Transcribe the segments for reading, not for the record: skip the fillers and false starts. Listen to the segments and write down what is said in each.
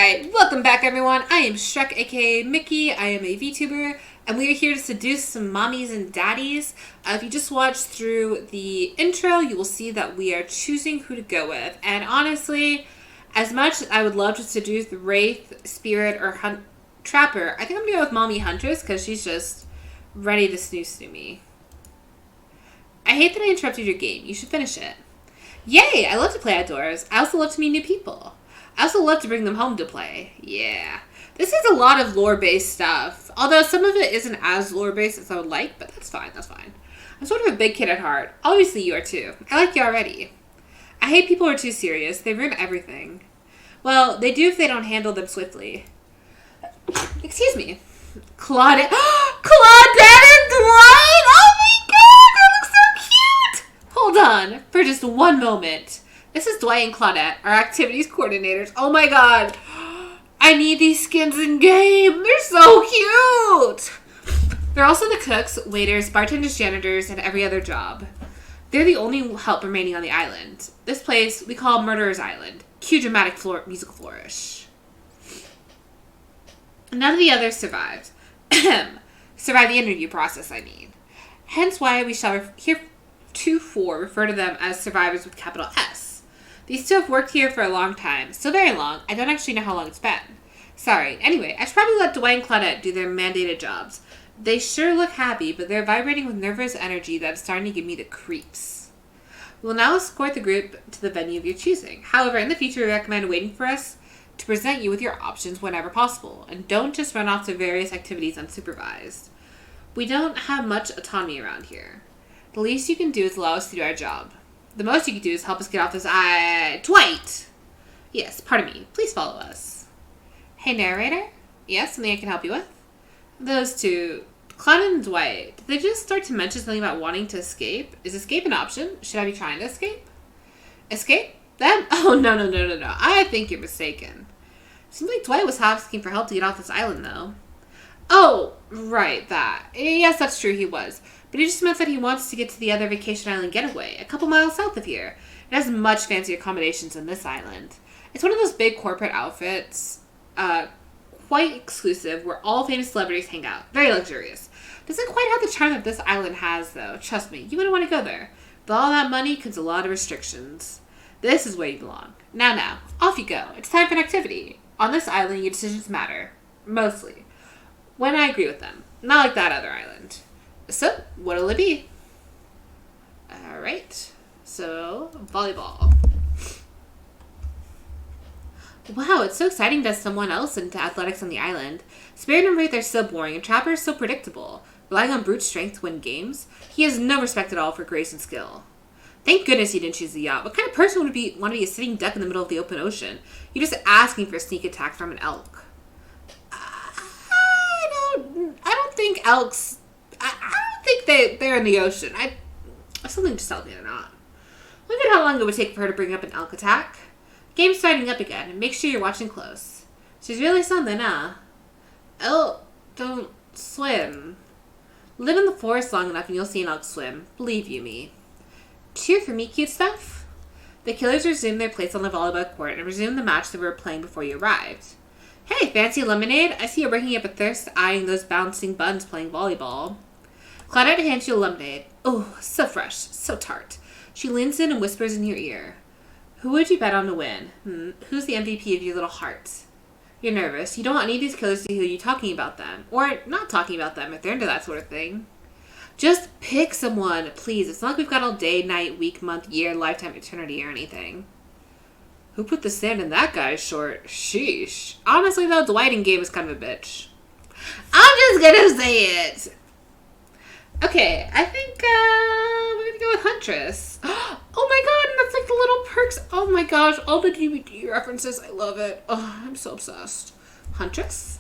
Alright, welcome back everyone. I am Shrek, aka Mickey. I am a VTuber, and we are here to seduce some mommies and daddies. If you just watched through the intro, you will see that we are choosing who to go with. And honestly, as much as I would love to seduce Wraith, Spirit, or Trapper, I think I'm going to go with Mommy Huntress, because she's just ready to snooze me. I hate that I interrupted your game. You should finish it. Yay! I love to play outdoors. I also love to meet new people. I also love to bring them home to play. Yeah. This is a lot of lore-based stuff. Although some of it isn't as lore-based as I would like, but that's fine, that's fine. I'm sort of a big kid at heart. Obviously you are too. I like you already. I hate people who are too serious. They ruin everything. Well, they do if they don't handle them swiftly. Excuse me. Claudette. Claudette and Dwight! Oh my god, that looks so cute! Hold on, for just one moment. This is Dwight and Claudette, our activities coordinators. Oh my god. I need these skins in game. They're so cute. They're also the cooks, waiters, bartenders, janitors, and every other job. They're the only help remaining on the island. This place we call Murderer's Island. Cue dramatic musical flourish. None of the others survived. Survived the interview process, I mean. Hence why we shall heretofore refer to them as survivors with capital S. These two have worked here for a long time. So very long, I don't actually know how long it's been. Sorry. Anyway, I should probably let Dwight and Claudette do their mandated jobs. They sure look happy, but they're vibrating with nervous energy that's starting to give me the creeps. We will now escort the group to the venue of your choosing. However, in the future, we recommend waiting for us to present you with your options whenever possible. And don't just run off to various activities unsupervised. We don't have much autonomy around here. The least you can do is allow us to do our job. The most you can do is help us get off this Dwight! Yes, pardon me. Please follow us. Hey, narrator? Yes, something I can help you with? Those two, Claudette and Dwight, did they just start to mention something about wanting to escape? Is escape an option? Should I be trying to escape? Escape? Them? Oh, no. I think you're mistaken. Seems like Dwight was asking for help to get off this island, though. Oh, right, that. Yes, that's true, he was. But he just meant that he wants to get to the other vacation island getaway, a couple miles south of here. It has much fancier accommodations than this island. It's one of those big corporate outfits, quite exclusive, where all famous celebrities hang out. Very luxurious. Doesn't quite have the charm that this island has, though. Trust me, you wouldn't want to go there. With all that money comes a lot of restrictions. This is where you belong. Now, off you go. It's time for an activity. On this island, your decisions matter. Mostly. When I agree with them. Not like that other island. So, what'll it be? Alright. So, volleyball. Wow, it's so exciting to have someone else into athletics on the island. Spirit and Wraith are so boring, and Trapper is so predictable. Relying on brute strength to win games, he has no respect at all for grace and skill. Thank goodness he didn't choose the yacht. What kind of person would want to be a sitting duck in the middle of the open ocean? You're just asking for a sneak attack from an elk. I don't think elks... I don't think they're in the ocean. Something just tells me they're not. Look at how long it would take for her to bring up an elk attack. Game's starting up again, and make sure you're watching close. She's really something, huh? Elk don't swim. Live in the forest long enough and you'll see an elk swim. Believe you me. Cheer for me, cute stuff. The killers resumed their place on the volleyball court and resumed the match that we were playing before you arrived. Hey, fancy lemonade? I see you're breaking up a thirst eyeing those bouncing buns playing volleyball. Claudette hands you a lemonade. Oh, so fresh, so tart. She leans in and whispers in your ear. Who would you bet on to win? Who's the MVP of your little heart? You're nervous. You don't want any of these killers to hear you talking about them. Or not talking about them if they're into that sort of thing. Just pick someone, please. It's not like we've got all day, night, week, month, year, lifetime, eternity, or anything. Who put the sand in that guy's short? Sheesh. Honestly, though, Dwight in game is kind of a bitch. I'm just gonna say it. Okay, I think we're gonna go with Huntress. Oh my god, and that's like the little perks. Oh my gosh, all the DVD references. I love it. Oh, I'm so obsessed. Huntress?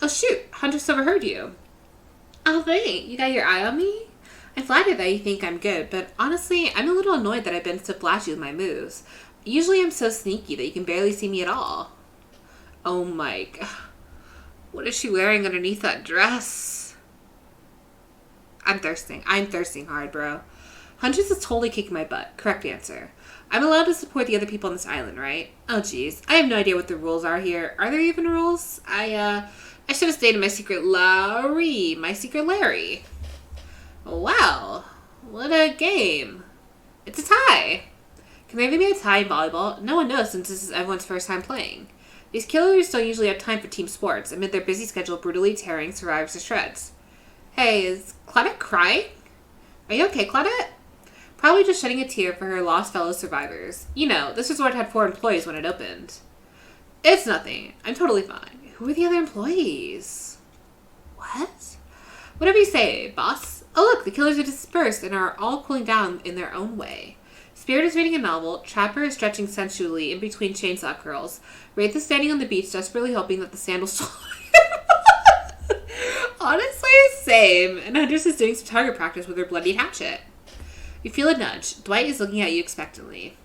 Oh shoot, Huntress overheard you. Oh, thanks. You got your eye on me? I'm flattered that you think I'm good, but honestly, I'm a little annoyed that I've been so flashy with my moves. Usually I'm so sneaky that you can barely see me at all. Oh my god. What is she wearing underneath that dress? I'm thirsting. I'm thirsting hard, bro. Huntress is totally kicking my butt. Correct answer. I'm allowed to support the other people on this island, right? Oh, geez. I have no idea what the rules are here. Are there even rules? I should have stayed in my secret Larry. Wow. What a game. It's a tie. Can there even be a tie in volleyball? No one knows since this is everyone's first time playing. These killers don't usually have time for team sports amid their busy schedule brutally tearing survivors to shreds. Hey, is Claudette crying? Are you okay, Claudette? Probably just shedding a tear for her lost fellow survivors. You know, this resort had 4 employees when it opened. It's nothing. I'm totally fine. Who are the other employees? What? Whatever you say, boss. Oh look, the killers are dispersed and are all cooling down in their own way. Spirit is reading a novel, Trapper is stretching sensually in between chainsaw curls, Wraith is standing on the beach desperately hoping that the sand will stall. Honestly, same. And Huntress is doing some target practice with her bloody hatchet. You feel a nudge. Dwight is looking at you expectantly.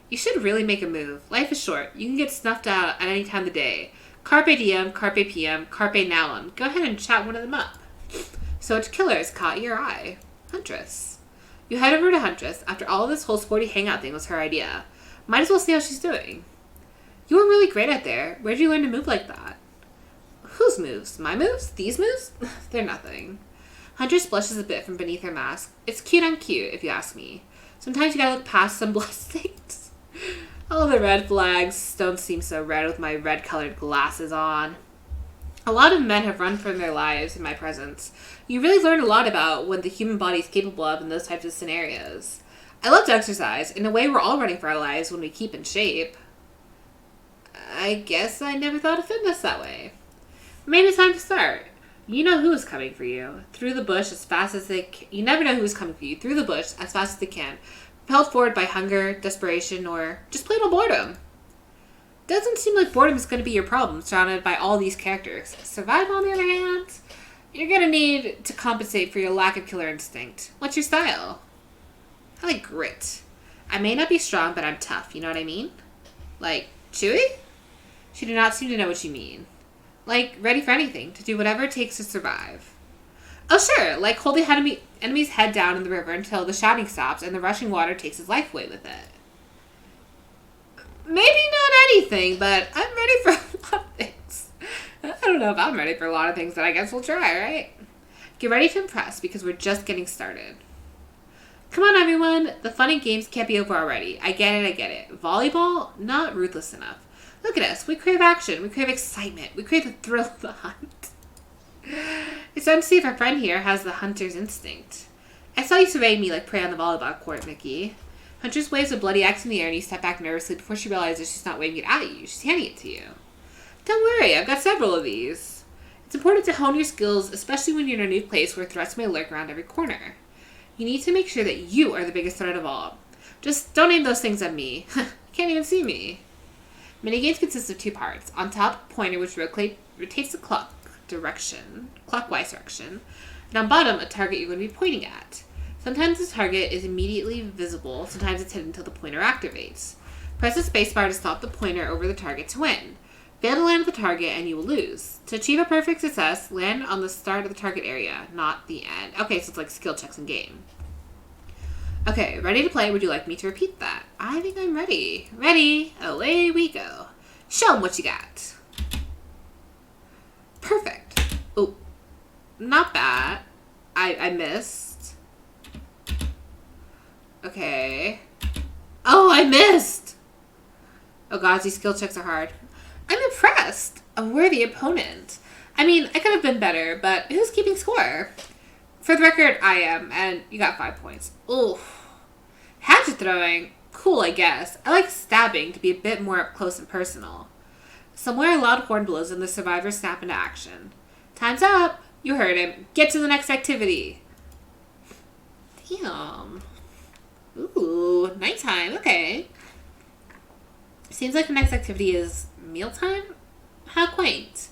You should really make a move. Life is short. You can get snuffed out at any time of the day. Carpe diem, carpe PM, carpe nalum. Go ahead and chat one of them up. So which killer has caught your eye? Huntress. You head over to Huntress. After all, this whole sporty hangout thing was her idea. Might as well see how she's doing. You were really great at there. Where'd you learn to move like that? Whose moves? My moves? These moves? They're nothing. Huntress blushes a bit from beneath her mask. It's cute on cute, if you ask me. Sometimes you gotta look past some blessings. All the red flags don't seem so red with my red-colored glasses on. A lot of men have run from their lives in my presence. You really learn a lot about what the human body is capable of in those types of scenarios. I love to exercise. In a way, we're all running for our lives when we keep in shape. I guess I never thought of fitness that way. Maybe it's time to start. You know who is coming for you. Through the bush as fast as they can. You never know who is coming for you. Through the bush as fast as they can. Propelled forward by hunger, desperation, or just plain old boredom. Doesn't seem like boredom is going to be your problem, surrounded by all these characters. Survival, on the other hand, you're going to need to compensate for your lack of killer instinct. What's your style? I like grit. I may not be strong, but I'm tough. You know what I mean? Like, chewy? She did not seem to know what you mean. Like, ready for anything, to do whatever it takes to survive. Oh, sure, like holding enemy's head down in the river until the shouting stops and the rushing water takes his life away with it. Maybe not anything, but I'm ready for a lot of things. I don't know if I'm ready for a lot of things, but I guess we'll try, right? Get ready to impress, because we're just getting started. Come on, everyone. The fun and games can't be over already. I get it. Volleyball? Not ruthless enough. Look at us. We crave action. We crave excitement. We crave the thrill of the hunt. It's time to see if our friend here has the hunter's instinct. I saw you surveying me like prey on the volleyball court, Mickey. Huntress waves a bloody axe in the air and you step back nervously before she realizes she's not waving it at you. She's handing it to you. Don't worry, I've got several of these. It's important to hone your skills, especially when you're in a new place where threats may lurk around every corner. You need to make sure that you are the biggest threat of all. Just don't aim those things at me. You can't even see me. Minigames consist of 2 parts. On top, a pointer which rotates the clockwise direction. And on bottom, a target you're going to be pointing at. Sometimes the target is immediately visible, sometimes it's hidden until the pointer activates. Press the spacebar to stop the pointer over the target to win. Fail to land at the target and you will lose. To achieve a perfect success, land on the start of the target area, not the end. Okay, so it's like skill checks in game. Okay, ready to play? Would you like me to repeat that? I think I'm ready. Ready? Away we go. Show 'em what you got. Perfect. Oh, not bad. I missed. Okay. Oh, I missed! Oh god, these skill checks are hard. I'm impressed. A worthy opponent. I mean, I could have been better, but who's keeping score? For the record, I am, and you got 5 points. Oof. Hatchet throwing? Cool, I guess. I like stabbing to be a bit more up close and personal. Somewhere a loud horn blows and the survivors snap into action. Time's up! You heard him. Get to the next activity. Damn. Ooh, nighttime. Okay. Seems like the next activity is mealtime? How quaint.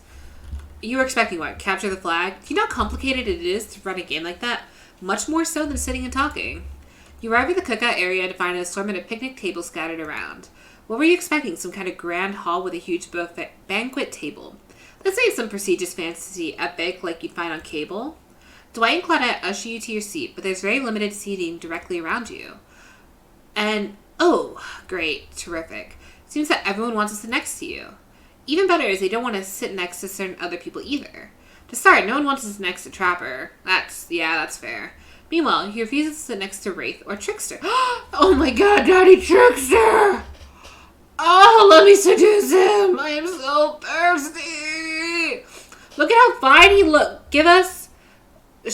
You were expecting what? Capture the flag? Do you know how complicated it is to run a game like that? Much more so than sitting and talking. You arrive at the cookout area to find an assortment of picnic tables scattered around. What were you expecting? Some kind of grand hall with a huge buffet banquet table. Let's say it's some prestigious fancy epic like you'd find on cable. Dwight and Claudette usher you to your seat, but there's very limited seating directly around you. And, Oh, great. Terrific. Seems that everyone wants to sit next to you. Even better is they don't want to sit next to certain other people either. To start, no one wants to sit next to Trapper. That's fair. Meanwhile, he refuses to sit next to Wraith or Trickster. Oh my god, Daddy Trickster! Oh, let me seduce him! I am so thirsty! Look at how fine he looks. Give us a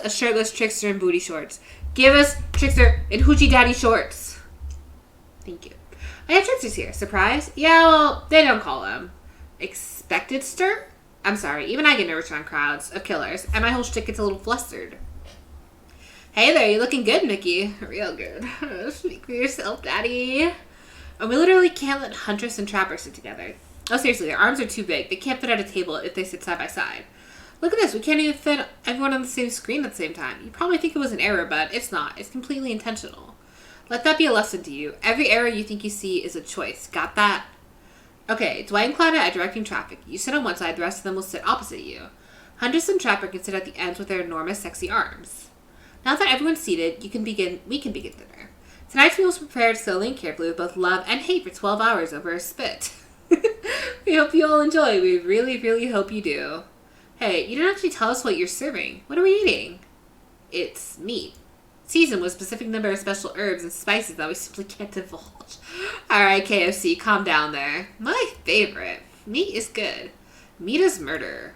shirtless Trickster in booty shorts. Give us Trickster in Hoochie Daddy shorts. Thank you. I have Tricksters here. Surprise? Yeah, well, they don't call them expected stir? I'm sorry, even I get nervous around crowds of killers, and my whole shtick gets a little flustered. Hey there, you looking good, Mickey. Real good. Speak for yourself, Daddy. And we literally can't let Huntress and Trapper sit together. Oh, seriously, their arms are too big. They can't fit at a table if they sit side by side. Look at this, we can't even fit everyone on the same screen at the same time. You probably think it was an error, but it's not. It's completely intentional. Let that be a lesson to you. Every error you think you see is a choice. Got that? Okay, Dwight and Claudette are directing traffic. You sit on one side, the rest of them will sit opposite you. Huntress and Trapper can sit at the ends with their enormous, sexy arms. Now that everyone's seated, we can begin dinner. Tonight's meal was prepared slowly and carefully with both love and hate for 12 hours over a spit. We hope you all enjoy. We really, really hope you do. Hey, you didn't actually tell us what you're serving. What are we eating? It's meat. Seasoned with a specific number of special herbs and spices that we simply can't divulge. Alright, KFC, calm down there. My favorite. Meat is good. Meat is murder.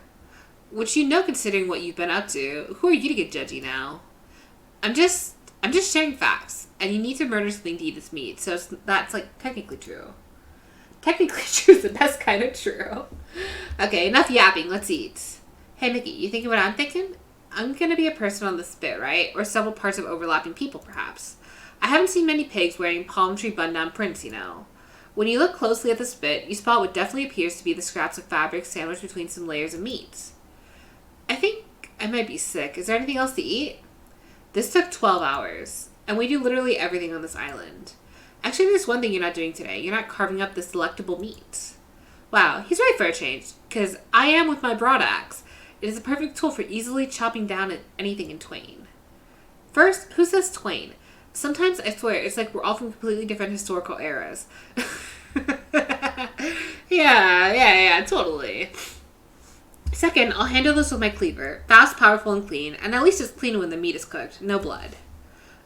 Which you know considering what you've been up to. Who are you to get judgy now? I'm just sharing facts. And you need to murder something to eat this meat. So that's like technically true. Technically true is the best kind of true. Okay, enough yapping. Let's eat. Hey, Mickey, you thinking what I'm thinking? I'm going to be a person on the spit, right? Or several parts of overlapping people, perhaps. I haven't seen many pigs wearing palm tree button-down prints, you know. When you look closely at the spit, you spot what definitely appears to be the scraps of fabric sandwiched between some layers of meat. I think I might be sick. Is there anything else to eat? This took 12 hours, and we do literally everything on this island. Actually, there's one thing you're not doing today. You're not carving up this delectable meat. Wow, he's right for a change, because I am with my broad axe. It is a perfect tool for easily chopping down anything in twain. First, who says twain? Sometimes, I swear, it's like we're all from completely different historical eras. Yeah, totally. Second, I'll handle this with my cleaver. Fast, powerful, and clean, and at least it's clean when the meat is cooked. No blood.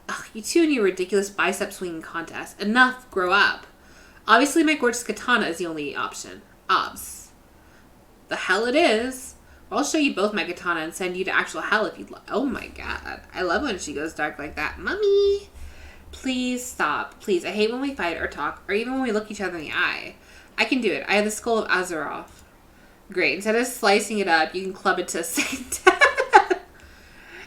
Ugh, you two and your ridiculous bicep swinging contest. Enough, grow up. Obviously, my gorgeous katana is the only option. Obs. The hell it is. I'll show you both my katana and send you to actual hell if you'd like. Oh my god. I love when she goes dark like that. Mummy! Please stop. Please, I hate when we fight or talk, or even when we look each other in the eye. I can do it. I have the skull of Azeroth. Great. Instead of slicing it up, you can club it to a second death.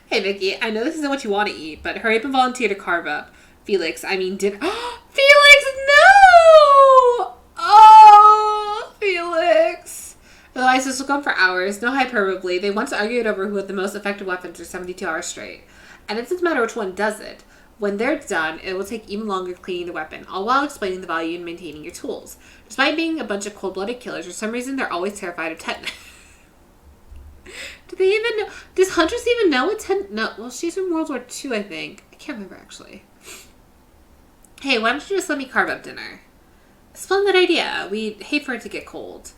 Hey, Vicky, I know this isn't what you want to eat, but hurry up and volunteer to carve up. Felix, I mean dinner. Felix, no! Oh, Felix. Otherwise, this will go on for hours. No hyperbole. They once argued over who had the most effective weapons for 72 hours straight. And it doesn't matter which one does it. When they're done, it will take even longer cleaning the weapon, all while explaining the value in maintaining your tools. Despite being a bunch of cold-blooded killers, for some reason, they're always terrified of tetanus. Do they even know? Does Huntress even know what tetanus? No, well, she's from World War II, I think. I can't remember, actually. Hey, why don't you just let me carve up dinner? Splendid idea. We'd hate for it to get cold.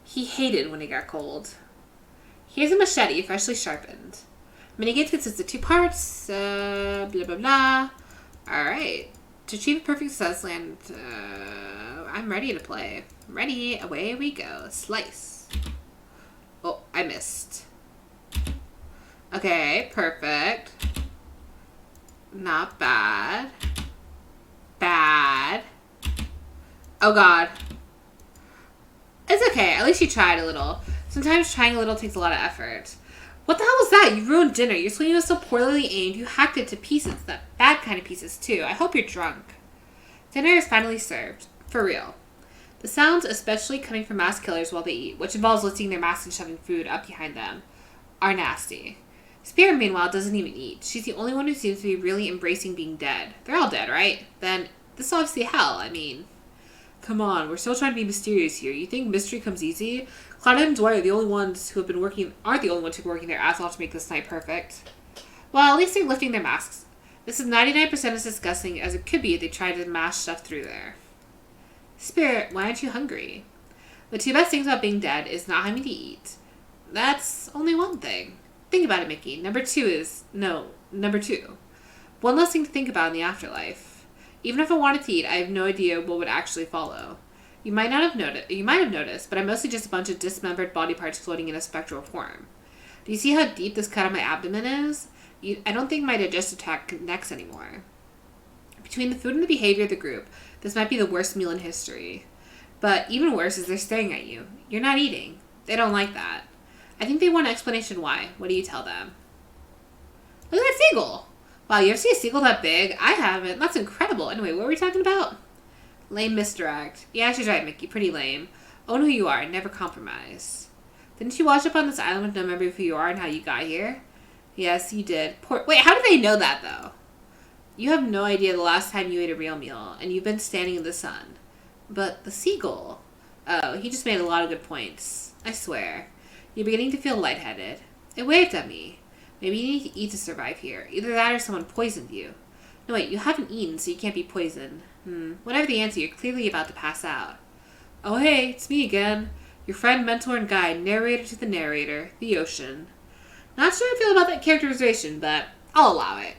He hated when it got cold. Here's a machete, freshly sharpened. Minigame consists of 2 parts. Blah, blah, blah. Alright. To achieve a perfect success land, I'm ready to play. Ready, away we go. Slice. Oh, I missed. Okay, perfect. Not bad. Bad. Oh god. It's okay, at least you tried a little. Sometimes trying a little takes a lot of effort. What the hell was that? You ruined dinner. Your swing was so poorly aimed, you hacked it to pieces. That bad kind of pieces, too. I hope you're drunk. Dinner is finally served. For real. The sounds, especially coming from mass killers while they eat, which involves lifting their masks and shoving food up behind them, are nasty. Spear, meanwhile, doesn't even eat. She's the only one who seems to be really embracing being dead. They're all dead, right? Then, this is obviously hell. I mean, come on. We're still trying to be mysterious here. You think mystery comes easy? Claudette and Dwight are the only ones who have been working, aren't the only ones who are working their ass off to make this night perfect. Well, at least they're lifting their masks. This is 99% as disgusting as it could be if they tried to mash stuff through there. Spirit, why aren't you hungry? The two best things about being dead is not having to eat. That's only one thing. Think about it, Mickey. Number two. One less thing to think about in the afterlife. Even if I wanted to eat, I have no idea what would actually follow. You might have noticed, but I'm mostly just a bunch of dismembered body parts floating in a spectral form. Do you see how deep this cut on my abdomen is? I don't think my digestive tract connects anymore. Between the food and the behavior of the group, this might be the worst meal in history. But even worse is they're staring at you. You're not eating. They don't like that. I think they want an explanation why. What do you tell them? Look at that seagull! Wow, you ever see a seagull that big? I haven't. That's incredible. Anyway, what were we talking about? Lame misdirect. Yeah, she's right, Mickey. Pretty lame. Own who you are. Never compromise. Didn't you wash up on this island with no memory of who you are and how you got here? Yes, you did. Wait, how do they know that, though? You have no idea the last time you ate a real meal, and you've been standing in the sun. But the seagull... Oh, he just made a lot of good points. I swear. You're beginning to feel lightheaded. It waved at me. Maybe you need to eat to survive here. Either that or someone poisoned you. No, wait, you haven't eaten, so you can't be poisoned. Whatever the answer, you're clearly about to pass out. Oh, hey, it's me again. Your friend, mentor, and guide, narrator to the narrator, the ocean. Not sure how I feel about that characterization, but I'll allow it.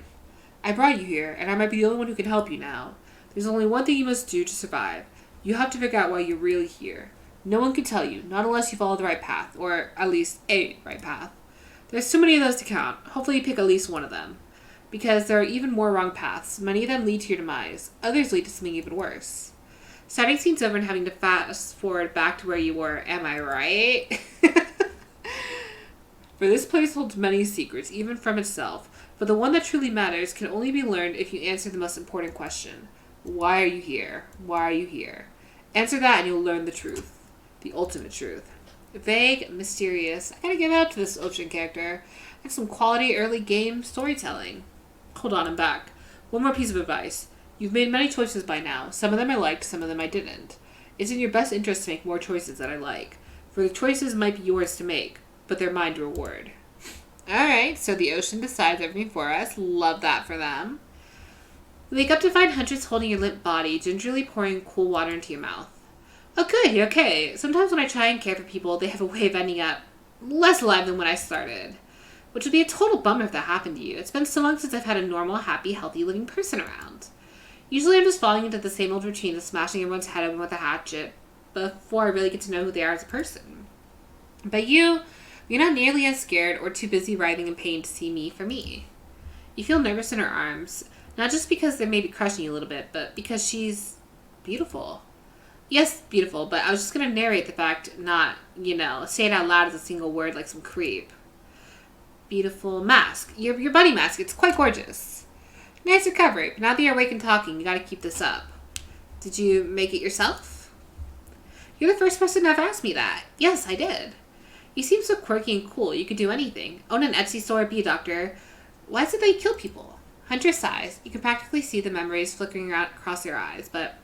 I brought you here, and I might be the only one who can help you now. There's only one thing you must do to survive. You have to figure out why you're really here. No one can tell you, not unless you follow the right path, or at least a right path. There's too many of those to count. Hopefully you pick at least one of them. Because there are even more wrong paths. Many of them lead to your demise. Others lead to something even worse. Starting scenes over and having to fast forward back to where you were, am I right? For this place holds many secrets, even from itself. But the one that truly matters can only be learned if you answer the most important question. Why are you here? Why are you here? Answer that and you'll learn the truth. The ultimate truth. Vague, mysterious. I gotta give it up to this ocean character. That's some quality early game storytelling. Hold on, I'm back. One more piece of advice. You've made many choices by now. Some of them I liked, some of them I didn't. It's in your best interest to make more choices that I like. For the choices might be yours to make, but they're mine to reward. Alright, so the ocean decides everything for us. Love that for them. You wake up to find Huntress holding your limp body, gingerly pouring cool water into your mouth. Oh good, you're okay. Sometimes when I try and care for people, they have a way of ending up less alive than when I started. Which would be a total bummer if that happened to you. It's been so long since I've had a normal, happy, healthy living person around. Usually I'm just falling into the same old routine of smashing everyone's head open with a hatchet before I really get to know who they are as a person. But you're not nearly as scared or too busy writhing in pain to see me for me. You feel nervous in her arms, not just because they may be crushing you a little bit, but because she's beautiful. Yes, beautiful, but I was just going to narrate the fact, not, say it out loud as a single word like some creep. Beautiful mask. Your bunny mask. It's quite gorgeous. Nice recovery, but now that you're awake and talking, you gotta keep this up. Did you make it yourself? You're the first person to ever ask me that. Yes, I did. You seem so quirky and cool. You could do anything. Own an Etsy store, be a doctor. Why is it that you kill people? Huntress sighs. You can practically see the memories flickering out across your eyes, but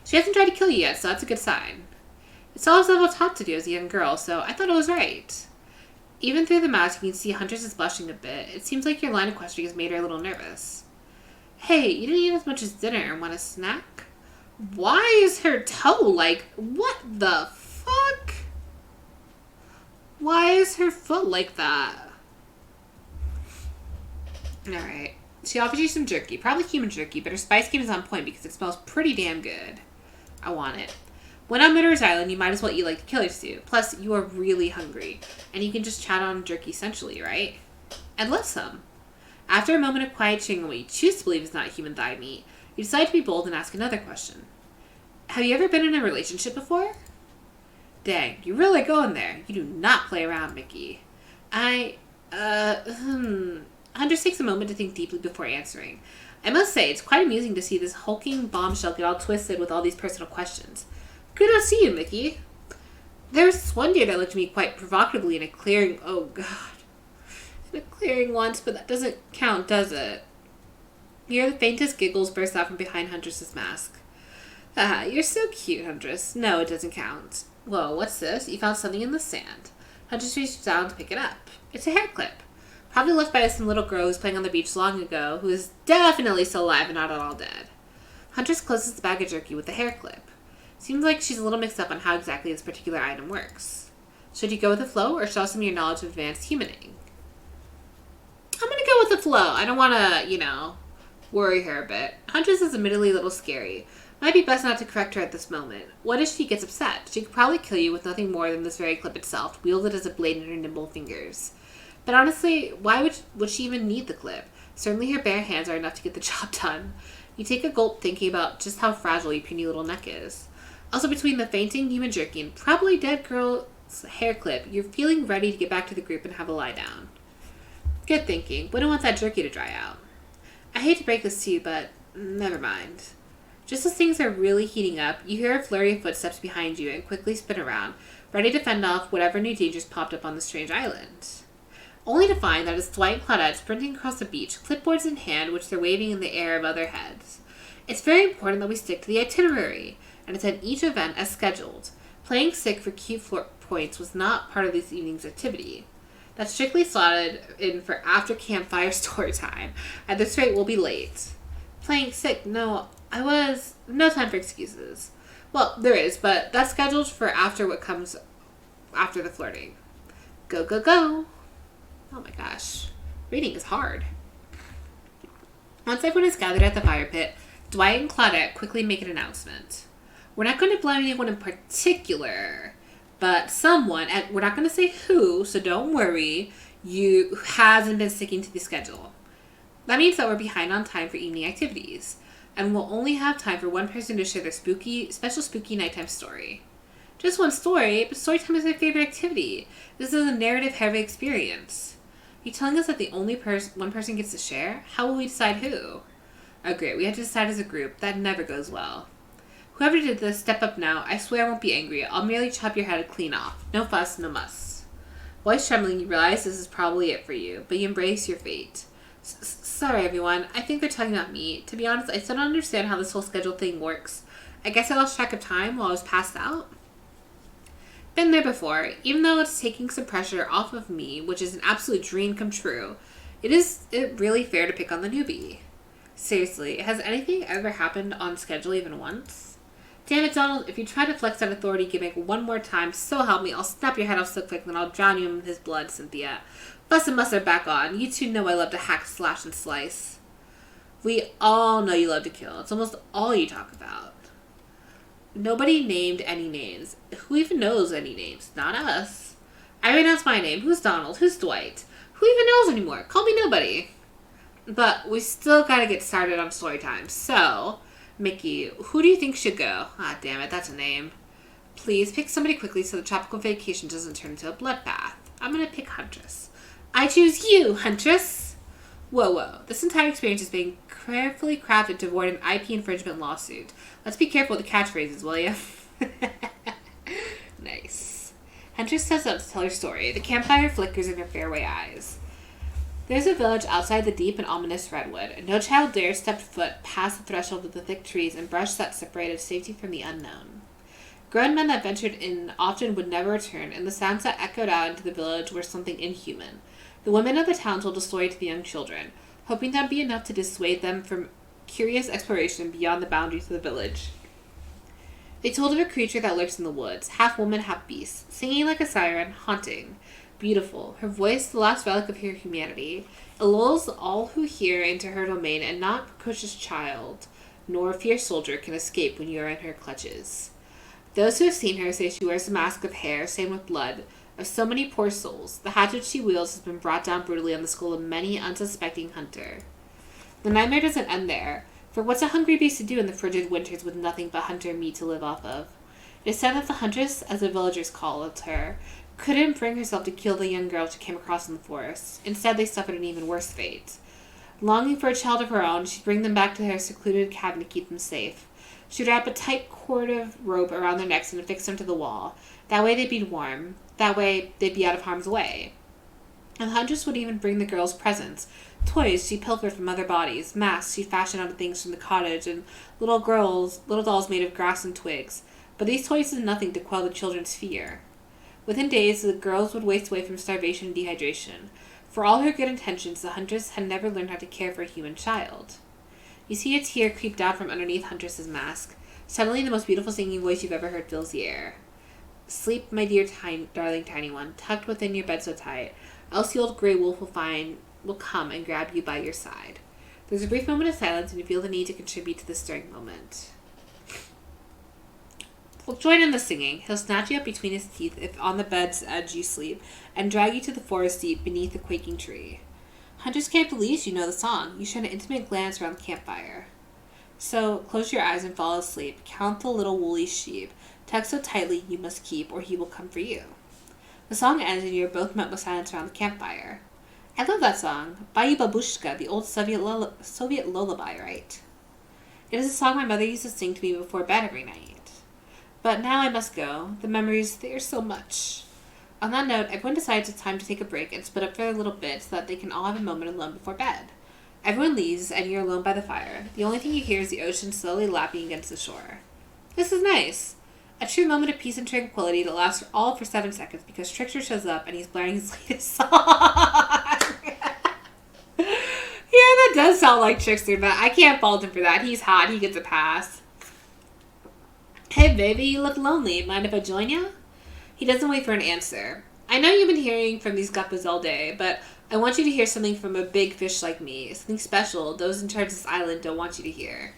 she hasn't tried to kill you yet, so that's a good sign. It's all I was taught to do as a young girl, so I thought it was right. Even through the mask, you can see Huntress is blushing a bit. It seems like your line of questioning has made her a little nervous. Hey, you didn't eat as much as dinner. Want a snack? Why is her toe what the fuck? Why is her foot like that? Alright. She offers you some jerky. Probably human jerky, but her spice game is on point because it smells pretty damn good. I want it. When on Murderer's Island, you might as well eat like the killers do. Plus, you are really hungry. And you can just chat on jerky essentially, right? I'd love some. After a moment of quiet chewing on what you choose to believe is not human thigh meat, you decide to be bold and ask another question. Have you ever been in a relationship before? Dang, you're really going there. You do not play around, Mickey. Huntress takes a moment to think deeply before answering. I must say, it's quite amusing to see this hulking bombshell get all twisted with all these personal questions. Kudos to you, Mickey. There was this one deer that looked at me quite provocatively in a clearing. Oh, God. In a clearing once, but that doesn't count, does it? Here, the faintest giggles burst out from behind Huntress's mask. Ah, you're so cute, Huntress. No, it doesn't count. Whoa, what's this? You found something in the sand. Huntress reached down to pick it up. It's a hair clip. Probably left by some little girl who's playing on the beach long ago, who is definitely still alive and not at all dead. Huntress closes the bag of jerky with a hair clip. Seems like she's a little mixed up on how exactly this particular item works. Should you go with the flow or show some of your knowledge of advanced humaning? I'm gonna go with the flow. I don't wanna, worry her a bit. Huntress is admittedly a little scary. Might be best not to correct her at this moment. What if she gets upset? She could probably kill you with nothing more than this very clip itself, wielded as a blade in her nimble fingers. But honestly, why would she even need the clip? Certainly her bare hands are enough to get the job done. You take a gulp thinking about just how fragile your puny little neck is. Also, between the fainting, human jerky, and probably dead girl's hair clip, you're feeling ready to get back to the group and have a lie down. Good thinking. Wouldn't want that jerky to dry out. I hate to break this to you, but never mind. Just as things are really heating up, you hear a flurry of footsteps behind you and quickly spin around, ready to fend off whatever new dangers popped up on the strange island. Only to find that it's Dwight and Claudette sprinting across the beach, clipboards in hand, which they're waving in the air above their heads. It's very important that we stick to the itinerary and attend each event as scheduled. Playing sick for cute points was not part of this evening's activity. That's strictly slotted in for after campfire story time. At this rate, we'll be late. Playing sick? No time for excuses. Well, there is, but that's scheduled for after what comes after the flirting. Go, go, go. Oh my gosh. Reading is hard. Once everyone is gathered at the fire pit, Dwight and Claudette quickly make an announcement. We're not going to blame anyone in particular, but someone, and we're not going to say who, so don't worry, you hasn't been sticking to the schedule. That means that we're behind on time for evening activities, and we'll only have time for one person to share their special spooky nighttime story. Just one story, but story time is my favorite activity. This is a narrative-heavy experience. Are you telling us that the only one person gets to share? How will we decide who? Oh great, we have to decide as a group. That never goes well. Whoever did this, step up now. I swear I won't be angry. I'll merely chop your head clean off. No fuss, no muss. Voice trembling, you realize this is probably it for you, but you embrace your fate. Sorry, everyone. I think they're talking about me. To be honest, I still don't understand how this whole schedule thing works. I guess I lost track of time while I was passed out. Been there before. Even though it's taking some pressure off of me, which is an absolute dream come true, is it really fair to pick on the newbie? Seriously, has anything ever happened on schedule even once? Damn it, Donald, if you try to flex that authority gimmick one more time, so help me, I'll snap your head off so quick, then I'll drown you in his blood, Cynthia. Fuss and muss are back on. You two know I love to hack, slash, and slice. We all know you love to kill. It's almost all you talk about. Nobody named any names. Who even knows any names? Not us. I renounced my name. Who's Donald? Who's Dwight? Who even knows anymore? Call me nobody. But we still gotta get started on story time. So, Mickey, who do you think should go? Ah, damn it, that's a name. Please pick somebody quickly so the tropical vacation doesn't turn into a bloodbath. I'm gonna pick Huntress. I choose you, Huntress! Whoa. This entire experience is being carefully crafted to avoid an IP infringement lawsuit. Let's be careful with the catchphrases, will ya? Nice. Huntress steps up to tell her story. The campfire flickers in her fairway eyes. There's a village outside the deep and ominous redwood, and no child dares step foot past the threshold of the thick trees and brush that separated safety from the unknown. Grown men that ventured in often would never return, and the sounds that echoed out into the village were something inhuman. The women of the town told a story to the young children, hoping that would be enough to dissuade them from curious exploration beyond the boundaries of the village. They told of a creature that lurks in the woods, half woman, half beast, singing like a siren, haunting. Beautiful, her voice the last relic of her humanity. It lulls all who hear into her domain, and not precocious child, nor fierce soldier can escape when you are in her clutches. Those who have seen her say she wears a mask of hair stained with blood of so many poor souls. The hatchet she wields has been brought down brutally on the skull of many unsuspecting hunter. The nightmare doesn't end there, for what's a hungry beast to do in the frigid winters with nothing but hunter meat to live off of? It is said that the Huntress, as the villagers called her, couldn't bring herself to kill the young girl she came across in the forest. Instead, they suffered an even worse fate. Longing for a child of her own, she'd bring them back to her secluded cabin to keep them safe. She'd wrap a tight cord of rope around their necks and affix them to the wall. That way they'd be warm. That way they'd be out of harm's way. And the Huntress would even bring the girls presents. Toys she pilfered from other bodies, masks she'd fashioned out of things from the cottage, and little dolls made of grass and twigs. But these toys did nothing to quell the children's fear. Within days, the girls would waste away from starvation and dehydration. For all her good intentions, the Huntress had never learned how to care for a human child. You see a tear creep down from underneath Huntress's mask. Suddenly, the most beautiful singing voice you've ever heard fills the air. Sleep, my dear, darling tiny one, tucked within your bed so tight, else the old grey wolf will come and grab you by your side. There's a brief moment of silence, and you feel the need to contribute to this stirring moment. Well, join in the singing. He'll snatch you up between his teeth if on the bed's edge you sleep, and drag you to the forest deep beneath a quaking tree. Hunters can't believe you know the song. You share an intimate glance around the campfire. So, close your eyes and fall asleep. Count the little woolly sheep. Tuck so tightly you must keep, or he will come for you. The song ends, and you are both met with silence around the campfire. I love that song. Bayi Babushka, the old Soviet lullaby, right? It is a song my mother used to sing to me before bed every night. But now I must go. The memories, they are so much. On that note, everyone decides it's time to take a break and split up for a little bit so that they can all have a moment alone before bed. Everyone leaves, and you're alone by the fire. The only thing you hear is the ocean slowly lapping against the shore. This is nice. A true moment of peace and tranquility that lasts all for 7 seconds because Trickster shows up and he's blaring his latest song. Yeah, that does sound like Trickster, but I can't fault him for that. He's hot. He gets a pass. Hey, baby, you look lonely. Mind if I join you? He doesn't wait for an answer. I know you've been hearing from these guppers all day, but I want you to hear something from a big fish like me. Something special those in charge of this island don't want you to hear.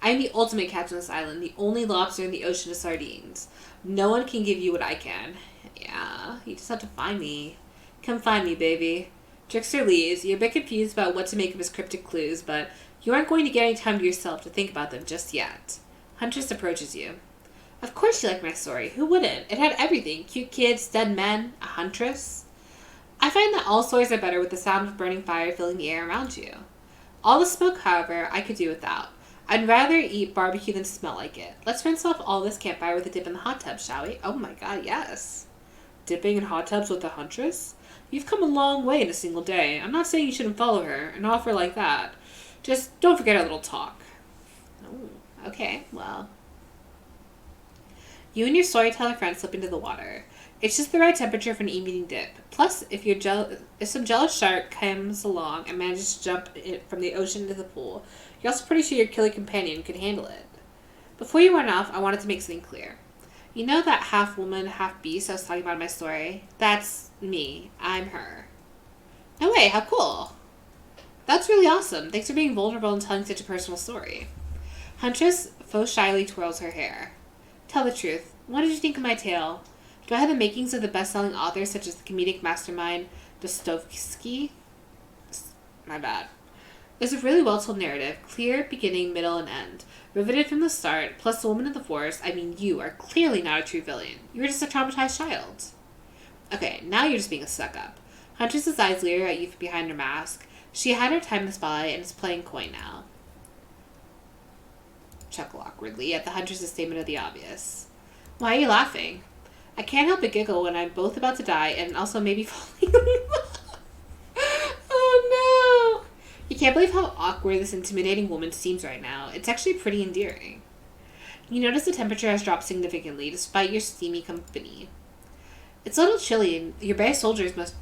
I am the ultimate catch on this island, the only lobster in the ocean of sardines. No one can give you what I can. Yeah, you just have to find me. Come find me, baby. Trickster leaves. You're a bit confused about what to make of his cryptic clues, but you aren't going to get any time to yourself to think about them just yet. Huntress approaches you. Of course you like my story. Who wouldn't? It had everything. Cute kids, dead men, a huntress. I find that all stories are better with the sound of burning fire filling the air around you. All the smoke, however, I could do without. I'd rather eat barbecue than smell like it. Let's rinse off all this campfire with a dip in the hot tub, shall we? Oh my god, yes. Dipping in hot tubs with a huntress? You've come a long way in a single day. I'm not saying you shouldn't follow her, an offer like that. Just don't forget our little talk. Oh, okay, well. You and your storyteller friend slip into the water. It's just the right temperature for an evening dip. Plus, if some jealous shark comes along and manages to jump from the ocean into the pool, you're also pretty sure your killer companion could handle it. Before you run off, I wanted to make something clear. You know that half woman, half beast I was talking about in my story? That's me. I'm her. No way, how cool. That's really awesome. Thanks for being vulnerable and telling such a personal story. Huntress faux shyly twirls her hair. Tell the truth. What did you think of my tale? Do I have the makings of the best-selling authors such as the comedic mastermind Dostoevsky? My bad. It's a really well-told narrative, clear, beginning, middle, and end. Riveted from the start, plus the woman in the forest, I mean you, are clearly not a true villain. You were just a traumatized child. Okay, now you're just being a suck-up. Huntress's eyes leer at you from behind her mask. She had her time in the spotlight and is playing coy now. Chuckle awkwardly at the Huntress's statement of the obvious. Why are you laughing? I can't help but giggle when I'm both about to die and also maybe falling in love. Oh no! You can't believe how awkward this intimidating woman seems right now. It's actually pretty endearing. You notice the temperature has dropped significantly despite your steamy company. It's a little chilly and your bare shoulders must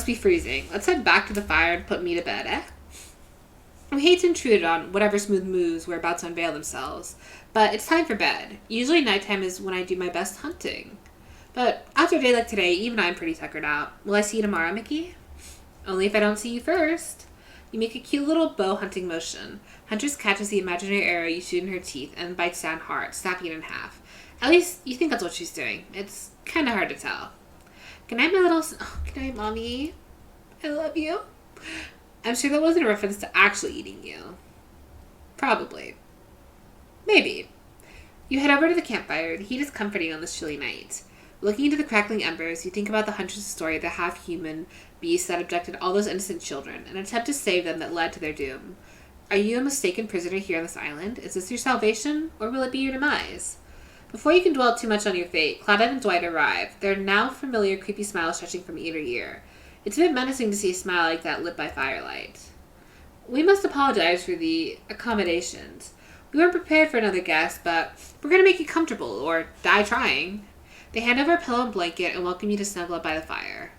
be freezing. Let's head back to the fire and put me to bed, eh? We hate to intrude on whatever smooth moves were about to unveil themselves, but it's time for bed. Usually nighttime is when I do my best hunting. But after a day like today, even I'm pretty tuckered out. Will I see you tomorrow, Mickey? Only if I don't see you first. You make a cute little bow hunting motion. Huntress catches the imaginary arrow you shoot in her teeth and bites down hard, snapping it in half. At least you think that's what she's doing. It's kind of hard to tell. Good night, my little... Oh, good night, Mommy. I love you. I'm sure that wasn't a reference to actually eating you. Probably. Maybe. You head over to the campfire. The heat is comforting on this chilly night. Looking into the crackling embers, you think about the Huntress story, the half-human beast that abducted all those innocent children, an attempt to save them that led to their doom. Are you a mistaken prisoner here on this island? Is this your salvation, or will it be your demise? Before you can dwell too much on your fate, Claudette and Dwight arrive, their now familiar creepy smile stretching from ear to ear. It's a bit menacing to see a smile like that lit by firelight. We must apologize for the accommodations. We weren't prepared for another guest, but we're going to make you comfortable, or die trying. They hand over a pillow and blanket and welcome you to snuggle up by the fire.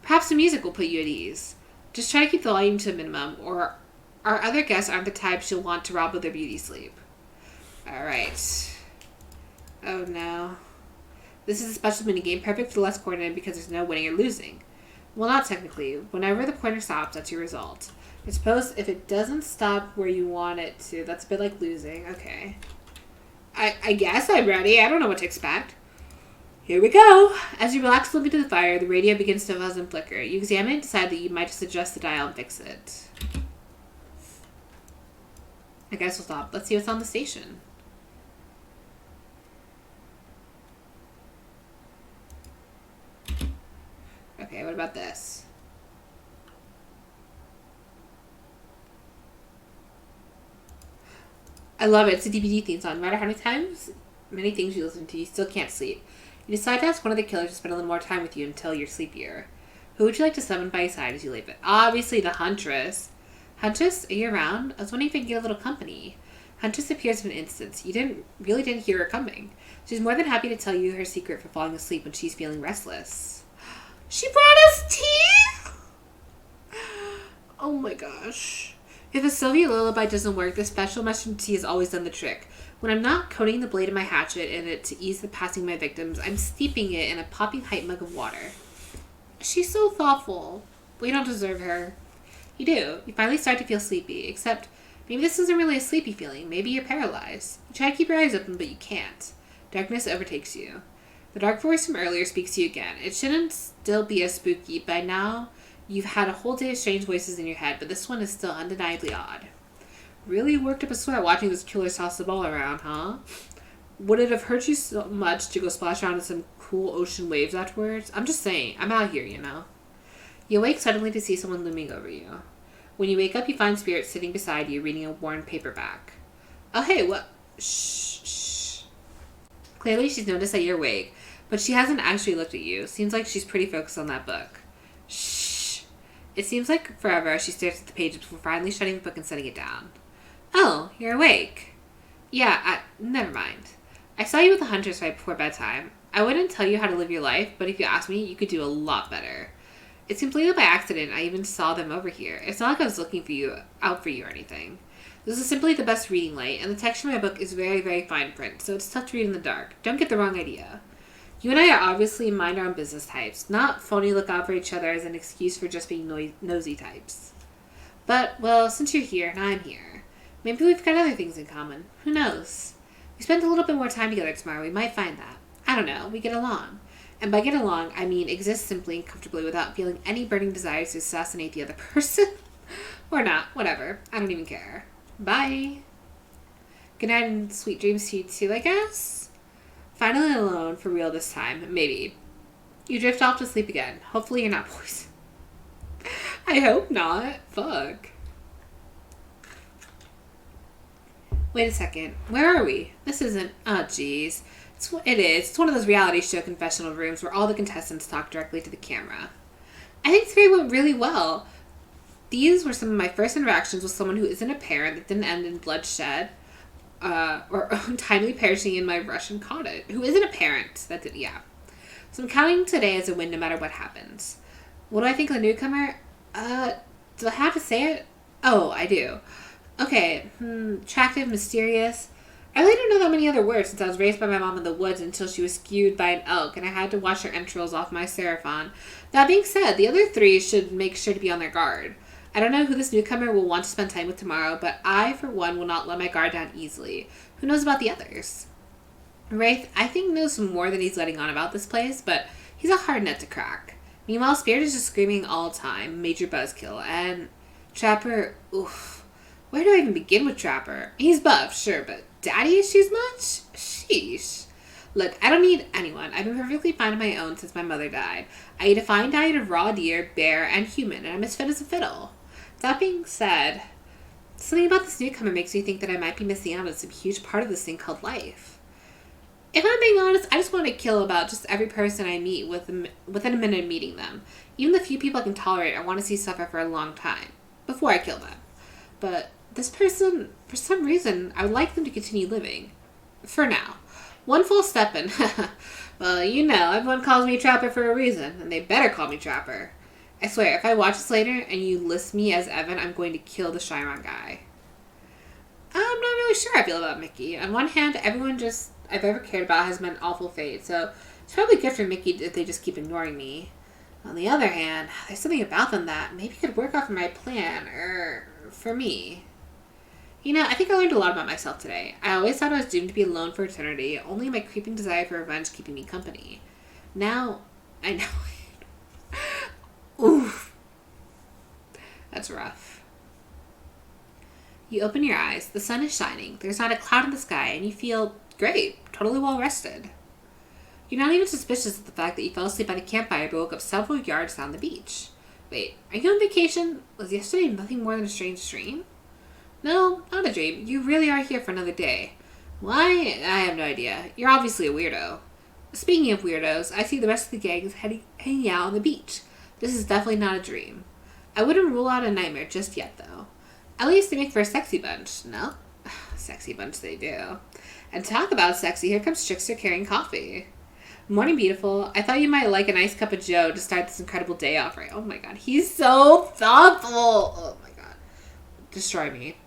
Perhaps the music will put you at ease. Just try to keep the volume to a minimum, or our other guests aren't the types you'll want to rob of their beauty sleep. Alright. Oh no. This is a special minigame, perfect for the less coordinated because there's no winning or losing. Well, not technically. Whenever the pointer stops, that's your result. I suppose if it doesn't stop where you want it to, that's a bit like losing. Okay. I guess I'm ready. I don't know what to expect. Here we go. As you relax a little bit to the fire, the radio begins to buzz and flicker. You examine it and decide that you might just adjust the dial and fix it. I guess we'll stop. Let's see what's on the station. Okay, what about this? I love it. It's a DVD theme song. No matter how many things you listen to, you still can't sleep. You decide to ask one of the killers to spend a little more time with you until you're sleepier. Who would you like to summon by your side as you leave it? Obviously, the Huntress. Huntress, are you around? I was wondering if I could get a little company. Huntress appears in an instant. You didn't hear her coming. She's more than happy to tell you her secret for falling asleep when she's feeling restless. She brought us tea! Oh my gosh. If a Sylvia lullaby doesn't work, the special mushroom tea has always done the trick. When I'm not coating the blade of my hatchet in it to ease the passing of my victims, I'm steeping it in a popping height mug of water. She's so thoughtful. We don't deserve her. You do. You finally start to feel sleepy, except maybe this isn't really a sleepy feeling. Maybe you're paralyzed. You try to keep your eyes open, but you can't. Darkness overtakes you. The dark voice from earlier speaks to you again. It shouldn't still be as spooky. By now, you've had a whole day of strange voices in your head, but this one is still undeniably odd. Really worked up a sweat watching this killer toss the ball around, huh? Would it have hurt you so much to go splash around in some cool ocean waves afterwards? I'm just saying. I'm out here, you know. You awake suddenly to see someone looming over you. When you wake up, you find Spirit sitting beside you, reading a worn paperback. Oh, hey, what? Shh. Clearly, she's noticed that you're awake, but she hasn't actually looked at you. Seems like she's pretty focused on that book. Shh. It seems like forever as she stares at the pages before finally shutting the book and setting it down. Oh, you're awake. Yeah, never mind. I saw you with the Huntress right before bedtime. I wouldn't tell you how to live your life, but if you ask me, you could do a lot better. It's completely by accident I even saw them over here. It's not like I was looking out for you or anything. This is simply the best reading light, and the text in my book is very, very fine print, so it's tough to read in the dark. Don't get the wrong idea. You and I are obviously mind our own business types, not phony look out for each other as an excuse for just being nosy types. But, well, since you're here and I'm here, maybe we've got other things in common. Who knows? We spend a little bit more time together tomorrow, we might find that. I don't know, we get along. And by get along, I mean exist simply and comfortably without feeling any burning desires to assassinate the other person. Or not, whatever. I don't even care. Bye. Good night and sweet dreams to you too, I guess? Finally alone, for real this time. Maybe. You drift off to sleep again. Hopefully you're not poisoned. I hope not. Fuck. Wait a second. Where are we? This isn't... Oh, jeez. It is. It's one of those reality show confessional rooms where all the contestants talk directly to the camera. I think today went really well. These were some of my first interactions with someone who isn't a parent that didn't end in bloodshed, or untimely perishing in my Russian cottage. Who isn't a parent that did, yeah. So I'm counting today as a win no matter what happens. What do I think of the newcomer? Do I have to say it? Oh, I do. Okay, attractive, mysterious. I really don't know that many other words since I was raised by my mom in the woods until she was skewed by an elk and I had to wash her entrails off my seraphon. That being said, the other three should make sure to be on their guard. I don't know who this newcomer will want to spend time with tomorrow, but I, for one, will not let my guard down easily. Who knows about the others? Wraith, I think, knows more than he's letting on about this place, but he's a hard nut to crack. Meanwhile, Spirit is just screaming all the time, major buzzkill, and Trapper, oof. Where do I even begin with Trapper? He's buff, sure, but daddy issues much? Sheesh. Look, I don't need anyone. I've been perfectly fine on my own since my mother died. I eat a fine diet of raw deer, bear, and human, and I'm as fit as a fiddle. That being said, something about this newcomer makes me think that I might be missing out on some huge part of this thing called life. If I'm being honest, I just want to kill about just every person I meet within a minute of meeting them. Even the few people I can tolerate, I want to see suffer for a long time. Before I kill them. But this person, for some reason, I would like them to continue living. For now. One full step in. Well, you know, everyone calls me Trapper for a reason, and they better call me Trapper. I swear, if I watch this later and you list me as Evan, I'm going to kill the Chiron guy. I'm not really sure how I feel about Mickey. On one hand, everyone I've ever cared about has met an awful fate, so it's probably good for Mickey if they just keep ignoring me. On the other hand, there's something about them that maybe could work out for my plan, or for me. I think I learned a lot about myself today. I always thought I was doomed to be alone for eternity, only my creeping desire for revenge keeping me company. Now, I know. Oof. That's rough. You open your eyes, the sun is shining, there's not a cloud in the sky, and you feel great, totally well rested. You're not even suspicious of the fact that you fell asleep by the campfire but woke up several yards down the beach. Wait, are you on vacation? Was yesterday nothing more than a strange dream? No, not a dream. You really are here for another day. Why? I have no idea. You're obviously a weirdo. Speaking of weirdos, I see the rest of the gang is hanging out on the beach. This is definitely not a dream. I wouldn't rule out a nightmare just yet, though. At least they make for a sexy bunch, no? Sexy bunch they do. And talk about sexy, here comes Trickster carrying coffee. Morning, beautiful. I thought you might like a nice cup of joe to start this incredible day off right. Oh my god, he's so thoughtful. Oh my god. Destroy me.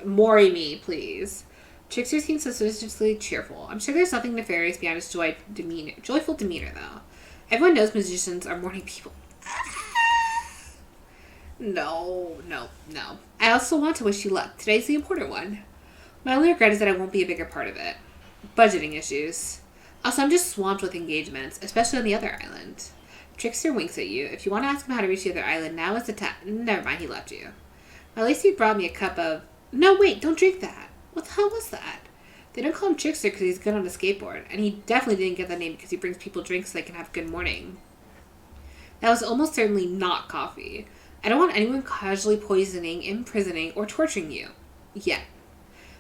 Mori me, please. Trickster seems suspiciously cheerful. I'm sure there's nothing nefarious beyond his joyful demeanor, though. Everyone knows musicians are morning people. No. I also want to wish you luck. Today's the important one. My only regret is that I won't be a bigger part of it. Budgeting issues. Also, I'm just swamped with engagements, especially on the other island. Trickster winks at you. If you want to ask him how to reach the other island, now is the time. Never mind, he left you. Well, at least he brought me a cup of... No, wait, don't drink that. What the hell was that? They don't call him Trickster because he's good on a skateboard, and he definitely didn't get that name because he brings people drinks so they can have a good morning. That was almost certainly not coffee. I don't want anyone casually poisoning, imprisoning, or torturing you. Yet.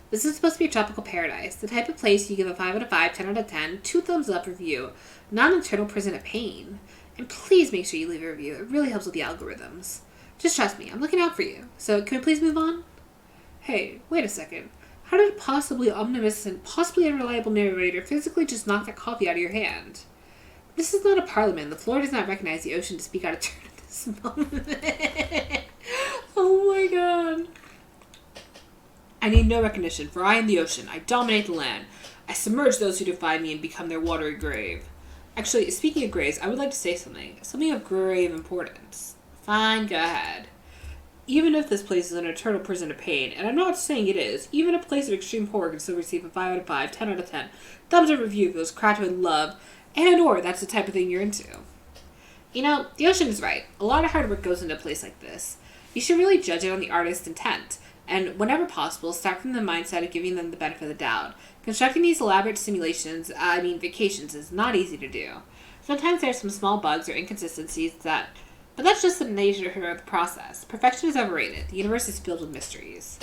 This is supposed to be a tropical paradise, the type of place you give a 5 out of 5, 10 out of 10, 2 thumbs up review, not an eternal prison of pain. And please make sure you leave a review. It really helps with the algorithms. Just trust me, I'm looking out for you. So can we please move on? Hey, wait a second. How did a possibly omniscient, possibly unreliable narrator physically just knock that coffee out of your hand? This is not a parliament. The floor does not recognize the ocean to speak out of turn at this moment. Oh my god. I need no recognition, for I am the ocean. I dominate the land. I submerge those who defy me and become their watery grave. Actually, speaking of graves, I would like to say something. Something of grave importance. Fine, go ahead. Even if this place is an eternal prison of pain, and I'm not saying it is, even a place of extreme horror can still receive a 5 out of 5, 10 out of 10, thumbs up review if it was cracked with love, and or that's the type of thing you're into. The ocean is right. A lot of hard work goes into a place like this. You should really judge it on the artist's intent. And whenever possible, start from the mindset of giving them the benefit of the doubt. Constructing these elaborate vacations is not easy to do. Sometimes there are some small bugs or inconsistencies but that's just the nature of the process. Perfection is overrated. The universe is filled with mysteries.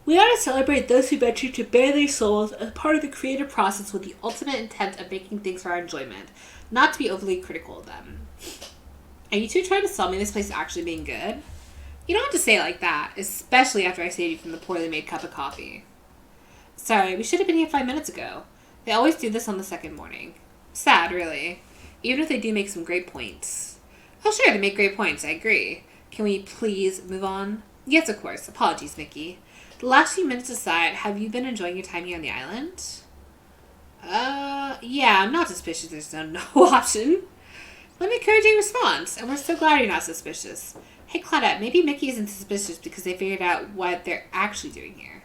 We ought to celebrate those who venture to bare their souls as part of the creative process with the ultimate intent of making things for our enjoyment, not to be overly critical of them. Are you two trying to sell me this place actually being good? You don't have to say it like that, especially after I saved you from the poorly made cup of coffee. Sorry, we should have been here 5 minutes ago. They always do this on the second morning. Sad, really. Even if they do make some great points. Oh, sure, they make great points, I agree. Can we please move on? Yes, of course. Apologies, Mickey. The last few minutes aside, have you been enjoying your time here on the island? Yeah, I'm not suspicious. There's no option. What an encouraging response, and we're so glad you're not suspicious. Hey, Claudette, maybe Mickey isn't suspicious because they figured out what they're actually doing here.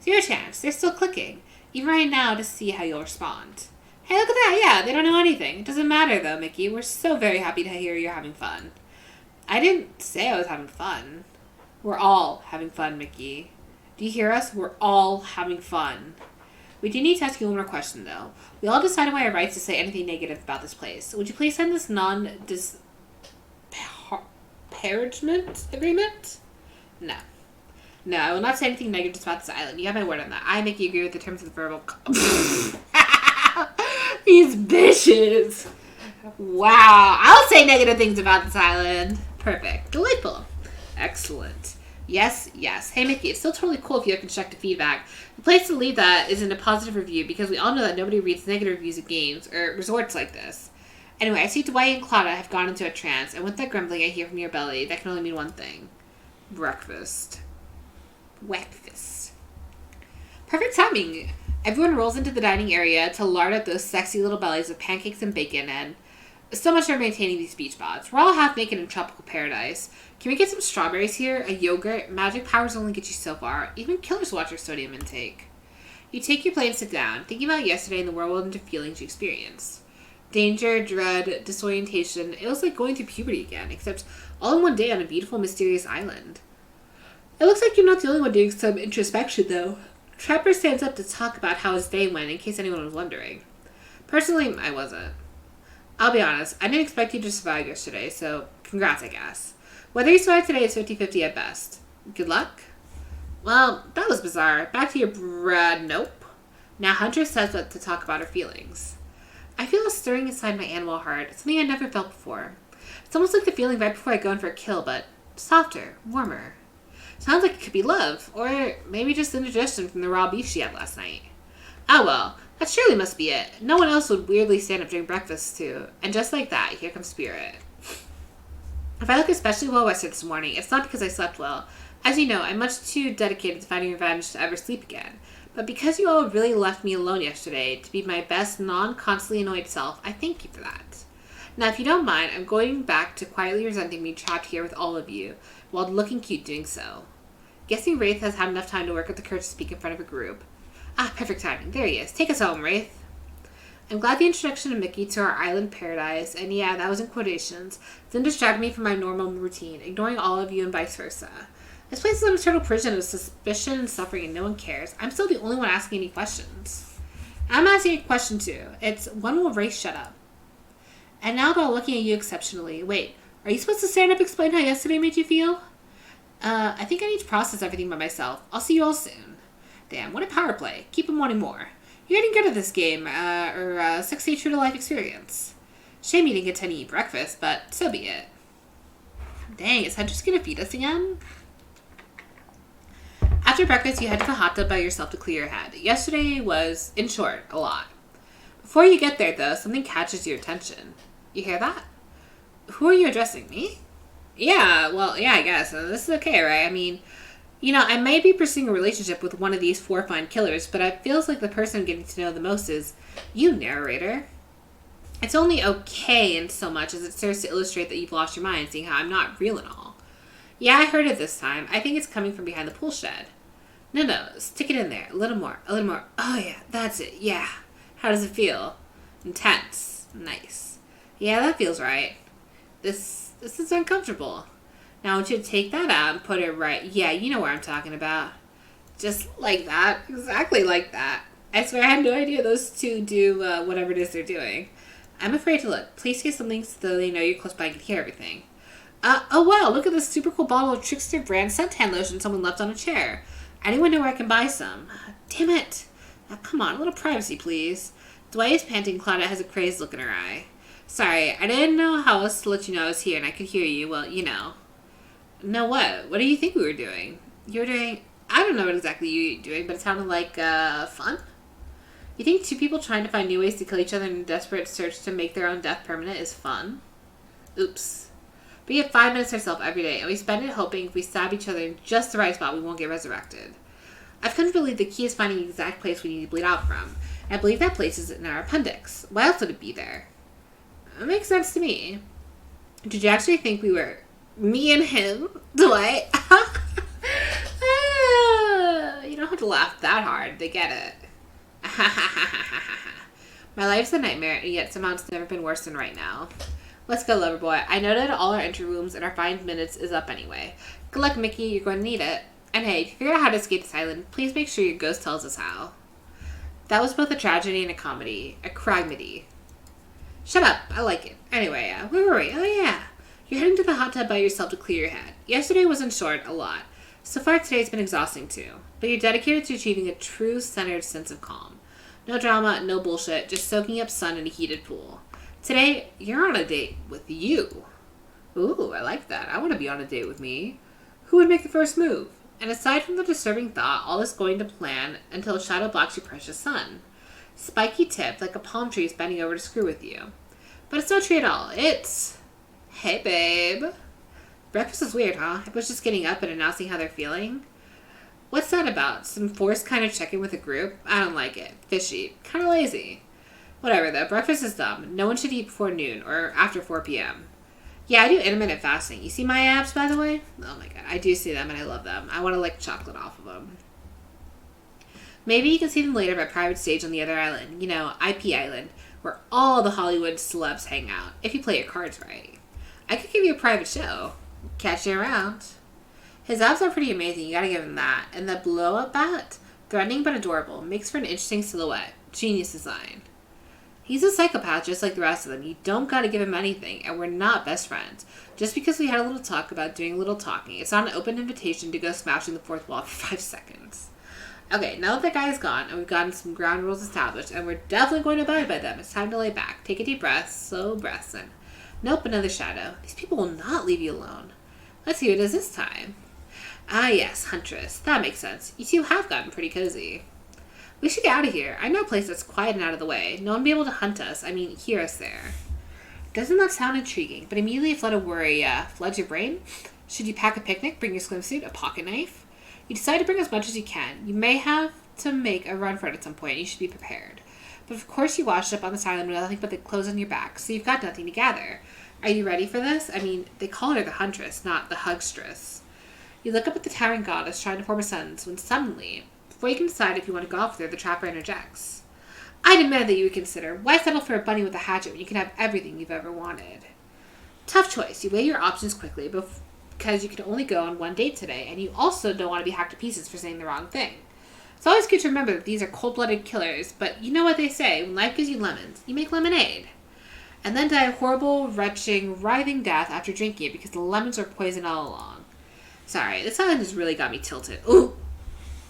Zero chance. They're still clicking, even right now, to see how you'll respond. Hey, look at that. Yeah, they don't know anything. It doesn't matter, though, Mickey. We're so very happy to hear you're having fun. I didn't say I was having fun. We're all having fun, Mickey. Do you hear us? We're all having fun. We do need to ask you one more question, though. We all decided by our rights to say anything negative about this place. Would you please sign this disparagement agreement? No. No, I will not say anything negative about this island. You have my word on that. I make you agree with the terms of the verbal... These bitches. Wow. I'll say negative things about this island. Perfect. Delightful. Excellent. Yes, yes. Hey, Mickey, it's still totally cool if you have constructive feedback. The place to leave that is in a positive review because we all know that nobody reads negative reviews of games or resorts like this. Anyway, I see Dwight and Claudette have gone into a trance, and with that grumbling I hear from your belly, that can only mean one thing. Breakfast. Breakfast. Perfect timing. Everyone rolls into the dining area to lard up those sexy little bellies with pancakes and bacon, and so much for maintaining these beach bods. We're all half naked in tropical paradise. Can we get some strawberries here? A yogurt? Magic powers only get you so far. Even killers watch your sodium intake. You take your plate and sit down, thinking about yesterday and the whirlwind of feelings you experienced. Danger, dread, disorientation. It was like going through puberty again, except all in one day on a beautiful, mysterious island. It looks like you're not the only one doing some introspection, though. Trapper stands up to talk about how his day went, in case anyone was wondering. Personally, I wasn't. I'll be honest, I didn't expect you to survive yesterday, so congrats, I guess. Whether you survive today is 50-50 at best. Good luck? Well, that was bizarre. Back to your nope. Now Huntress says what to talk about her feelings. I feel a stirring inside my animal heart, something I never felt before. It's almost like the feeling right before I go in for a kill, but softer, warmer. Sounds like it could be love, or maybe just indigestion from the raw beef she had last night. Oh well, that surely must be it. No one else would weirdly stand up during breakfast too. And just like that, here comes Spirit. If I look especially well rested this morning, it's not because I slept well. As you know, I'm much too dedicated to finding revenge to ever sleep again. But because you all really left me alone yesterday to be my best, non-constantly annoyed self, I thank you for that. Now, if you don't mind, I'm going back to quietly resenting being trapped here with all of you, while looking cute doing so. Guessing Wraith has had enough time to work up the courage to speak in front of a group. Ah, perfect timing. There he is. Take us home, Wraith. I'm glad the introduction of Mickey to our island paradise, and yeah, that was in quotations, didn't distract me from my normal routine, ignoring all of you and vice versa. This place is an eternal prison of suspicion and suffering, and no one cares. I'm still the only one asking any questions. I'm asking a question too. It's, when will Wraith shut up? And now about looking at you exceptionally. Wait, are you supposed to stand up and explain how yesterday made you feel? I think I need to process everything by myself. I'll see you all soon. Damn, what a power play. Keep him wanting more. You're getting good at this game, sexy true-to-life experience. Shame you didn't get to eat breakfast, but so be it. Dang, is Huntress gonna feed us again? After breakfast, you head to the hot tub by yourself to clear your head. Yesterday was, in short, a lot. Before you get there, though, something catches your attention. You hear that? Who are you addressing? Me? Yeah, well, yeah, I guess. This is okay, right? I mean, you know, I may be pursuing a relationship with one of these 4 fine killers, but it feels like the person I'm getting to know the most is you, narrator. It's only okay in so much as it serves to illustrate that you've lost your mind, seeing how I'm not real and all. Yeah, I heard it this time. I think it's coming from behind the pool shed. No, stick it in there. A little more. Oh, yeah, that's it. Yeah. How does it feel? Intense. Nice. Yeah, that feels right. This is uncomfortable. Now I want you to take that out and put it right. Yeah, you know where I'm talking about. Just like that. Exactly like that. I swear I had no idea those two do whatever it is they're doing. I'm afraid to look. Please say something so they know you're close by and can hear everything. Oh wow, look at this super cool bottle of Trickster brand suntan lotion someone left on a chair. Anyone know where I can buy some? Damn it. Come on, a little privacy, please. Dwight is panting. Claudette has a crazed look in her eye. Sorry, I didn't know how else to let you know I was here and I could hear you. Well, you know. No, what? What do you think we were doing? You were doing... I don't know what exactly you were doing, but it sounded like, fun? You think 2 people trying to find new ways to kill each other in a desperate search to make their own death permanent is fun? Oops. We get 5 minutes ourselves every day, and we spend it hoping if we stab each other in just the right spot, we won't get resurrected. I've come to believe the key is finding the exact place we need to bleed out from. And I believe that place is in our appendix. Why else would it be there? It makes sense to me. Did you actually think we were... me and him? Dwight? You don't have to laugh that hard. They get it. My life's a nightmare, and yet somehow it's never been worse than right now. Let's go, lover boy. I noted all our entry rooms, and our 5 minutes is up anyway. Good luck, Mickey. You're going to need it. And hey, if you figure out how to escape this island, please make sure your ghost tells us how. That was both a tragedy and a comedy. A cragmedy. Shut up. I like it. Anyway, where were we? Oh, yeah. You're heading to the hot tub by yourself to clear your head. Yesterday was, in short, a lot. So far, today's been exhausting, too. But you're dedicated to achieving a true, centered sense of calm. No drama, no bullshit, just soaking up sun in a heated pool. Today, you're on a date with you. Ooh, I like that. I want to be on a date with me. Who would make the first move? And aside from the disturbing thought, all is going to plan until a shadow blocks your precious sun. Spiky tip, like a palm tree is bending over to screw with you. But it's no treat at all. It's, hey babe. Breakfast is weird, huh? Everyone's just getting up and announcing how they're feeling. What's that about? Some forced kind of check-in with a group? I don't like it. Fishy. Kind of lazy. Whatever though, breakfast is dumb. No one should eat before noon or after 4 p.m. Yeah, I do intermittent fasting. You see my abs, by the way? Oh my god, I do see them and I love them. I want to lick chocolate off of them. Maybe you can see them later at a private stage on the other island. You know, IP Island, where all the Hollywood celebs hang out. If you play your cards right. I could give you a private show. Catch you around. His abs are pretty amazing, you gotta give him that. And the blow-up bat, threatening but adorable, makes for an interesting silhouette. Genius design. He's a psychopath just like the rest of them. You don't gotta give him anything, and we're not best friends. Just because we had a little talk about doing a little talking, it's not an open invitation to go smashing the fourth wall for 5 seconds. Okay, now that the guy is gone, and we've gotten some ground rules established, and we're definitely going to abide by them, it's time to lay back. Take a deep breath, slow breaths in. Nope, another shadow. These people will not leave you alone. Let's see who it is this time. Ah yes, Huntress. That makes sense. You two have gotten pretty cozy. We should get out of here. I know a place that's quiet and out of the way. No one will be able to hunt us. I mean, hear us there. Doesn't that sound intriguing? But immediately a flood of worry floods your brain. Should you pack a picnic, bring your swimsuit, a pocket knife? You decide to bring as much as you can. You may have to make a run for it at some point. You should be prepared. But of course you washed up on this island with nothing but the clothes on your back, so you've got nothing to gather. Are you ready for this? I mean, they call her the Huntress, not the Hugstress. You look up at the towering goddess trying to form a sentence when suddenly, before you can decide if you want to go off with her, the trapper interjects. I demand that you would consider, why settle for a bunny with a hatchet when you can have everything you've ever wanted? Tough choice. You weigh your options quickly because you can only go on one date today, and you also don't want to be hacked to pieces for saying the wrong thing. It's always good to remember that these are cold-blooded killers, but you know what they say, when life gives you lemons, you make lemonade. And then die a horrible, retching, writhing death after drinking it because the lemons are poison all along. Sorry, this island has really got me tilted. Ooh!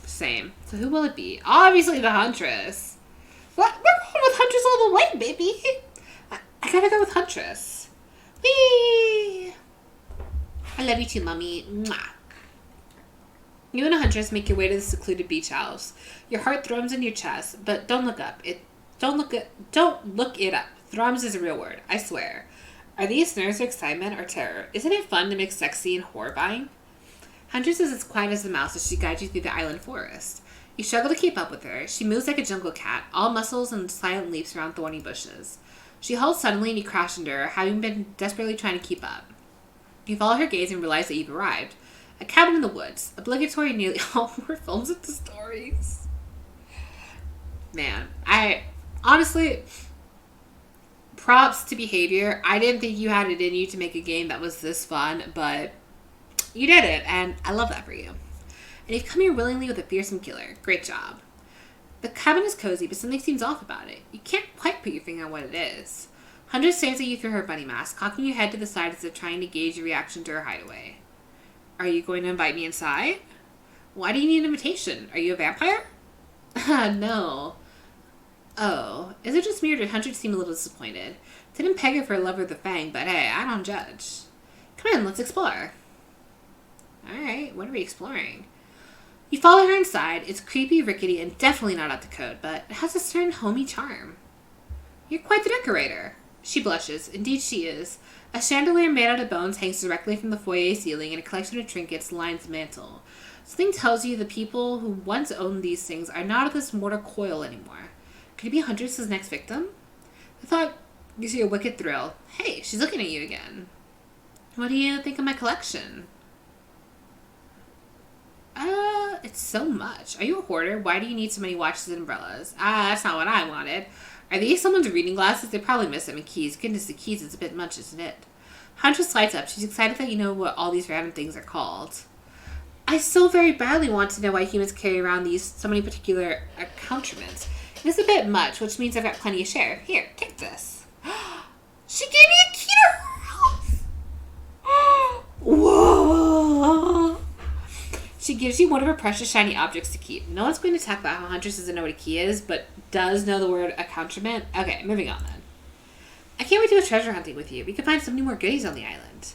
Same. So who will it be? Obviously the Huntress. What? We're going with Huntress all the way, baby! I gotta go with Huntress. Whee! I love you too, Mommy. Mwah. You and a Huntress make your way to the secluded beach house. Your heart thrums in your chest, but don't look up. Don't look it up. Thrums is a real word, I swear. Are these nerves or excitement or terror? Isn't it fun to mix sexy and horrifying? Huntress is as quiet as a mouse as she guides you through the island forest. You struggle to keep up with her. She moves like a jungle cat, all muscles and silent leaps around thorny bushes. She halts suddenly and you crash into her, having been desperately trying to keep up. You follow her gaze and realize that you've arrived. A cabin in the woods. Obligatory in nearly all horror films and stories. Man, honestly, props to behavior. I didn't think you had it in you to make a game that was this fun, but you did it, and I love that for you. And you've come here willingly with a fearsome killer. Great job. The cabin is cozy, but something seems off about it. You can't quite put your finger on what it is. Huntress stares at you through her bunny mask, cocking your head to the side as if trying to gauge your reaction to her hideaway. Are you going to invite me inside? Why do you need an invitation? Are you a vampire? No. Oh, is it just me or did Huntress seem a little disappointed? Didn't peg her for a lover of the fang, but hey, I don't judge. Come in, let's explore. Alright, what are we exploring? You follow her inside. It's creepy, rickety, and definitely not up to code, but it has a certain homey charm. You're quite the decorator. She blushes. Indeed she is. A chandelier made out of bones hangs directly from the foyer ceiling, and a collection of trinkets lines the mantel. Something tells you the people who once owned these things are not of this mortal coil anymore. Could it be Huntress's next victim? The thought gives you a wicked thrill. Hey, she's looking at you again. What do you think of my collection? It's so much. Are you a hoarder? Why do you need so many watches and umbrellas? That's not what I wanted. Are these someone's reading glasses? They probably miss them in keys. Goodness, the keys is a bit much, isn't it? Huntress lights up. She's excited that you know what all these random things are called. I so very badly want to know why humans carry around so many particular accoutrements. It's a bit much, which means I've got plenty to share. Here, take this. She gave me a key to her house! Whoa! She gives you one of her precious shiny objects to keep. No one's going to talk about how Huntress doesn't know what a key is, but does know the word accoutrement. Okay, moving on then. I can't wait to go treasure hunting with you. We can find some new more goodies on the island.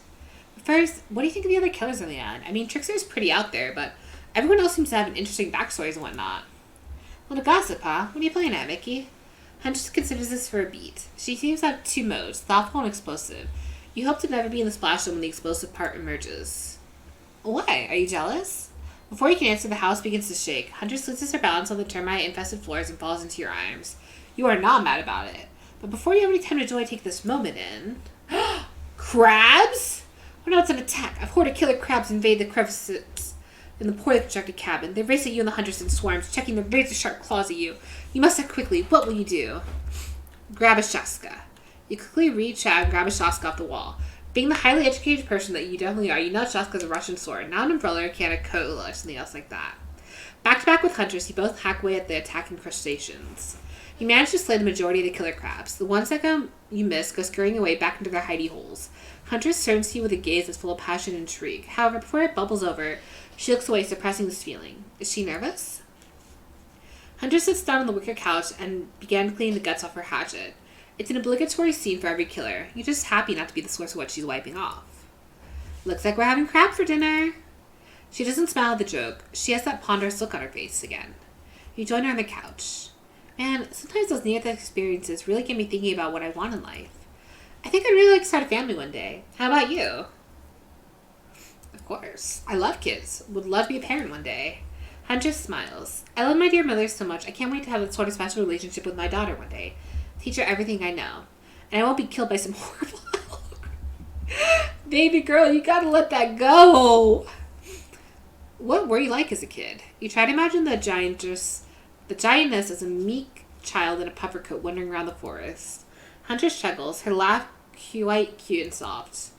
But first, what do you think of the other killers on the island? I mean, Trickster's pretty out there, but everyone else seems to have an interesting backstories and whatnot. Little gossip, huh? What are you playing at, Mickey? Huntress considers this for a beat. She seems to have two modes, thoughtful and explosive. You hope to never be in the splash zone when the explosive part emerges. Why? Are you jealous? Before you can answer, the house begins to shake. Huntress loses her balance on the termite-infested floors and falls into your arms. You are not mad about it. But before you have any time to joy, take this moment in. Crabs? Oh no, it's an attack. A horde of killer crabs invade the crevices in the poorly constructed cabin. They race at you and the Huntress in swarms, checking their razor-sharp claws at you. You must act quickly. What will you do? Grab a shaska. You quickly reach out and grab a shaska off the wall. Being the highly educated person that you definitely are, you know shaska is a Russian sword, not an umbrella, can a cola, or something else like that. Back to back with Huntress, you both hack away at the attacking crustaceans. You manage to slay the majority of the killer crabs. The ones that you miss go scurrying away back into their hidey holes. Huntress turns to you with a gaze that's full of passion and intrigue. However, before it bubbles over, she looks away, suppressing this feeling. Is she nervous? Huntress sits down on the wicker couch and began cleaning the guts off her hatchet. It's an obligatory scene for every killer. You're just happy not to be the source of what she's wiping off. Looks like we're having crab for dinner. She doesn't smile at the joke. She has that ponderous look on her face again. You join her on the couch. Man, sometimes those near-death experiences really get me thinking about what I want in life. I think I'd really like to start a family one day. How about you? Of course. I love kids. Would love to be a parent one day. Huntress smiles. I love my dear mother so much. I can't wait to have that sort of special relationship with my daughter one day. Teach her everything I know. And I won't be killed by some horrible elk. Baby girl, you gotta let that go. What were you like as a kid? You try to imagine the giantess as a meek child in a puffer coat wandering around the forest. Huntress chuckles, her laugh quite cute and soft.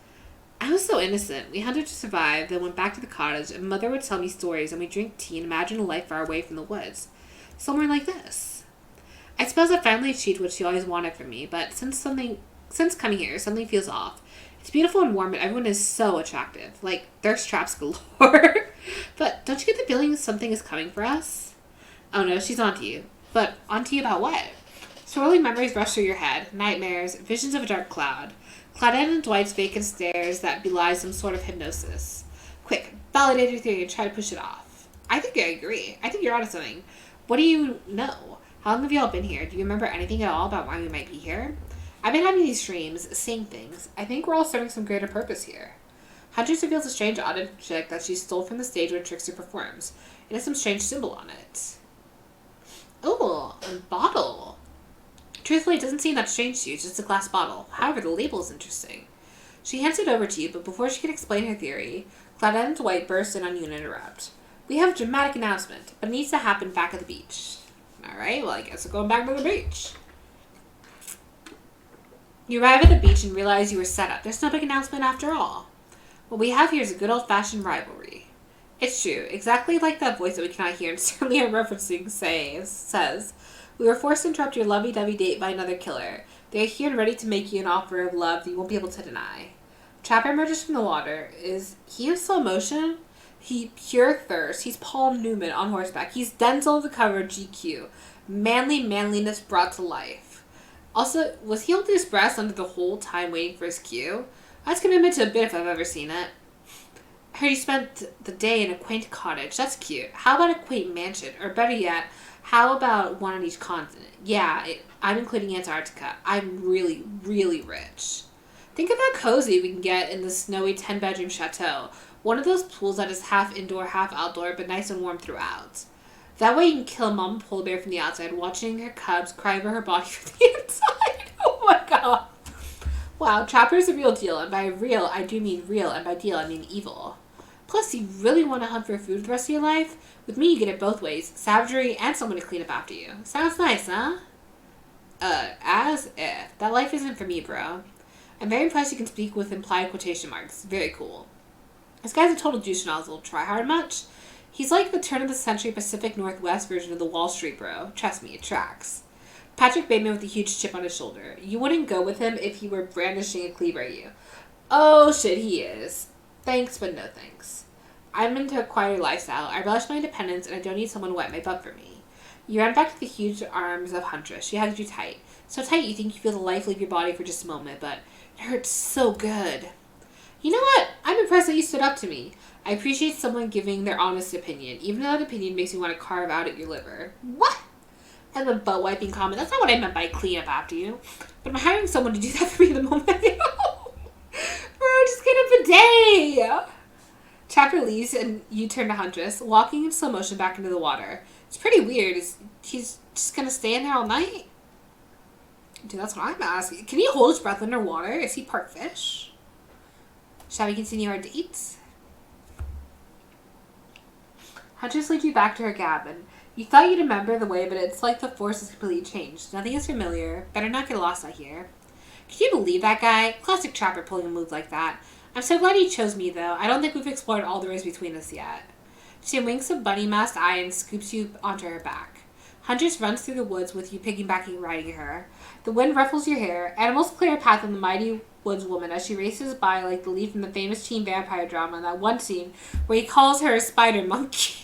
I was so innocent. We hunted to survive, then went back to the cottage, and Mother would tell me stories, and we'd drink tea and imagine a life far away from the woods. Somewhere like this. I suppose I finally achieved what she always wanted from me, but since coming here, something feels off. It's beautiful and warm, and everyone is so attractive. Like, thirst traps galore. But don't you get the feeling something is coming for us? Oh no, she's onto you. But onto you about what? Swirling memories rush through your head. Nightmares, visions of a dark cloud. Claudette and Dwight's vacant stares that belie some sort of hypnosis. Quick, validate your theory and try to push it off. I think I agree. I think you're onto something. What do you know? How long have you all been here? Do you remember anything at all about why we might be here? I've been having these dreams, seeing things. I think we're all serving some greater purpose here. Huntress reveals a strange object that she stole from the stage where Trickster performs. It has some strange symbol on it. Oh, a bottle. Truthfully, it doesn't seem that strange to you, just a glass bottle. However, the label is interesting. She hands it over to you, but before she can explain her theory, Claudette and Dwight burst in on you and interrupt. We have a dramatic announcement, but it needs to happen back at the beach. Alright, well I guess we're going back to the beach. You arrive at the beach and realize you were set up. There's no big announcement after all. What we have here is a good old-fashioned rivalry. It's true, exactly like that voice that we cannot hear and certainly are referencing says, we were forced to interrupt your lovey-dovey date by another killer. They are here and ready to make you an offer of love that you won't be able to deny. Trapper emerges from the water. Is he in slow motion? He pure thirst. He's Paul Newman on horseback. He's Denzel of the cover of GQ. Manliness brought to life. Also, was he holding his breath under the whole time waiting for his cue? That's commitment to a bit if I've ever seen it. I heard you spent the day in a quaint cottage. That's cute. How about a quaint mansion? Or better yet, how about one on each continent? Yeah, I'm including Antarctica. I'm really, really rich. Think of how cozy we can get in the snowy 10-bedroom chateau. One of those pools that is half indoor, half outdoor, but nice and warm throughout. That way you can kill Mama Polar Bear from the outside, watching her cubs cry over her body from the inside. Oh my god. Wow, Trapper's a real deal, and by real, I do mean real, and by deal, I mean evil. Plus, you really want to hunt for food the rest of your life? With me, you get it both ways. Savagery and someone to clean up after you. Sounds nice, huh? As if. That life isn't for me, bro. I'm very impressed you can speak with implied quotation marks. Very cool. This guy's a total douche nozzle. Try hard much? He's like the turn-of-the-century Pacific Northwest version of the Wall Street bro. Trust me, it tracks. Patrick Bateman with a huge chip on his shoulder. You wouldn't go with him if he were brandishing a cleaver at you. Oh, shit, he is. Thanks, but no thanks. I'm into a quieter lifestyle. I relish my independence, and I don't need someone to wet my butt for me. You run back to the huge arms of Huntress. She hugs you tight. So tight you think you feel the life leave your body for just a moment, but it hurts so good. You know what? I'm impressed that you stood up to me. I appreciate someone giving their honest opinion, even though that opinion makes me want to carve out at your liver. What? And the butt wiping comment. That's not what I meant by clean up after you. But I'm hiring someone to do that for me in the moment. Bro, just get up a day. Chapter leaves and you turn to Huntress, walking in slow motion back into the water. It's pretty weird. He's just going to stay in there all night? Dude, that's what I'm asking. Can he hold his breath underwater? Is he part fish? Shall we continue our dates? Huntress leads you back to her cabin. You thought you'd remember the way, but it's like the force has completely changed. Nothing is familiar. Better not get lost out here. Can you believe that guy? Classic trapper pulling a move like that. I'm so glad he chose me, though. I don't think we've explored all there is between us yet. She winks a bunny-masked eye and scoops you onto her back. Huntress runs through the woods with you piggybacking riding her. The wind ruffles your hair. Animals clear a path on the mighty woodswoman as she races by like the lead from the famous teen vampire drama in that one scene where he calls her a spider monkey.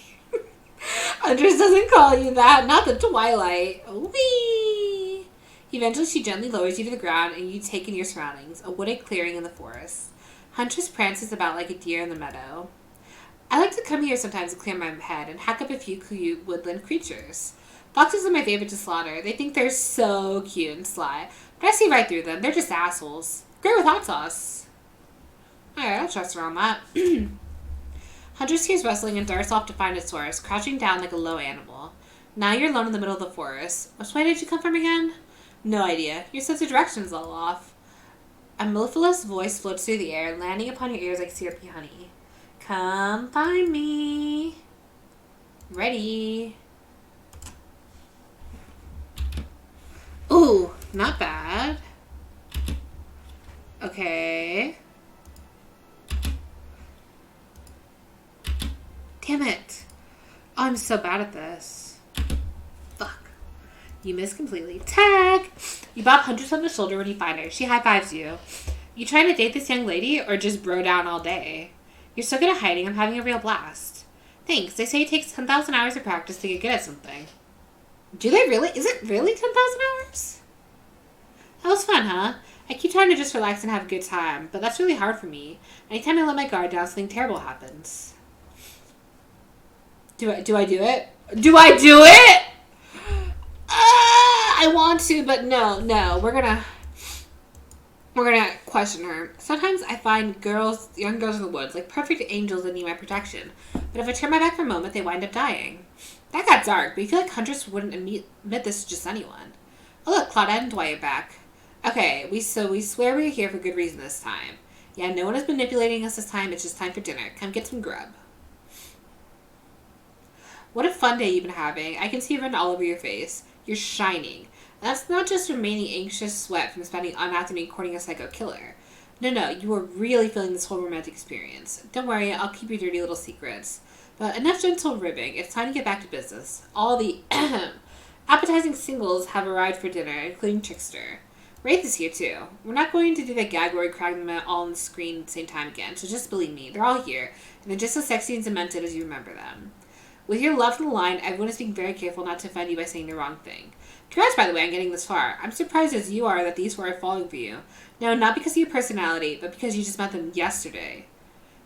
Huntress doesn't call you that. Not the Twilight. Whee! Eventually, she gently lowers you to the ground and you take in your surroundings. A wooded clearing in the forest. Huntress prances about like a deer in the meadow. I like to come here sometimes to clear my head and hack up a few cute woodland creatures. Foxes are my favorite to slaughter. They think they're so cute and sly. But I see right through them. They're just assholes. Great with hot sauce. Alright, I'll trust her on that. Huntress hears rustling and darts off to find its source, crouching down like a low animal. Now you're alone in the middle of the forest. Which way did you come from again? No idea. Your sense of direction's all off. A mellifluous voice floats through the air, landing upon your ears like syrupy honey. Come find me. Ready. Ooh, not bad. Okay. Damn it. Oh, I'm so bad at this. Fuck. You miss completely. Tag! You bop Huntress on the shoulder when you find her. She high-fives you. You trying to date this young lady or just bro down all day? You're so good at hiding. I'm having a real blast. Thanks. They say it takes 10,000 hours of practice to get good at something. Do they really? Is it really 10,000 hours? That was fun, huh? I keep trying to just relax and have a good time, but that's really hard for me. Anytime I let my guard down, something terrible happens. Do I do it? Do I do it? I want to, but no. We're gonna question her. Sometimes I find young girls in the woods, like perfect angels that need my protection. But if I turn my back for a moment, they wind up dying. That got dark, but you feel like Huntress wouldn't admit this to just anyone. Oh look, Claudette and Dwight are back. Okay, we swear we're here for good reason this time. Yeah, no one is manipulating us this time. It's just time for dinner. Come get some grub. What a fun day you've been having. I can see it written all over your face. You're shining. And that's not just remaining anxious sweat from spending all afternoon courting a psycho killer. No, you are really feeling this whole romantic experience. Don't worry, I'll keep your dirty little secrets. But enough gentle ribbing. It's time to get back to business. All the appetizing singles have arrived for dinner, including Trickster. Wraith is here too. We're not going to do that gag where we crack them all on the screen at the same time again, so just believe me, they're all here, and they're just as sexy and cemented as you remember them. With your love on the line, everyone is being very careful not to offend you by saying the wrong thing. Congrats, by the way, on getting this far. I'm surprised as you are that these four are falling for you. No, not because of your personality, but because you just met them yesterday.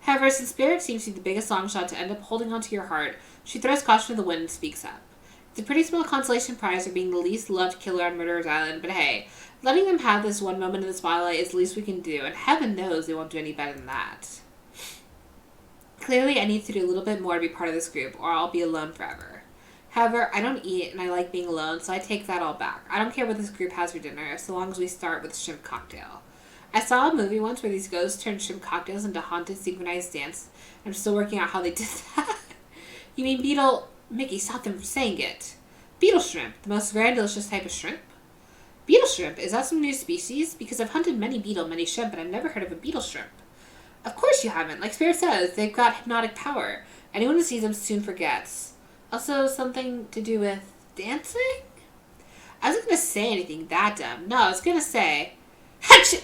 However, since Spirit seems to be the biggest long shot to end up holding onto your heart, she throws caution to the wind and speaks up. It's a pretty small consolation prize for being the least loved killer on Murderer's Island, but hey, letting them have this one moment in the spotlight is the least we can do, and heaven knows they won't do any better than that. Clearly, I need to do a little bit more to be part of this group, or I'll be alone forever. However, I don't eat, and I like being alone, so I take that all back. I don't care what this group has for dinner, so long as we start with a shrimp cocktail. I saw a movie once where these ghosts turned shrimp cocktails into haunted synchronized dance. I'm still working out how they did that. You mean beetle... Mickey, stop them from saying it. Beetle shrimp, the most rare and delicious type of shrimp. Beetle shrimp, is that some new species? Because I've hunted many beetle, many shrimp, but I've never heard of a beetle shrimp. Of course you haven't. Like Spirit says, they've got hypnotic power. Anyone who sees them soon forgets. Also, something to do with dancing? I wasn't going to say anything that dumb. No, I was going to say... Hatch!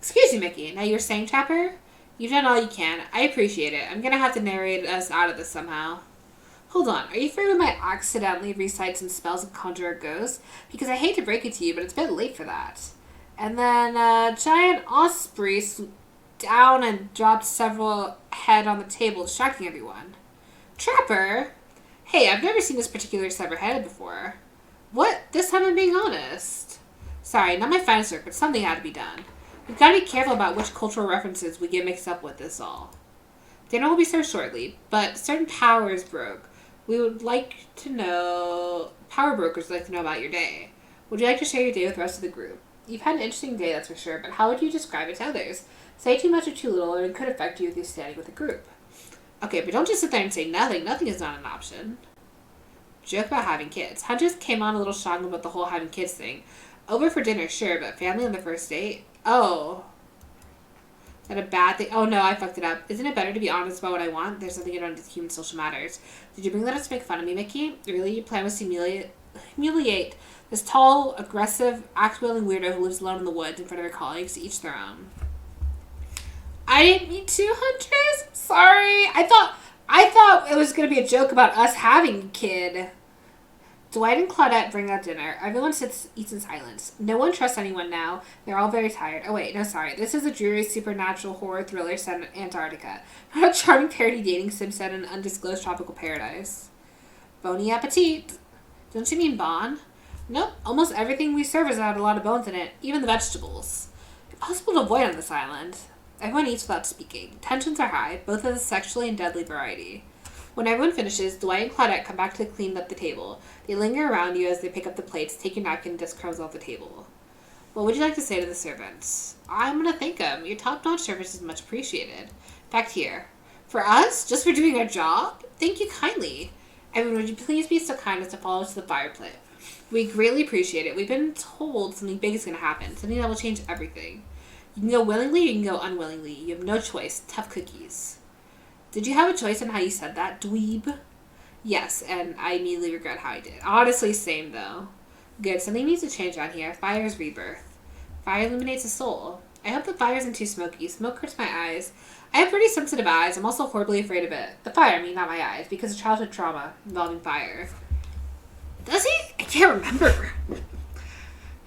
Excuse me, Mickey. Now you're saying, Trapper? You've done all you can. I appreciate it. I'm going to have to narrate us out of this somehow. Hold on. Are you afraid we might accidentally recite some spells and conjure a ghost? Because I hate to break it to you, but it's a bit late for that. And then giant osprey swooped down and dropped several head on the table, distracting everyone. Trapper? Hey, I've never seen this particular sever-headed before. What? This time I'm being honest. Sorry, not my finest work, but something had to be done. We've got to be careful about which cultural references we get mixed up with this all. Dinner will be served shortly, but certain powers broke. We would like to know... Power brokers would like to know about your day. Would you like to share your day with the rest of the group? You've had an interesting day, that's for sure, but how would you describe it to others? Say too much or too little, and it could affect you with your standing with the group. Okay, but don't just sit there and say nothing. Nothing is not an option. Joke about having kids. Huntress came on a little strong about the whole having kids thing. Over for dinner, sure, but family on the first date? Oh. Is that a bad thing? Oh no, I fucked it up. Isn't it better to be honest about what I want? There's something around human social matters. Did you bring that up to make fun of me, Mickey? Really? Your plan was to humiliate this tall, aggressive, axe-wielding weirdo who lives alone in the woods in front of her colleagues, each their own. I didn't mean to, Huntress. Sorry. I thought it was going to be a joke about us having a kid. Dwight and Claudette bring out dinner. Everyone eats in silence. No one trusts anyone now. They're all very tired. Oh, wait. No, sorry. This is a dreary supernatural horror thriller set in Antarctica. Not a charming parody dating sim set in an undisclosed tropical paradise. Bon appetit. Don't you mean bon? Nope. Almost everything we serve has had a lot of bones in it. Even the vegetables. Impossible to avoid on this island. Everyone eats without speaking. Tensions are high, both of the sexually and deadly variety. When everyone finishes, Dwight and Claudette come back to clean up the table. They linger around you as they pick up the plates, take your napkin, and dust crumbs off the table. What would you like to say to the servants? I'm going to thank them. Your top-notch service is much appreciated. Back here. For us? Just for doing our job? Thank you kindly. Everyone, would you please be so kind as to follow us to the fire pit? We greatly appreciate it. We've been told something big is going to happen. Something that will change everything. You can go willingly, you can go unwillingly. You have no choice. Tough cookies. Did you have a choice on how you said that, dweeb? Yes, and I immediately regret how I did. Honestly, same though. Good, something needs to change on here. Fire is rebirth. Fire illuminates a soul. I hope the fire isn't too smoky. Smoke hurts my eyes. I have pretty sensitive eyes. I'm also horribly afraid of it. The fire, I mean, not my eyes, because of childhood trauma involving fire. Does he? I can't remember.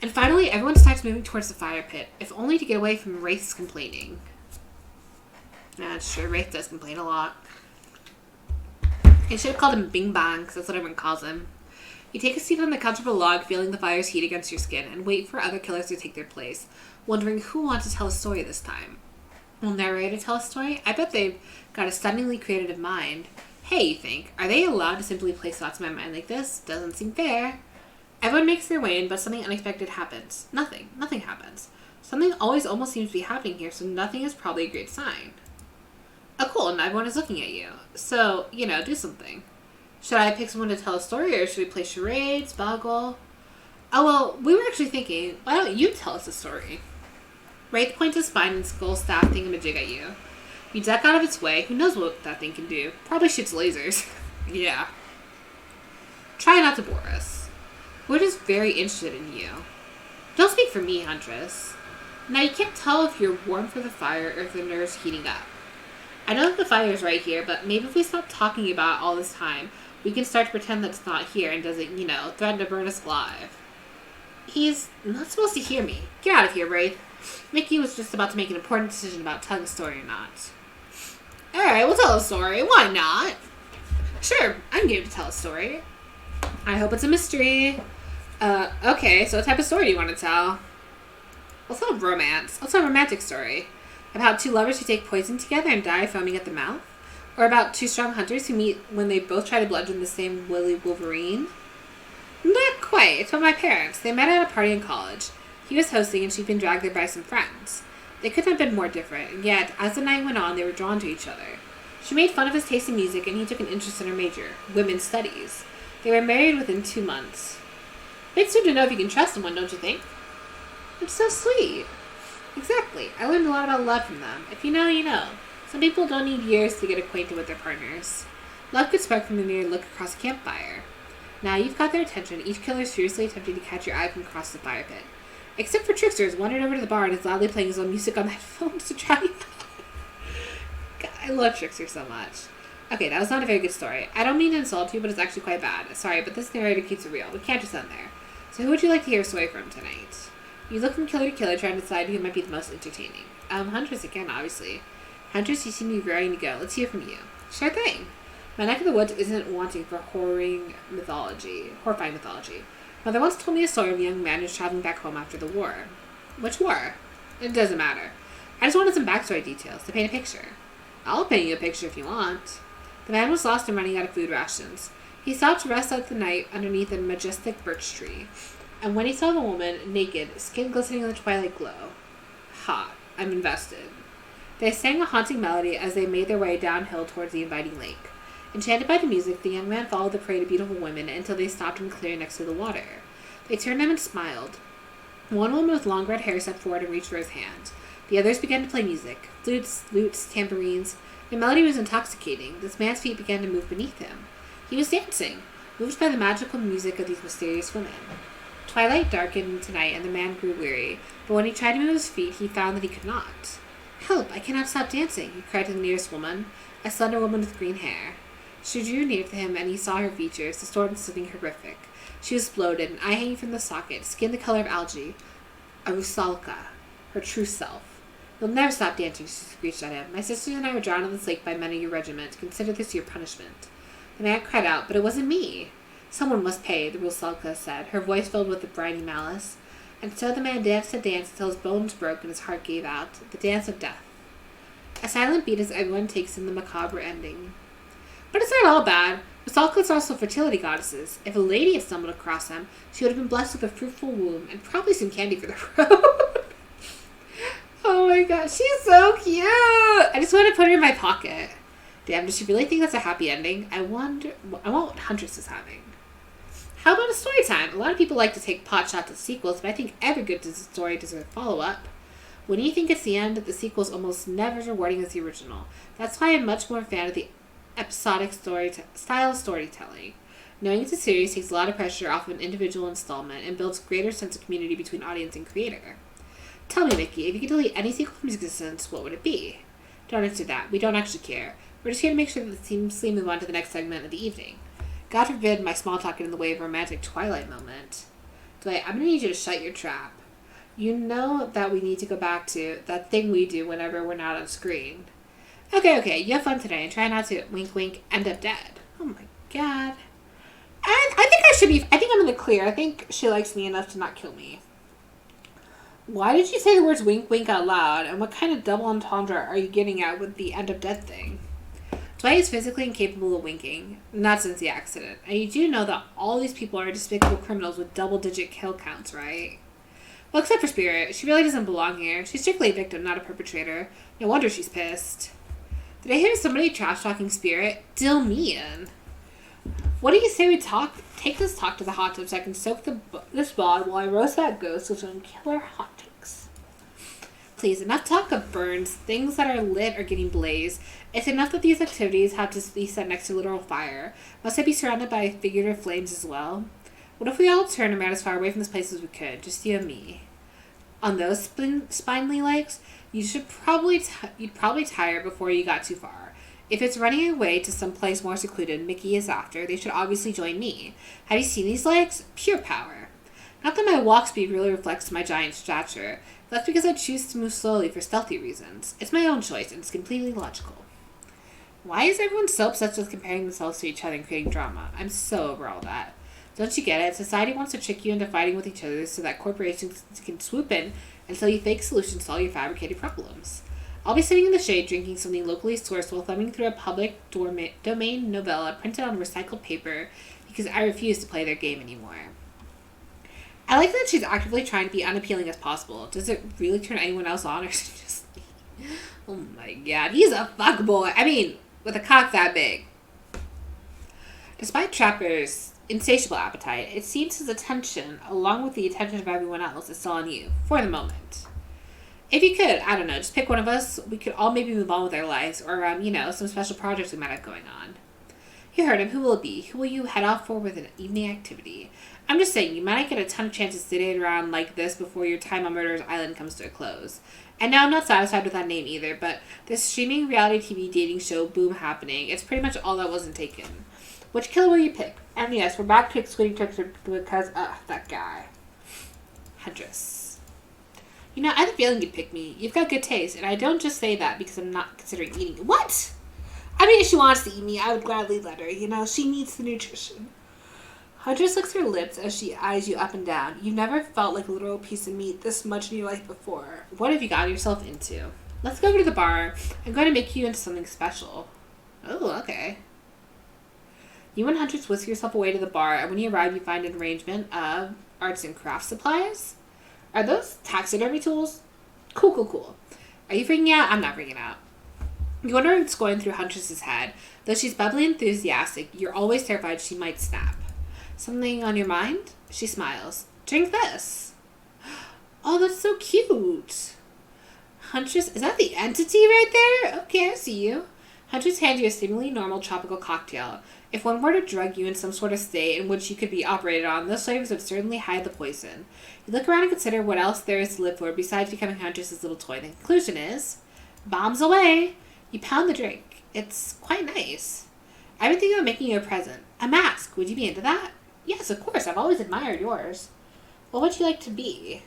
And finally, everyone starts moving towards the fire pit, if only to get away from Wraith's complaining. That's true, Wraith does complain a lot. I should have called him Bing Bang, because that's what everyone calls him. You take a seat on the comfortable log, feeling the fire's heat against your skin, and wait for other killers to take their place, wondering who wants to tell a story this time. Will narrator tell a story? I bet they've got a stunningly creative mind. Hey, you think, are they allowed to simply place thoughts in my mind like this? Doesn't seem fair. Everyone makes their way in, but something unexpected happens. Nothing happens. Something always almost seems to be happening here, so nothing is probably a great sign. Oh, cool, and everyone is looking at you. So, do something. Should I pick someone to tell a story, or should we play charades, boggle? Oh, well, we were actually thinking, why don't you tell us a story? Wraith points his spine and skull staff thingamajig at you. You duck out of its way. Who knows what that thing can do? Probably shoots lasers. Yeah. Try not to bore us. We're just very interested in you. Don't speak for me, Huntress. Now, you can't tell if you're warm for the fire or if the nerve's heating up. I know that the fire is right here, but maybe if we stop talking about it all this time, we can start to pretend that it's not here and doesn't, threaten to burn us alive. He's not supposed to hear me. Get out of here, Wraith. Mickey was just about to make an important decision about telling a story or not. Alright, we'll tell a story. Why not? Sure, I'm game to tell a story. I hope it's a mystery. Okay, so what type of story do you want to tell? Let's tell a romance. Let's tell a romantic story. About two lovers who take poison together and die foaming at the mouth? Or about two strong hunters who meet when they both try to bludgeon the same Willy Wolverine? Not quite. It's about my parents. They met at a party in college. He was hosting and she'd been dragged there by some friends. They couldn't have been more different, and yet, as the night went on, they were drawn to each other. She made fun of his taste in music and he took an interest in her major, women's studies. They were married within 2 months. Makes you to know if you can trust someone, don't you think? It's so sweet. Exactly. I learned a lot about love from them. If you know, you know. Some people don't need years to get acquainted with their partners. Love could spark from the mere look across a campfire. Now you've got their attention, each killer is furiously attempting to catch your eye from across the fire pit. Except for Trickster, who's wandered over to the bar and is loudly playing his own music on the headphones to try you out. God, I love Trickster so much. Okay, that was not a very good story. I don't mean to insult you, but it's actually quite bad. Sorry, but this narrator keeps it real. We can't just end there. So who would you like to hear a story from tonight? You look from killer to killer, trying to decide who might be the most entertaining. Huntress again, obviously. Huntress, you seem to be raring to go. Let's hear from you. Sure thing. My neck of the woods isn't wanting for horrifying mythology. Mother once told me a story of a young man who was traveling back home after the war. Which war? It doesn't matter. I just wanted some backstory details to paint a picture. I'll paint you a picture if you want. The man was lost and running out of food rations. He stopped to rest out the night underneath a majestic birch tree. And when he saw the woman, naked, skin glistening in the twilight glow. Hot. I'm invested. They sang a haunting melody as they made their way downhill towards the inviting lake. Enchanted by the music, the young man followed the parade of beautiful women until they stopped in a clearing next to the water. They turned to him and smiled. One woman with long red hair stepped forward and reached for his hand. The others began to play music. Flutes, lutes, tambourines. The melody was intoxicating. This man's feet began to move beneath him. He was dancing, moved by the magical music of these mysterious women. Twilight darkened into night, and the man grew weary, but when he tried to move his feet, he found that he could not. "Help! I cannot stop dancing," he cried to the nearest woman, a slender woman with green hair. She drew near to him, and he saw her features, distorted and something horrific. She was bloated, an eye hanging from the socket, skin the color of algae. A rusalka, her true self. "You'll never stop dancing," she screeched at him. "My sisters and I were drawn to this lake by men of your regiment. Consider this your punishment." The man cried out, "But it wasn't me." "Someone must pay," the rusalka said, her voice filled with the briny malice. And so the man danced and danced until his bones broke and his heart gave out. The dance of death. A silent beat as everyone takes in the macabre ending. But it's not all bad. Rusalkas are also fertility goddesses. If a lady had stumbled across them, she would have been blessed with a fruitful womb and probably some candy for the road. Oh my god, she's so cute! I just want to put her in my pocket. Damn, does she really think that's a happy ending? I want what Huntress is having. How about a story time? A lot of people like to take pot shots at sequels, but I think every good story deserves a follow-up. When you think it's the end, the sequel is almost never as rewarding as the original. That's why I'm much more a fan of the episodic style of storytelling. Knowing it's a series takes a lot of pressure off of an individual installment and builds a greater sense of community between audience and creator. Tell me, Mickey, if you could delete any sequel from existence, what would it be? Don't answer that. We don't actually care. We're just here to make sure that the seamlessly move on to the next segment of the evening. God forbid my small talk get in the way of a romantic Twilight moment. Dwight, I'm going to need you to shut your trap. You know that we need to go back to that thing we do whenever we're not on screen. Okay, you have fun today and try not to, wink wink, end up dead. Oh my god. I think I'm in the clear. I think she likes me enough to not kill me. Why did you say the words wink wink out loud, and what kind of double entendre are you getting at with the end up dead thing? Dwight is physically incapable of winking, not since the accident. And you do know that all these people are despicable criminals with double-digit kill counts, right? Well, except for Spirit. She really doesn't belong here. She's strictly a victim, not a perpetrator. No wonder she's pissed. Did I hear somebody trash-talking Spirit? Dill me in. What do you say we take this talk to the hot tub so I can soak this bod while I roast that ghost with some killer hot takes? Please, enough talk of burns. Things that are lit are getting blazed. It's enough that these activities have to be set next to literal fire. Must I be surrounded by figurative flames as well? What if we all turned and ran as far away from this place as we could? Just you and me. On those spindly legs, you'd probably tire before you got too far. If it's running away to some place more secluded Mickey is after, they should obviously join me. Have you seen these legs? Pure power. Not that my walk speed really reflects my giant stature. That's because I choose to move slowly for stealthy reasons. It's my own choice, and it's completely logical. Why is everyone so obsessed with comparing themselves to each other and creating drama? I'm so over all that. Don't you get it? Society wants to trick you into fighting with each other so that corporations can swoop in and sell you fake solutions to all your fabricated problems. I'll be sitting in the shade drinking something locally sourced while thumbing through a public domain novella printed on recycled paper because I refuse to play their game anymore. I like that she's actively trying to be unappealing as possible. Does it really turn anyone else on or is it just me? Oh my god, he's a fuckboy. I mean, with a cock that big. Despite Trapper's insatiable appetite, it seems his attention, along with the attention of everyone else, is still on you, for the moment. If you could, I don't know, just pick one of us, we could all maybe move on with our lives, or, some special projects we might have going on. You heard him. Who will it be? Who will you head off for with an evening activity? I'm just saying, you might not get a ton of chances to date around like this before your time on Murderer's Island comes to a close. And now I'm not satisfied with that name either, but this streaming reality TV dating show boom happening, it's pretty much all that wasn't taken. Which killer will you pick? And yes, we're back to excluding Turks because, that guy. Huntress. I have a feeling you'd pick me. You've got good taste, and I don't just say that because I'm not considering eating you. What? I mean, if she wants to eat me, I would gladly let her. She needs the nutrition. Huntress licks her lips as she eyes you up and down. You've never felt like a literal piece of meat this much in your life before. What have you gotten yourself into? Let's go over to the bar. I'm going to make you into something special. Oh, okay. You and Huntress whisk yourself away to the bar, and when you arrive, you find an arrangement of arts and crafts supplies. Are those taxidermy tools? Cool. Are you freaking out? I'm not freaking out. You wonder what's going through Huntress's head. Though she's bubbly enthusiastic, you're always terrified she might snap. Something on your mind? She smiles. Drink this. Oh, that's so cute. Huntress, is that the entity right there? Okay, I see you. Huntress hands you a seemingly normal tropical cocktail. If one were to drug you in some sort of state in which you could be operated on, those flavors would certainly hide the poison. You look around and consider what else there is to live for besides becoming Huntress's little toy. The conclusion is, bombs away. You pound the drink. It's quite nice. I've been thinking of making you a present. A mask. Would you be into that? Yes, of course. I've always admired yours. What would you like to be?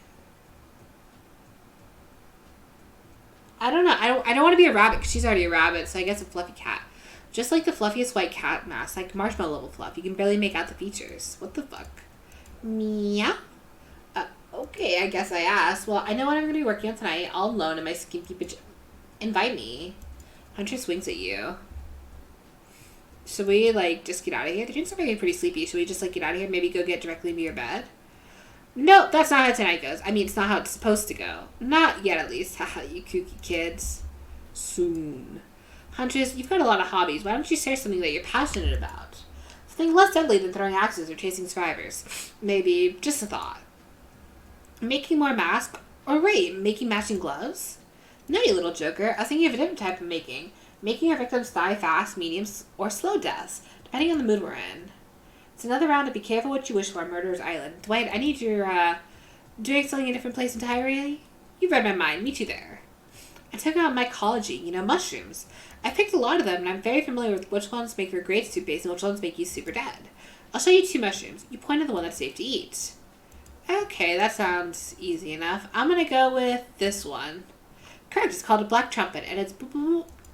I don't know. I don't want to be a rabbit because she's already a rabbit, so I guess a fluffy cat. Just like the fluffiest white cat mask, like marshmallow level fluff. You can barely make out the features. What the fuck? Meow? Okay, I guess I asked. Well, I know what I'm going to be working on tonight, all alone in my skinky pajamas. Invite me. Huntress winks at you. Should we, just get out of here? The drinks are making me pretty sleepy. Should we just, get out of here? Maybe go get directly into your bed? No, that's not how tonight goes. I mean, it's not how it's supposed to go. Not yet, at least. Haha, you kooky kids. Soon. Huntress, you've got a lot of hobbies. Why don't you share something that you're passionate about? Something less deadly than throwing axes or chasing survivors. Maybe just a thought. Making more masks? Or wait, making matching gloves? No, you little joker. I was thinking of a different type of making. Making our victims die fast, medium, or slow deaths, depending on the mood we're in. It's another round of be careful what you wish for on Murderer's Island. Dwight, I need your, doing something in a different place entirely? You've read my mind. Me too there. I took out mycology, mushrooms. I picked a lot of them, and I'm very familiar with which ones make for great soup base and which ones make you super dead. I'll show you 2 mushrooms. You point at the one that's safe to eat. Okay, that sounds easy enough. I'm gonna go with this one. Correct, it's called a black trumpet, and it's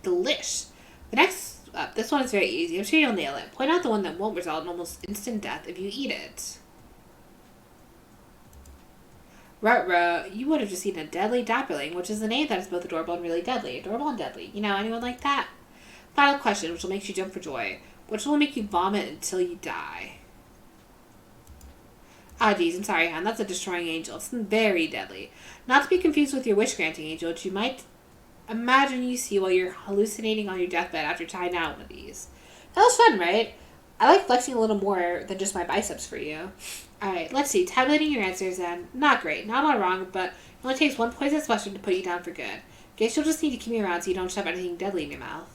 delish. The next up, this one is very easy. I'm sure you'll nail it. Point out the one that won't result in almost instant death if you eat it. Ruh-roh, you would have just eaten a deadly dapperling, which is a name that is both adorable and really deadly. Adorable and deadly. Anyone like that? Final question, which will make you jump for joy. Which will make you vomit until you die? Ah, geez, I'm sorry, hon. That's a destroying angel. It's very deadly. Not to be confused with your wish-granting angel, which you might imagine you see while you're hallucinating on your deathbed after trying out one of these. That was fun, right? I like flexing a little more than just my biceps for you. Alright, let's see. Tabulating your answers then. Not great. Not all wrong, but it only takes one poisonous mushroom to put you down for good. Guess you'll just need to keep me around so you don't shove anything deadly in your mouth.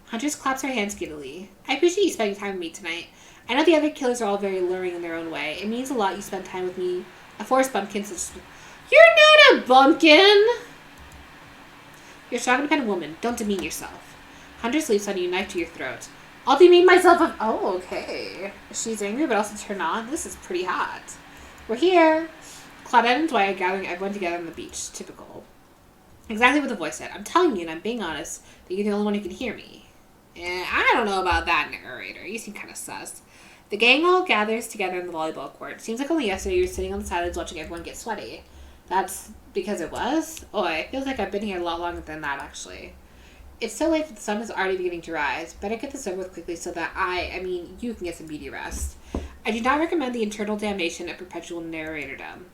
Huntress claps her hands giddily. I appreciate you spending time with me tonight. I know the other killers are all very alluring in their own way. It means a lot you spend time with me. A forest bumpkin such... You're not a bumpkin! You're a strong, independent woman. Don't demean yourself. Huntress leaps on you, knife to your throat. I'll demean myself of... Oh, okay. She's angry, but also turned on. This is pretty hot. We're here. Claudette and Dwight are gathering everyone together on the beach. Typical. Exactly what the voice said. I'm telling you, and I'm being honest, that you're the only one who can hear me. I don't know about that, narrator. You seem kind of sus. The gang all gathers together in the volleyball court. Seems like only yesterday you were sitting on the sidelines watching everyone get sweaty. That's because it was? Oh, it feels like I've been here a lot longer than that, actually. It's so late that the sun is already beginning to rise. Better get this over with quickly so that you can get some beauty rest. I do not recommend the internal damnation of perpetual narratordom.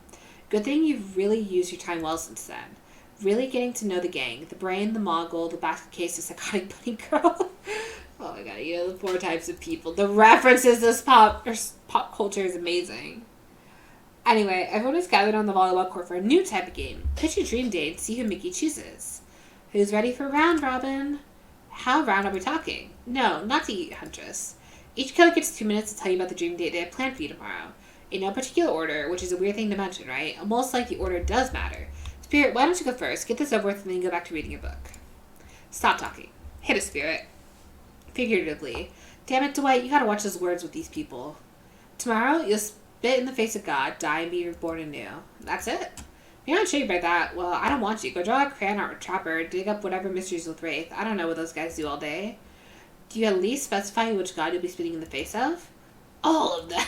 Good thing you've really used your time well since then. Really getting to know the gang. The brain, the Mongol, the basket case, the psychotic bunny girl. Oh my god, the 4 types of people. The references to this pop culture is amazing. Anyway, everyone is gathered on the volleyball court for a new type of game. Pitch your dream date and see who Mickey chooses. Who's ready for round robin? How round are we talking? No, not to eat, Huntress. Each killer gets 2 minutes to tell you about the dream date they have planned for you tomorrow. In no particular order, which is a weird thing to mention, right? Almost like the order does matter. Spirit, why don't you go first? Get this over with and then go back to reading your book. Stop talking. Hit a Spirit. Figuratively. Damn it, Dwight, you gotta watch those words with these people. Tomorrow, you'll spit in the face of God, die and be reborn anew. That's it. You're not intrigued by that. Well, I don't want you. Go draw a crayon art trapper, dig up whatever mysteries with Wraith. I don't know what those guys do all day. Do you at least specify which god you'll be spitting in the face of? All of them.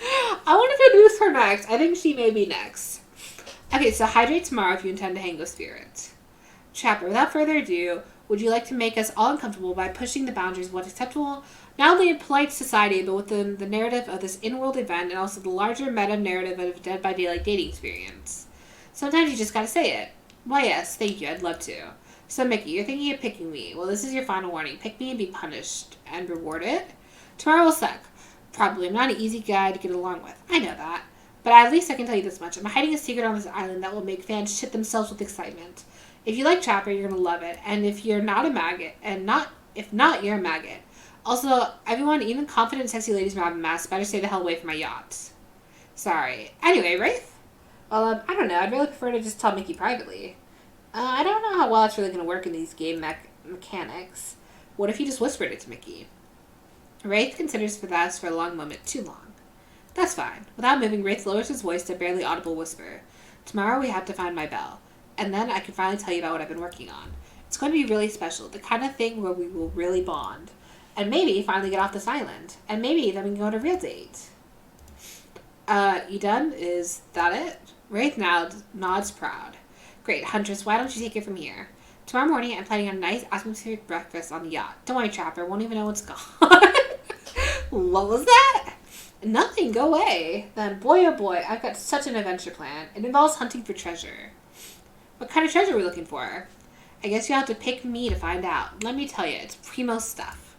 I want to introduce her next. I think she may be next. Okay, so hydrate tomorrow if you intend to hang with Spirit. Trapper, without further ado, would you like to make us all uncomfortable by pushing the boundaries of what's acceptable, not only in polite society, but within the narrative of this in-world event and also the larger meta-narrative of Dead by Daylight dating experience? Sometimes you just gotta say it. Why, yes, thank you, I'd love to. So, Mickey, you're thinking of picking me. Well, this is your final warning. Pick me and be punished. And rewarded? Tomorrow will suck. Probably. I'm not an easy guy to get along with. I know that. But at least I can tell you this much. I'm hiding a secret on this island that will make fans shit themselves with excitement. If you like Trapper, you're gonna love it. And if you're not a maggot, if not, you're a maggot. Also, everyone, even confident, sexy ladies around masks, better stay the hell away from my yachts. Sorry. Anyway, Wraith? Well, I don't know. I'd really prefer to just tell Mickey privately. I don't know how well it's really gonna work in these game mechanics. What if you just whispered it to Mickey? Wraith considers for a long moment too long. That's fine. Without moving, Wraith lowers his voice to a barely audible whisper. Tomorrow we have to find my bell. And then I can finally tell you about what I've been working on. It's going to be really special. The kind of thing where we will really bond. And maybe finally get off this island. And maybe then we can go on a real date. You done? Is that it? Wraith nods proud. Great. Huntress, why don't you take it from here? Tomorrow morning, I'm planning on a nice atmospheric breakfast on the yacht. Don't worry, Trapper. Won't even know what's gone. What was that? Nothing. Go away. Then, boy oh boy, I've got such an adventure plan. It involves hunting for treasure. What kind of treasure are we looking for? I guess you'll have to pick me to find out. Let me tell you, it's primo stuff.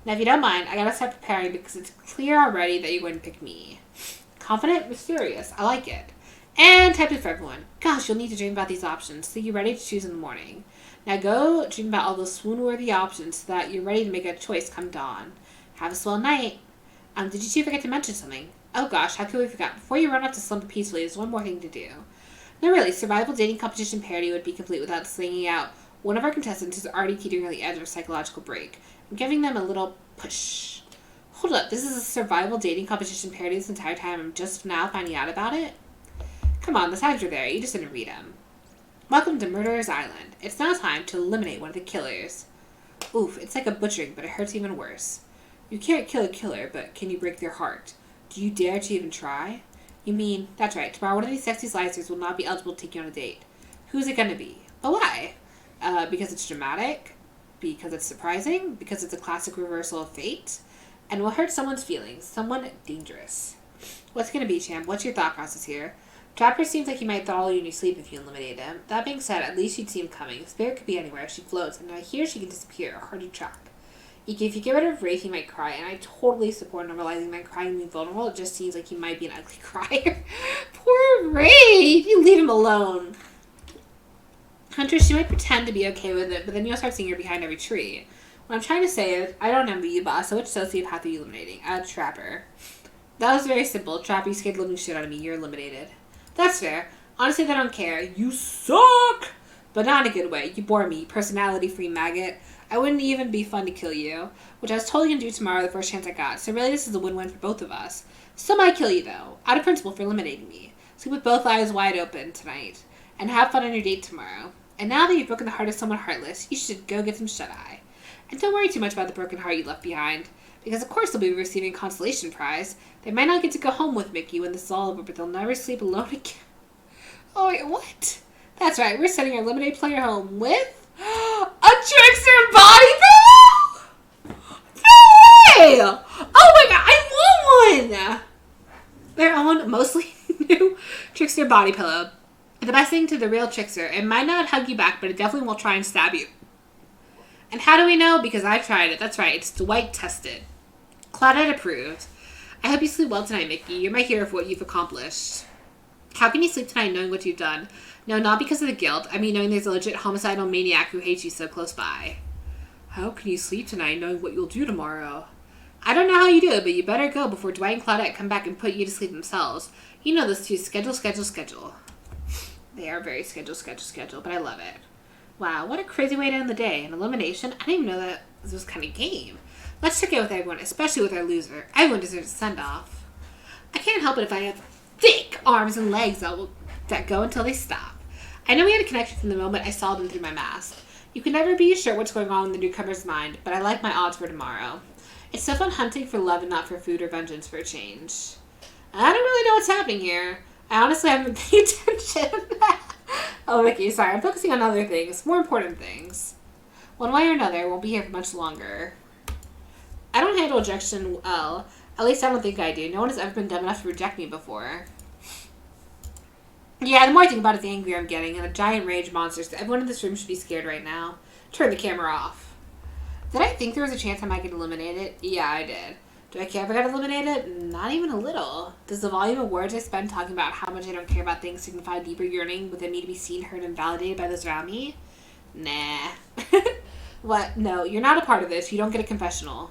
Now, if you don't mind, I gotta start preparing because it's clear already that you're going to pick me. Confident, mysterious. I like it. And typed it for everyone. Gosh, you'll need to dream about these options so you're ready to choose in the morning. Now go dream about all those swoon-worthy options so that you're ready to make a choice come dawn. Have a swell night. Did you two forget to mention something? Oh gosh, how could we forget? Before you run off to slumber peacefully, there's one more thing to do. No, really, survival dating competition parody would be complete without slinging out one of our contestants who's already teetering on the edge of a psychological break and giving them a little push. Hold up, this is a survival dating competition parody this entire time. I'm just now finding out about it? Come on, the signs are there. You just didn't read them. Welcome to Murderer's Island. It's now time to eliminate one of the killers. Oof, it's like a butchering, but it hurts even worse. You can't kill a killer, but can you break their heart? Do you dare to even try? You mean, that's right, tomorrow one of these sexy slicers will not be eligible to take you on a date. Who's it gonna be? Oh, why? Because it's dramatic? Because it's surprising? Because it's a classic reversal of fate? And will hurt someone's feelings. Someone dangerous. What's gonna be, champ? What's your thought process here? Trapper seems like he might throttle you in your sleep if you eliminate him. That being said, at least you'd see him coming. Spirit could be anywhere. She floats, and I hear she can disappear. Hard to track. If you get rid of Wraith, he might cry, and I totally support normalizing men crying and being vulnerable. It just seems like he might be an ugly crier. Poor Wraith! You leave him alone. Huntress, she might pretend to be okay with it, but then you'll start seeing her behind every tree. What I'm trying to say is, I don't envy you, boss, so which sociopath are you eliminating? Trapper. That was very simple. Trapper, you scared the living shit out of me. You're eliminated. That's fair. Honestly, I don't care. You suck! But not in a good way. You bore me, personality-free maggot. I wouldn't even be fun to kill you, which I was totally going to do tomorrow the first chance I got. So really, this is a win-win for both of us. Still might kill you, though. Out of principle for eliminating me. Sleep with both eyes wide open tonight. And have fun on your date tomorrow. And now that you've broken the heart of someone heartless, you should go get some shut-eye. And don't worry too much about the broken heart you left behind. Because of course they'll be receiving a consolation prize. They might not get to go home with Mickey when this is all over, but they'll never sleep alone again. Oh wait, what? That's right, we're sending our lemonade player home with a trickster body pillow! Hey! Oh my god, I want one! Their own, mostly new trickster body pillow. The best thing to the real trickster, it might not hug you back, but it definitely will try and stab you. And how do we know? Because I tried it. That's right, it's Dwight tested. Claudette approved. I hope you sleep well tonight, Mickey. You're my hero for what you've accomplished. How can you sleep tonight knowing what you've done? No, not because of the guilt. I mean knowing there's a legit homicidal maniac who hates you so close by. How can you sleep tonight knowing what you'll do tomorrow? I don't know how you do it, but you better go before Dwight and Claudette come back and put you to sleep themselves. You know this too. Schedule. They are very schedule, but I love it. Wow, what a crazy way to end the day. An elimination? I didn't even know that this was kind of game. Let's check in with everyone, especially with our loser. Everyone deserves a send-off. I can't help it if I have thick arms and legs that go until they stop. I know we had a connection from the moment I saw them through my mask. You can never be sure what's going on in the newcomer's mind, but I like my odds for tomorrow. It's so fun hunting for love and not for food or vengeance for a change. I don't really know what's happening here. I honestly haven't been paying attention. Oh, Mickey, sorry. I'm focusing on other things. More important things. One way or another, I won't be here for much longer. I don't handle rejection well. At least I don't think I do. No one has ever been dumb enough to reject me before. Yeah, the more I think about it, the angrier I'm getting. And a giant rage monster. So everyone in this room should be scared right now. Turn the camera off. Did I think there was a chance I might get eliminated? Yeah, I did. Do I care if I got eliminated? Not even a little. Does the volume of words I spend talking about how much I don't care about things signify deeper yearning within me to be seen, heard, and validated by those around me? Nah. What? No, you're not a part of this. You don't get a confessional.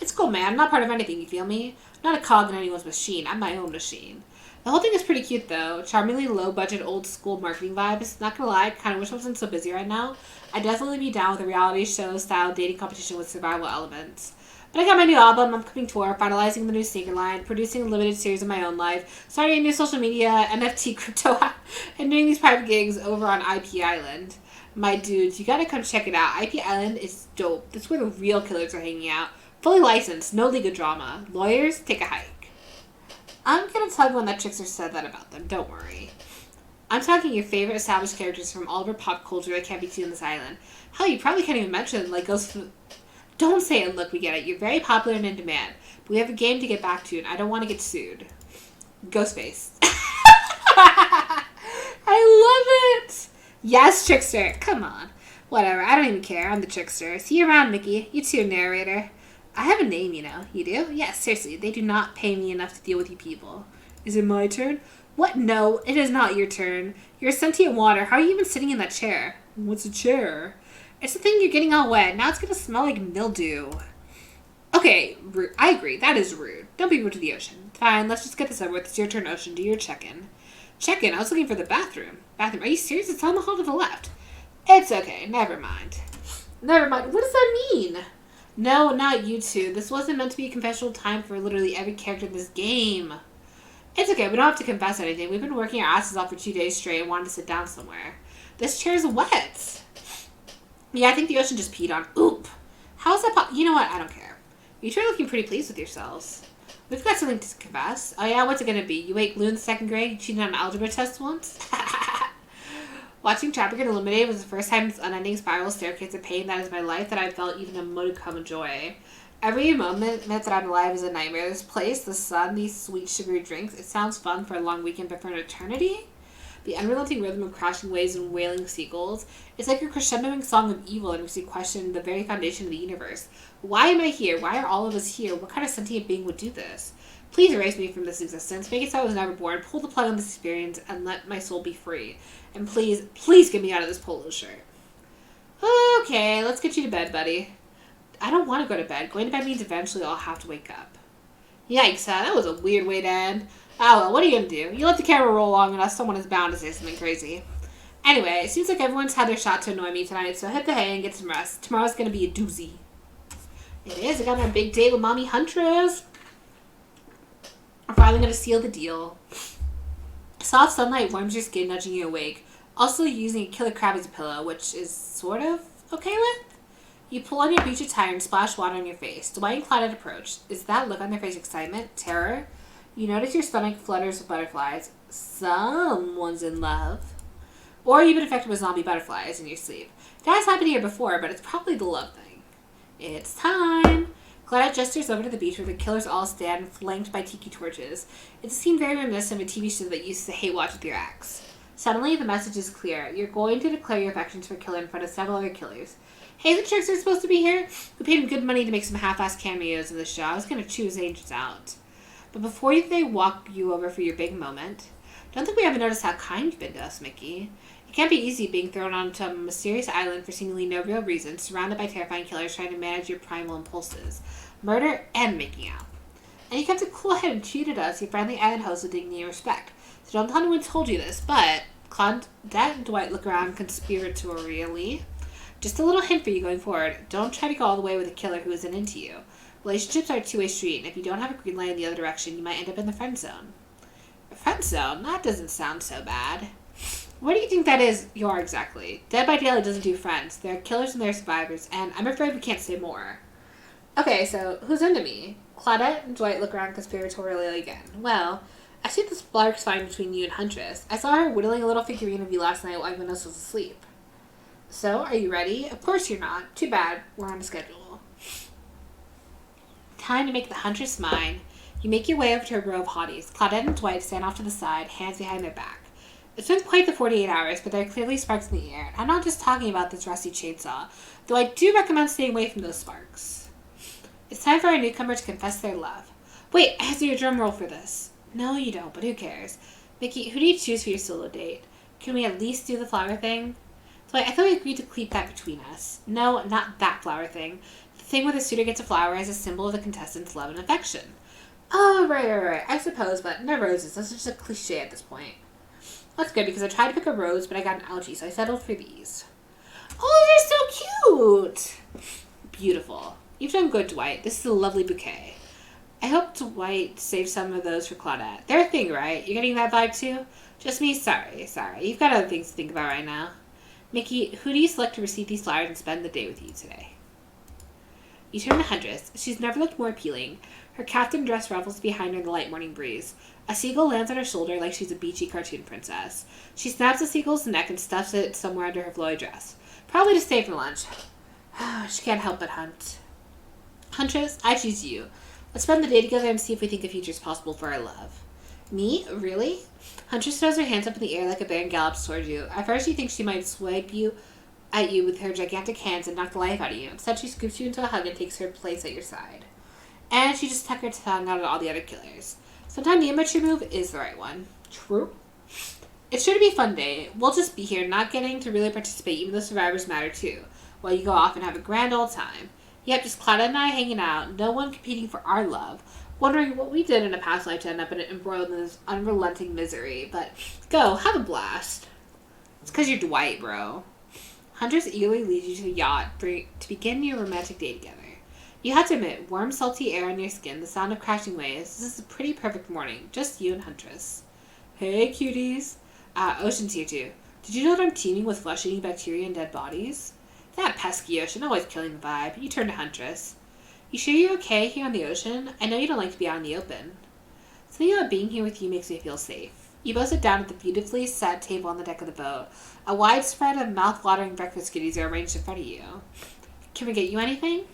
It's cool, man. I'm not part of anything, you feel me? I'm not a cog in anyone's machine. I'm my own machine. The whole thing is pretty cute, though. Charmingly low-budget, old-school marketing vibes. Not gonna lie, I kind of wish I wasn't so busy right now. I'd definitely be down with a reality show-style dating competition with survival elements. But I got my new album, upcoming tour, finalizing the new sneaker line, producing a limited series of my own life, starting a new social media, NFT crypto app, and doing these private gigs over on IP Island. My dudes, you gotta come check it out. IP Island is dope. That's where the real killers are hanging out. Fully licensed, no legal drama. Lawyers, take a hike. I'm gonna tell everyone that Trickster said that about them, don't worry. I'm talking your favorite established characters from all over pop culture that can't be seen on this island. Hell, you probably can't even mention, like, Don't say it, look, we get it. You're very popular and in demand. But we have a game to get back to, and I don't want to get sued. Ghostface. I love it! Yes, Trickster. Come on. Whatever, I don't even care. I'm the Trickster. See you around, Mickey. You too, narrator. I have a name, you know. You do? Yes, seriously. They do not pay me enough to deal with you people. Is it my turn? What? No, it is not your turn. You're sentient water. How are you even sitting in that chair? What's a chair? It's the thing you're getting all wet. Now it's going to smell like mildew. Okay, I agree. That is rude. Don't be rude to the ocean. Fine, let's just get this over with. It's your turn, ocean. Do your check-in. Check-in? I was looking for the bathroom. Bathroom? Are you serious? It's on the hall to the left. It's okay. Never mind. Never mind. What does that mean? No, not you two. This wasn't meant to be a confessional time for literally every character in this game. It's okay. We don't have to confess anything. We've been working our asses off for 2 days straight and wanted to sit down somewhere. This chair's wet. Yeah, I think the ocean just peed on. Oop. How is that You know what? I don't care. You two are looking pretty pleased with yourselves. We've got something to confess. Oh yeah, what's it gonna be? You ate glue in the 2nd grade? You cheated on an algebra test once? Watching Trapper get eliminated was the first time this unending spiral staircase of pain that is my life that I felt even a modicum of joy. Every moment that I'm alive is a nightmare. This place, the sun, these sweet sugary drinks, it sounds fun for a long weekend, but for an eternity? The unrelenting rhythm of crashing waves and wailing seagulls. It's like a crescendoing song of evil and makes you question the very foundation of the universe. Why am I here? Why are all of us here? What kind of sentient being would do this? Please erase me from this existence. Make it so I was never born. Pull the plug on this experience and let my soul be free. And please, please get me out of this polo shirt. Okay, let's get you to bed, buddy. I don't want to go to bed. Going to bed means eventually I'll have to wake up. Yikes, that was a weird way to end. Oh well, what are you going to do? You let the camera roll long enough, someone is bound to say something crazy. Anyway, it seems like everyone's had their shot to annoy me tonight, so hit the hay and get some rest. Tomorrow's going to be a doozy. It is. I got my big date with Mommy Huntress. I'm finally going to seal the deal. Soft sunlight warms your skin, nudging you awake. Also using a killer crab as a pillow, which is sort of okay with. You pull on your beach attire and splash water on your face. Dwight and Claudette approach. Is that look on their face excitement? Terror? You notice your stomach flutters with butterflies. Someone's in love. Or you've been affected with zombie butterflies in your sleep. That has happened here before, but it's probably the love thing. It's time. Claudette gestures over to the beach where the killers all stand, flanked by tiki torches. It seemed very reminiscent of a TV show that used to hate watch with your ex. Suddenly, the message is clear. You're going to declare your affections for Killer in front of several other killers. Hey, the Trickster supposed to be here? We paid him good money to make some half-assed cameos in the show. I was going to choose agents out. But before they walk you over for your big moment, don't think we haven't noticed how kind you've been to us, Mickey. It can't be easy being thrown onto a mysterious island for seemingly no real reason, surrounded by terrifying killers trying to manage your primal impulses. Murder and making out. And you kept a cool head and treated us, your friendly island host, with dignity and respect. So don't tell anyone told you this, but Claudette and Dwight look around conspiratorially. Just a little hint for you going forward. Don't try to go all the way with a killer who isn't into you. Relationships are a two-way street, and if you don't have a green light in the other direction, you might end up in the friend zone. A friend zone? That doesn't sound so bad. What do you think that is? You are exactly. Dead by Daylight doesn't do friends. There are killers and there are survivors, and I'm afraid we can't say more. Okay, so who's into me? Claudette and Dwight look around conspiratorially again. Well, I see the sparks flying between you and Huntress. I saw her whittling a little figurine of you last night while everyone else was asleep. So, are you ready? Of course you're not. Too bad. We're on a schedule. Time to make the Huntress mine. You make your way over to a row of hotties. Claudette and Dwight stand off to the side, hands behind their back. It's been quite the 48 hours, but there are clearly sparks in the air. I'm not just talking about this rusty chainsaw, though I do recommend staying away from those sparks. It's time for our newcomer to confess their love. Wait, I have to do a drum roll for this. No, you don't, but who cares? Mickey, who do you choose for your solo date? Can we at least do the flower thing? Dwight, I thought we agreed to keep that between us. No, not that flower thing. The thing where the suitor gets a flower as a symbol of the contestant's love and affection. Oh, right. I suppose, but no roses. That's just a cliche at this point. That's good, because I tried to pick a rose, but I got an algae, so I settled for these. Oh, they're so cute! Beautiful. You've done good, Dwight. This is a lovely bouquet. I hope Dwight saved some of those for Claudette. They're a thing, right? You're getting that vibe, too? Just me? Sorry. You've got other things to think about right now. Mickey, who do you select to receive these flowers and spend the day with you today? You turn to Huntress. She's never looked more appealing. Her caftan dress ruffles behind her in the light morning breeze. A seagull lands on her shoulder like she's a beachy cartoon princess. She snaps the seagull's neck and stuffs it somewhere under her flowy dress. Probably to stay for lunch. She can't help but hunt. Huntress, I choose you. Let's spend the day together and see if we think a future is possible for our love. Me? Really? Huntress throws her hands up in the air like a bear and gallops toward you. At first you think she might swipe at you with her gigantic hands and knock the life out of you. Instead, she scoops you into a hug and takes her place at your side. And she just tucked her tongue out at all the other killers. Sometimes the immature move is the right one. True. It's sure to be a fun day. We'll just be here, not getting to really participate, even though survivors matter too, while you go off and have a grand old time. Yep, just Claudette and I hanging out, no one competing for our love, wondering what we did in a past life to end up embroiled in this unrelenting misery. But go, have a blast. It's because you're Dwight, bro. Huntress eagerly leads you to the yacht to begin your romantic day together. You have to admit, warm, salty air on your skin, the sound of crashing waves. This is a pretty perfect morning. Just you and Huntress. Hey, cuties. Ocean's here too. Did you know that I'm teeming with flesh-eating bacteria and dead bodies? That pesky ocean, always killing the vibe. You turn to Huntress. You sure you're okay here on the ocean? I know you don't like to be out in the open. Something about being here with you makes me feel safe. You both sit down at the beautifully set table on the deck of the boat. A wide spread of mouth-watering breakfast goodies are arranged in front of you. Can we get you anything?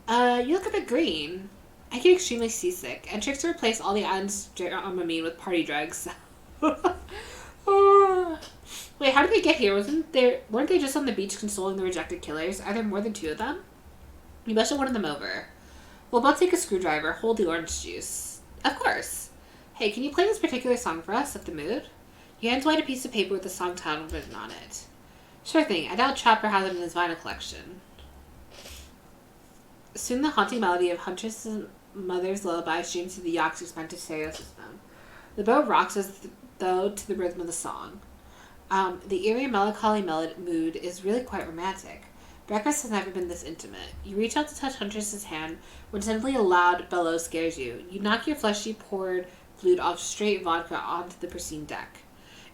You look a bit green. I get extremely seasick, and Trix to replace all the island's Dramamine with party drugs. Wait, how did they get here? Weren't they just on the beach consoling the rejected killers? Are there more than 2 of them? You must have one of them over. We'll both take a screwdriver. Hold the orange juice. Of course. Hey, can you play this particular song for us, Set the Mood? He hands White a piece of paper with the song title written on it. Sure thing. I doubt Chopper has it in his vinyl collection. Soon the haunting melody of Huntress' mother's lullaby streams through the yacht's expensive stereo system. The boat rocks as though to the rhythm of the song. The eerie, melancholy mood is really quite romantic. Breakfast has never been this intimate. You reach out to touch Huntress' hand when suddenly a loud bellow scares you. You knock your fleshy poured flute off straight vodka onto the pristine deck.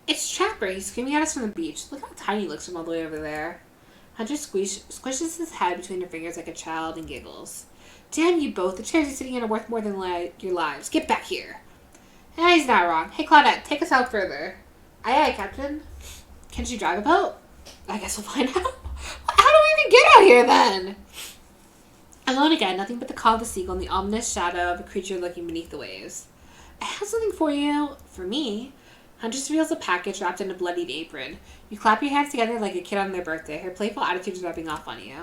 It's Trapper! He's screaming at us from the beach. Look how tiny he looks from all the way over there. Hunter squishes his head between her fingers like a child and giggles. Damn you both. The chairs you're sitting in are worth more than your lives. Get back here. He's not wrong. Hey, Claudette, take us out further. Aye, Captain. Can she drive a boat? I guess we'll find out. How do we even get out here, then? Alone again, nothing but the call of the seagull and the ominous shadow of a creature lurking beneath the waves. I have something for you. For me. Huntress reveals a package wrapped in a bloodied apron. You clap your hands together like a kid on their birthday. Her playful attitude is rubbing off on you.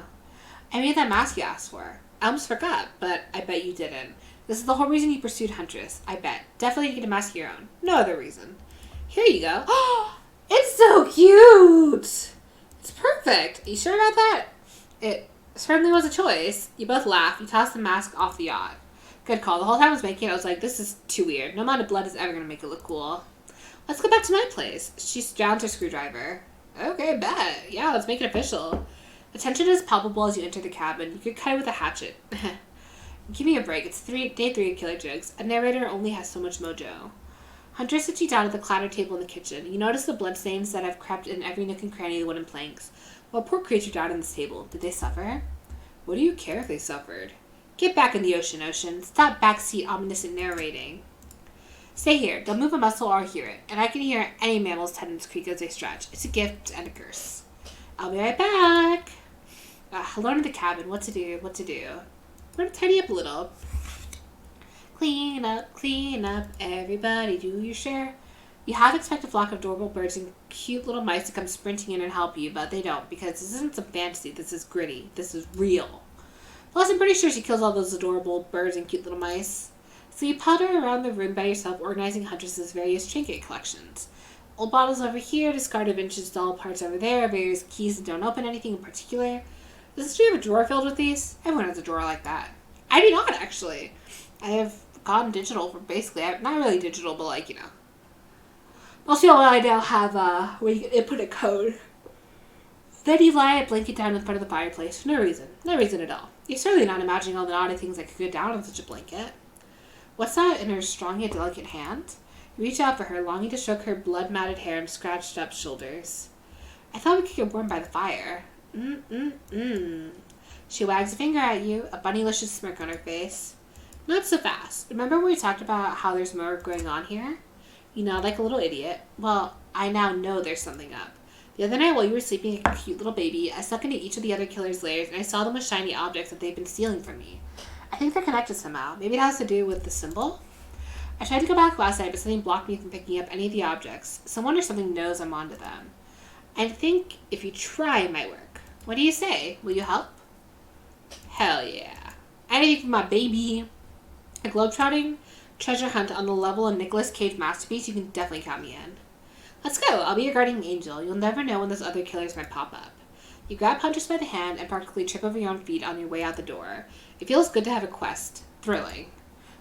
I made that mask you asked for. I almost forgot, but I bet you didn't. This is the whole reason you pursued Huntress. I bet. Definitely get a mask of your own. No other reason. Here you go. Oh, it's so cute! It's perfect. Are you sure about that? It certainly was a choice. You both laugh. You toss the mask off the yacht. Good call. The whole time I was making it, I was like, this is too weird. No amount of blood is ever going to make it look cool. Let's go back to my place. She drowns her screwdriver. Okay, bet. Yeah, let's make it official. The tension is palpable as you enter the cabin. You could cut it with a hatchet. Give me a break. It's day 3 of Killer Jokes. A narrator only has so much mojo. Huntress sits you down at the clatter table in the kitchen. You notice the bloodstains that have crept in every nook and cranny of the wooden planks. Well, poor creature died on this table. Did they suffer? What do you care if they suffered? Get back in the ocean. Stop backseat ominous narrating. Stay here. Don't move a muscle or I'll hear it. And I can hear any mammal's tendons creak as they stretch. It's a gift and a curse. I'll be right back. Alone in the cabin. What to do? I'm going to tidy up a little. Clean up. Everybody do your share. You half expect a flock of adorable birds and cute little mice to come sprinting in and help you, but they don't, because this isn't some fantasy. This is gritty. This is real. Plus, I'm pretty sure she kills all those adorable birds and cute little mice. So you potter around the room by yourself, organizing Huntress's various trinket collections. Old bottles over here, discarded vintage doll parts over there, various keys that don't open anything in particular. Does she have a drawer filled with these? Everyone has a drawer like that. I do not, actually. I have gone digital for basically, not really digital, but like, most people I now have, where you can input a code. Then you lie a blanket down in front of the fireplace for no reason. No reason at all. You're certainly not imagining all the naughty things that could go down on such a blanket. What's that in her strong yet delicate hand? You reach out for her, longing to stroke her blood-matted hair and scratched up shoulders. I thought we could get warm by the fire. She wags a finger at you, a bunnylicious smirk on her face. Not so fast. Remember when we talked about how there's more going on here? You nod like a little idiot. Well, I now know there's something up. The other night while you were sleeping like a cute little baby, I snuck into each of the other killers' lairs and I saw them with shiny objects that they've been stealing from me. I think they're connected somehow. Maybe it has to do with the symbol? I tried to go back last night, but something blocked me from picking up any of the objects. Someone or something knows I'm onto them. I think if you try, it might work. What do you say? Will you help? Hell yeah. Anything for my baby. A globetrotting treasure hunt on the level of Nicolas Cage masterpiece, you can definitely count me in. Let's go. I'll be your guardian angel. You'll never know when those other killers might pop up. You grab Huntress by the hand and practically trip over your own feet on your way out the door. It feels good to have a quest. Thrilling.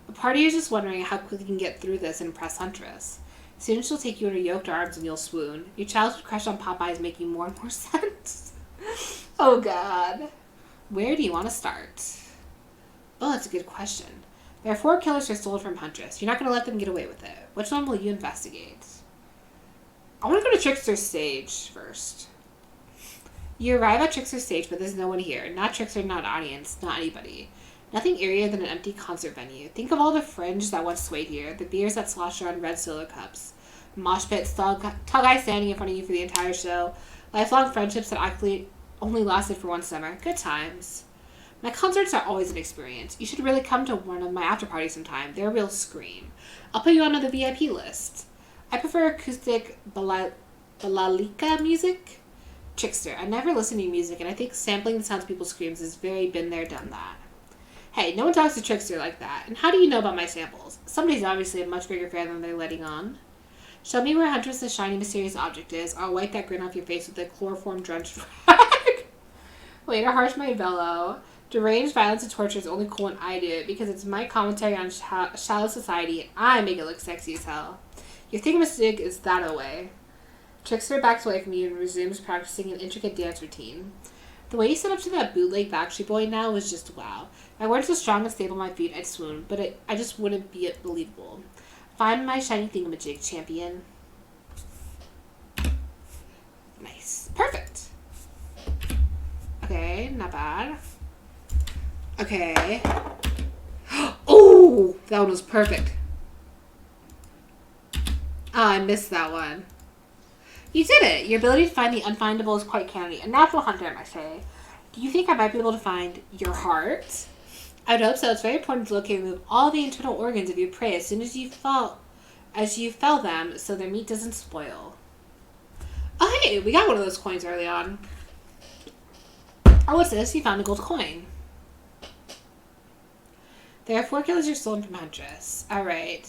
But part of you is just wondering how quickly you can get through this and impress Huntress. Soon she'll take you in her yoked arms and you'll swoon. Your childhood crush on Popeye is making more and more sense. Oh god. Where do you want to start? Oh, that's a good question. There are 4 killers who are stolen from Huntress. You're not going to let them get away with it. Which one will you investigate? I want to go to Trickster's stage first. You arrive at Trickster's stage, but there's no one here. Not Trickster, not audience, not anybody. Nothing eerier than an empty concert venue. Think of all the fringe that once swayed here, the beers that sloshed around red Solo cups, mosh pits, tall guys standing in front of you for the entire show, lifelong friendships that actually only lasted for one summer. Good times. My concerts are always an experience. You should really come to one of my after parties sometime. They're a real scream. I'll put you on the VIP list. I prefer acoustic balalika music. Trickster. I never listen to your music, and I think sampling the sounds of people's screams has very been there, done that. Hey, no one talks to Trickster like that. And how do you know about my samples? Somebody's obviously a much bigger fan than they're letting on. Show me where Huntress' shiny, mysterious object is. I'll wipe that grin off your face with a chloroform-drenched rag. Later, harsh my bellow. Deranged violence and torture is only cool when I do it because it's my commentary on shallow society and I make it look sexy as hell. Your thingamajig is that away. Trickster backs away from you and resumes practicing an intricate dance routine. The way you set up to that bootleg Backstreet Boy now was just wow. My words were strong and stable on my feet, I'd swoon, but I just wouldn't be believable. Find my shiny thingamajig, champion. Nice. Perfect. Okay, not bad. Okay. Oh, that one was perfect. Ah, I missed that one. You did it! Your ability to find the unfindable is quite canny. A natural hunter, I might say. Do you think I might be able to find your heart? I would hope so. It's very important to locate and remove all the internal organs of your prey as soon as you fell them so their meat doesn't spoil. Oh, hey! We got one of those coins early on. Oh, what's this? You found a gold coin. There are 4 killers you're stolen from Huntress. Alright.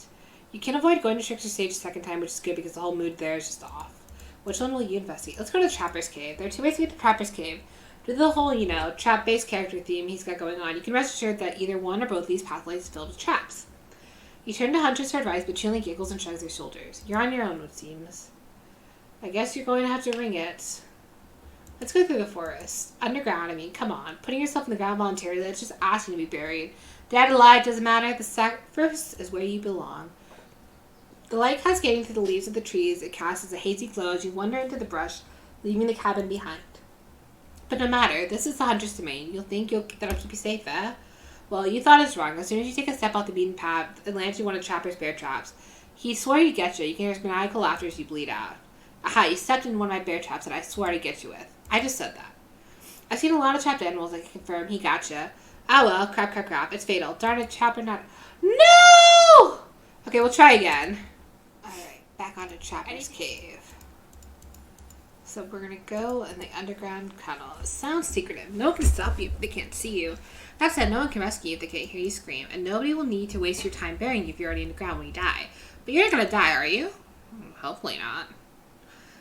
You can avoid going to Trickster stage a second time, which is good because the whole mood there is just off. Which one will you investigate? Let's go to the Trapper's Cave. There are 2 ways to get to Trapper's Cave. Due to the whole, trap-based character theme he's got going on, you can rest assured that either one or both of these pathways is filled with traps. You turn to Huntress for advice, but she only giggles and shrugs her shoulders. You're on your own, it seems. I guess you're going to have to ring it. Let's go through the forest. Underground, come on. Putting yourself in the ground voluntarily, that's just asking to be buried. Dead or alive, doesn't matter. The sacrifice is where you belong. The light cascading through the leaves of the trees, it casts as a hazy glow as you wander into the brush, leaving the cabin behind. But no matter, this is the Huntress domain. You'll think that'll keep you safe, eh? Well, you thought it's wrong. As soon as you take a step off the beaten path and land in one of Trapper's bear traps, He swore he'd get you. You can hear his maniacal laughter as you bleed out. Aha, you stepped in one of my bear traps that I swore to get you with. I just said that. I've seen a lot of trapped animals. I can confirm he got you. Ah well, crap. It's fatal. Darn it, Trapper not... No! Okay, we'll try again. Alright, back onto Trapper's cave. So we're gonna go in the underground tunnel. It sounds secretive. No one can stop you if they can't see you. That said, no one can rescue you if they can't hear you scream. And nobody will need to waste your time burying you if you're already in the ground when you die. But you're not gonna die, are you? Hopefully not.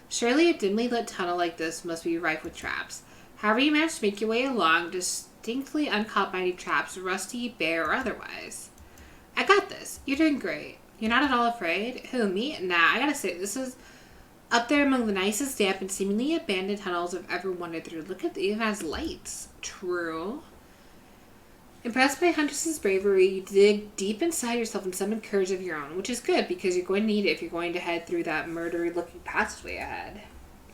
Surely a dimly lit tunnel like this must be rife with traps. However you manage to make your way along, distinctly uncaught by any traps, rusty, bare, or otherwise. I got this. You're doing great. You're not at all afraid? Who, me? Nah, I gotta say, this is up there among the nicest, damp, and seemingly abandoned tunnels I've ever wandered through. Look at it even has lights. True. Impressed by Huntress's bravery, you dig deep inside yourself and summon courage of your own, which is good because you're going to need it if you're going to head through that murdery-looking passageway ahead.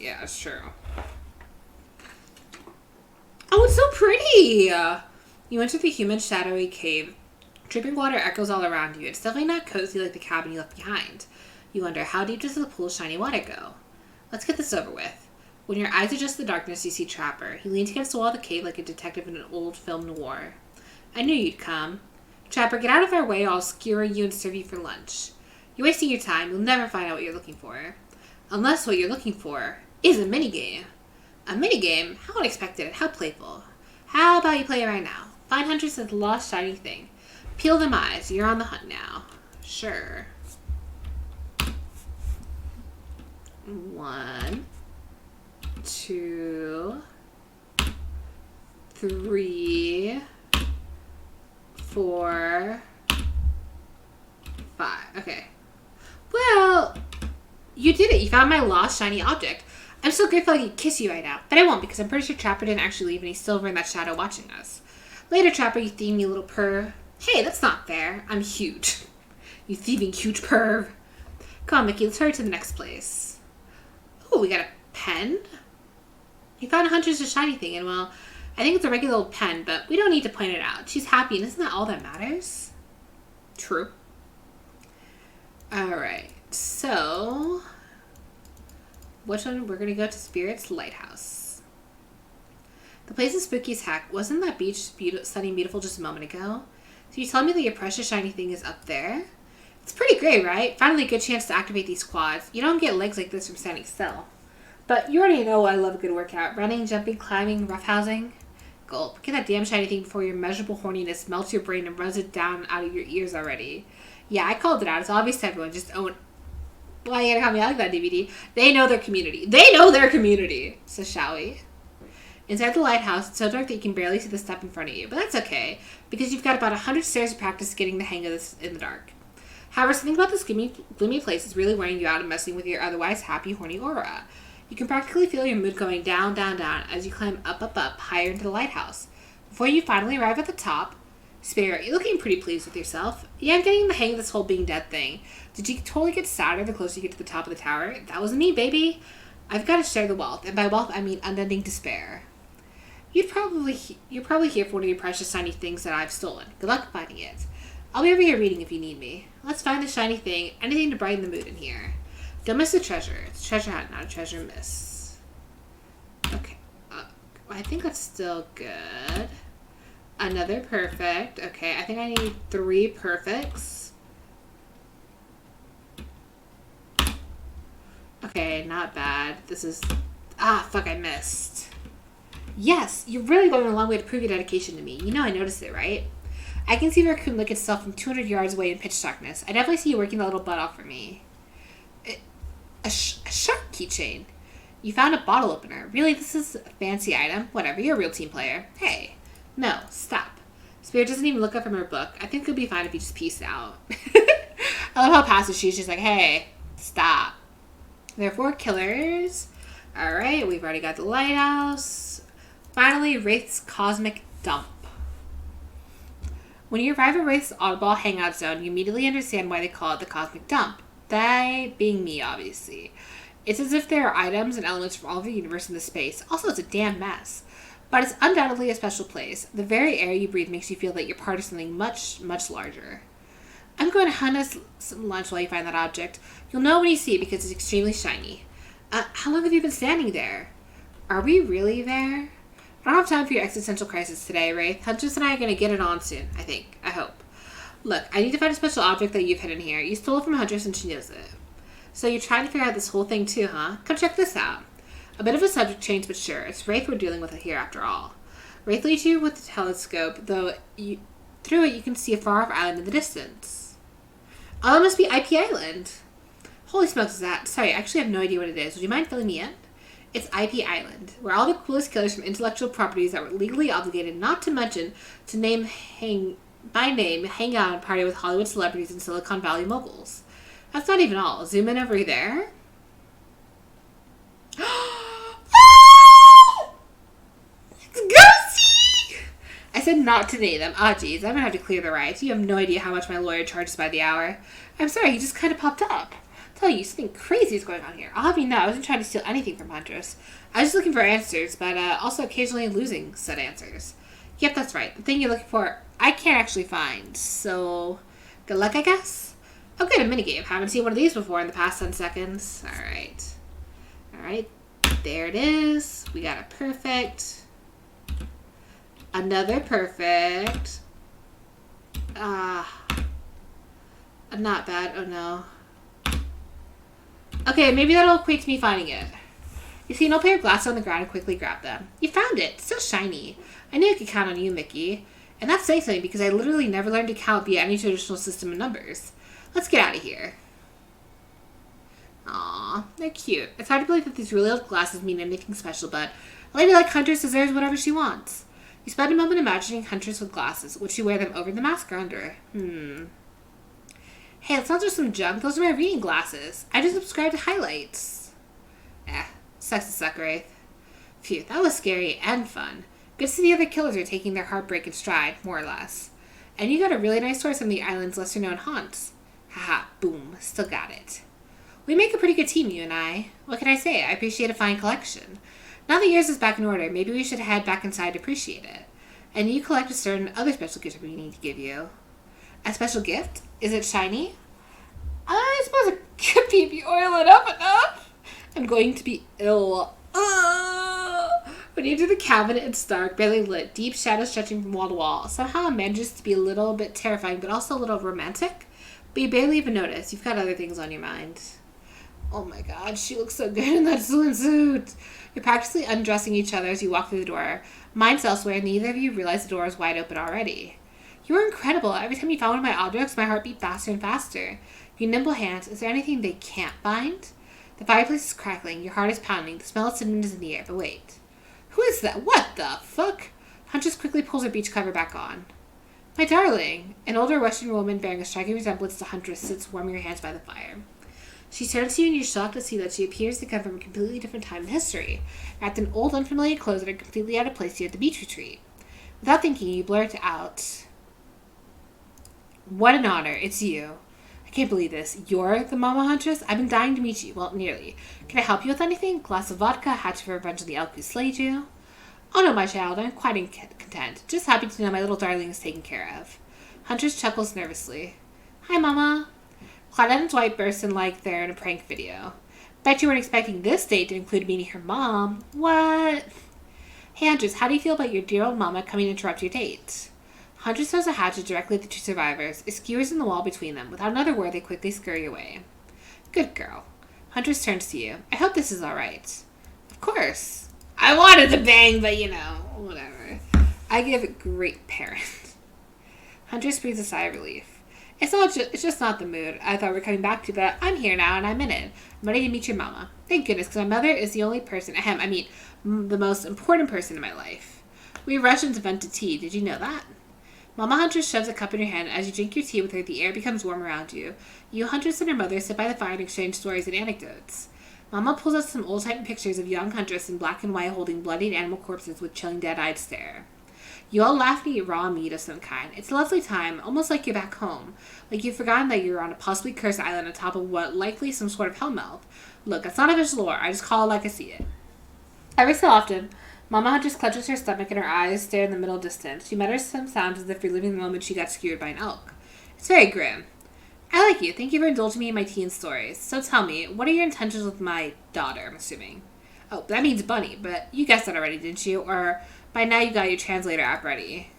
Yeah, it's true. Oh, it's so pretty! You enter the human shadowy cave. Dripping water echoes all around you. It's definitely not cozy like the cabin you left behind. You wonder, how deep does the pool of shiny water go? Let's get this over with. When your eyes adjust to the darkness, you see Trapper. He leans against the wall of the cave like a detective in an old film noir. I knew you'd come. Trapper, get out of our way or I'll skewer you and serve you for lunch. You're wasting your time. You'll never find out what you're looking for. Unless what you're looking for is a minigame. A minigame? How unexpected and how playful. How about you play it right now? Find Huntress and the lost shiny thing. Peel them eyes. You're on the hunt now. Sure. 1, 2, 3, 4, 5. Okay. Well, you did it. You found my lost shiny object. I'm so grateful I could kiss you right now. But I won't because I'm pretty sure Trapper didn't actually leave and he's still over in that shadow watching us. Later, Trapper, you thieving little perv. Hey, that's not fair. I'm huge. You thieving huge perv. Come on, Mickey. Let's hurry to the next place. Oh, we got a pen? You found Huntress' shiny thing, and well, I think it's a regular old pen, but we don't need to point it out. She's happy, and isn't that all that matters? True. Alright, so... which one? We're going to go to Spirit's Lighthouse. The place is spooky as heck. Wasn't that beach stunning and beautiful just a moment ago? So you tell me that your precious shiny thing is up there? It's pretty great, right? Finally a good chance to activate these quads. You don't get legs like this from standing still. But you already know I love a good workout. Running, jumping, climbing, roughhousing. Gulp. Get that damn shiny thing before your immeasurable horniness melts your brain and runs it down out of your ears already. Yeah, I called it out. It's obvious to everyone. Just own... Why you gotta call me out like that, DVD? They know their community. They know their community! So shall we? Inside the lighthouse, it's so dark that you can barely see the step in front of you. But that's okay, because you've got about 100 stairs to practice getting the hang of this in the dark. However, something about this gloomy place is really wearing you out and messing with your otherwise happy, horny aura. You can practically feel your mood going down, down, down as you climb up, higher into the lighthouse. Before you finally arrive at the top, Spirit, you're looking pretty pleased with yourself. Yeah, I'm getting the hang of this whole being dead thing. Did you totally get sadder the closer you get to the top of the tower? That was me, baby. I've got to share the wealth, and by wealth I mean unending despair. You're probably here for one of your precious shiny things that I've stolen. Good luck finding it. I'll be over here reading if you need me. Let's find the shiny thing. Anything to brighten the mood in here. Don't miss the treasure. It's a treasure hunt, not a treasure miss. Okay. I think that's still good. Another perfect. Okay, I think I need 3 perfects. Okay, not bad. This is... Ah, fuck, I missed. Yes, you're really going a long way to prove your dedication to me. You know I noticed it, right? I can see the raccoon lick itself from 200 yards away in pitch darkness. I definitely see you working that little butt off for me. A shark keychain. You found a bottle opener. Really, this is a fancy item? Whatever, you're a real team player. Hey. No, stop. Spirit doesn't even look up from her book. I think it'll be fine if you just peace out. I love how passive she's just like, hey, stop. There are 4 killers. Alright, we've already got the lighthouse. Finally, Wraith's Cosmic Dump. When you arrive at Wraith's Oddball Hangout Zone, you immediately understand why they call it the Cosmic Dump. They being me, obviously. It's as if there are items and elements from all over the universe in the space. Also, it's a damn mess. But it's undoubtedly a special place. The very air you breathe makes you feel that you're part of something much, much larger. I'm going to hunt us some lunch while you find that object. You'll know when you see it because it's extremely shiny. How long have you been standing there? Are we really there? I don't have time for your existential crisis today, Wraith. Huntress and I are going to get it on soon, I think. I hope. Look, I need to find a special object that you've hidden here. You stole it from Huntress and she knows it. So you're trying to figure out this whole thing too, huh? Come check this out. A bit of a subject change, but sure. It's Wraith we're dealing with here after all. Wraith leads you with the telescope, though through it you can see a far-off island in the distance. Oh, it must be IP Island. Holy smokes, is that? Sorry, I actually have no idea what it is. Would you mind filling me in? It's IP Island, where all the coolest killers from intellectual properties that were legally obligated not to mention to hang out and party with Hollywood celebrities and Silicon Valley moguls. That's not even all. Zoom in over there. It's ghosty! I said not to name them. Ah, geez, I'm gonna have to clear the rights. You have no idea how much my lawyer charges by the hour. I'm sorry, he just kind of popped up. Tell you, something crazy is going on here. I'll have you know, I wasn't trying to steal anything from Huntress. I was just looking for answers, but also occasionally losing said answers. Yep, that's right. The thing you're looking for, I can't actually find. So, good luck, I guess? Oh, good, a minigame. Haven't seen one of these before in the past 10 seconds. Alright. Alright. There it is. We got a perfect. Another perfect. Not bad. Oh, no. Okay, maybe that'll equate to me finding it. You see an old pair of glasses on the ground and quickly grab them. You found it. It's still shiny. I knew I could count on you, Mickey. And that's saying something because I literally never learned to count via any traditional system of numbers. Let's get out of here. Aw, they're cute. It's hard to believe that these really old glasses mean anything special, but a lady like Huntress deserves whatever she wants. You spend a moment imagining Huntress with glasses. Would she wear them over the mask or under? Hey, it's not just some junk. Those are my reading glasses. I just subscribed to highlights. Sucks to suck, Wraith. Phew, that was scary and fun. Good to see the other killers are taking their heartbreak in stride, more or less. And you got a really nice source on the island's lesser-known haunts. Haha, boom, still got it. We make a pretty good team, you and I. What can I say? I appreciate a fine collection. Now that yours is back in order, maybe we should head back inside to appreciate it. And you collect a certain other special gift we need to give you. A special gift? Is it shiny? I suppose it could be if you oil it up enough. I'm going to be ill. When you enter the cabinet, it's dark, barely lit, deep shadows stretching from wall to wall. Somehow it manages to be a little bit terrifying, but also a little romantic. But you barely even notice. You've got other things on your mind. Oh my god, she looks so good in that swimsuit. You're practically undressing each other as you walk through the door. Mind's elsewhere, and neither of you realize the door is wide open already. You were incredible. Every time you found one of my objects, my heart beat faster and faster. Your nimble hands, is there anything they can't find? The fireplace is crackling, your heart is pounding, the smell of cinnamon is in the air, but wait. Who is that? What the fuck? Huntress quickly pulls her beach cover back on. My darling. An older Western woman bearing a striking resemblance to Huntress sits warming her hands by the fire. She turns to you and you're shocked to see that she appears to come from a completely different time in history, wrapped in old unfamiliar clothes that are completely out of place here at the beach retreat. Without thinking, you blurt out, "What an honor. It's you. I can't believe this. You're the Mama Huntress? I've been dying to meet you. Well, nearly. Can I help you with anything? Glass of vodka, hatchet for revenge of the elk who slayed you?" "Oh no, my child. I'm quite content. Just happy to know my little darling is taken care of." Huntress chuckles nervously. "Hi, Mama." Claudette and Dwight burst in like they're in a prank video. "Bet you weren't expecting this date to include meeting her mom." "What?" "Hey, Huntress, how do you feel about your dear old mama coming to interrupt your date?" Huntress throws a hatchet directly at the two survivors. It skewers in the wall between them. Without another word, they quickly scurry away. "Good girl." Huntress turns to you. "I hope this is all right." "Of course. I wanted to bang, but whatever. I give a great parent." Huntress breathes a sigh of relief. It's just not the mood I thought we were coming back to, but I'm here now and I'm in it. I'm ready to meet your mama. Thank goodness, because my mother is the only person, the most important person in my life. We Russians invented tea. Did you know that? Mama Huntress shoves a cup in your hand. As you drink your tea with her, the air becomes warm around you. You, Huntress, and her mother sit by the fire and exchange stories and anecdotes. Mama pulls out some old-time pictures of young Huntress in black and white holding bloodied animal corpses with chilling dead-eyed stare. You all laugh and eat raw meat of some kind. It's a lovely time, almost like you're back home. Like you've forgotten that you're on a possibly cursed island on top of what likely some sort of hellmouth. Look, it's not official lore. I just call it like I see it. Every so often, Mama Huntress clutches her stomach and her eyes stare in the middle distance. She mutters some sounds as if reliving the moment she got skewered by an elk. It's very grim. I like you. Thank you for indulging me in my teen stories. So tell me, what are your intentions with my daughter, I'm assuming? Oh, that means bunny, but you guessed that already, didn't you? Or by now you got your translator app ready.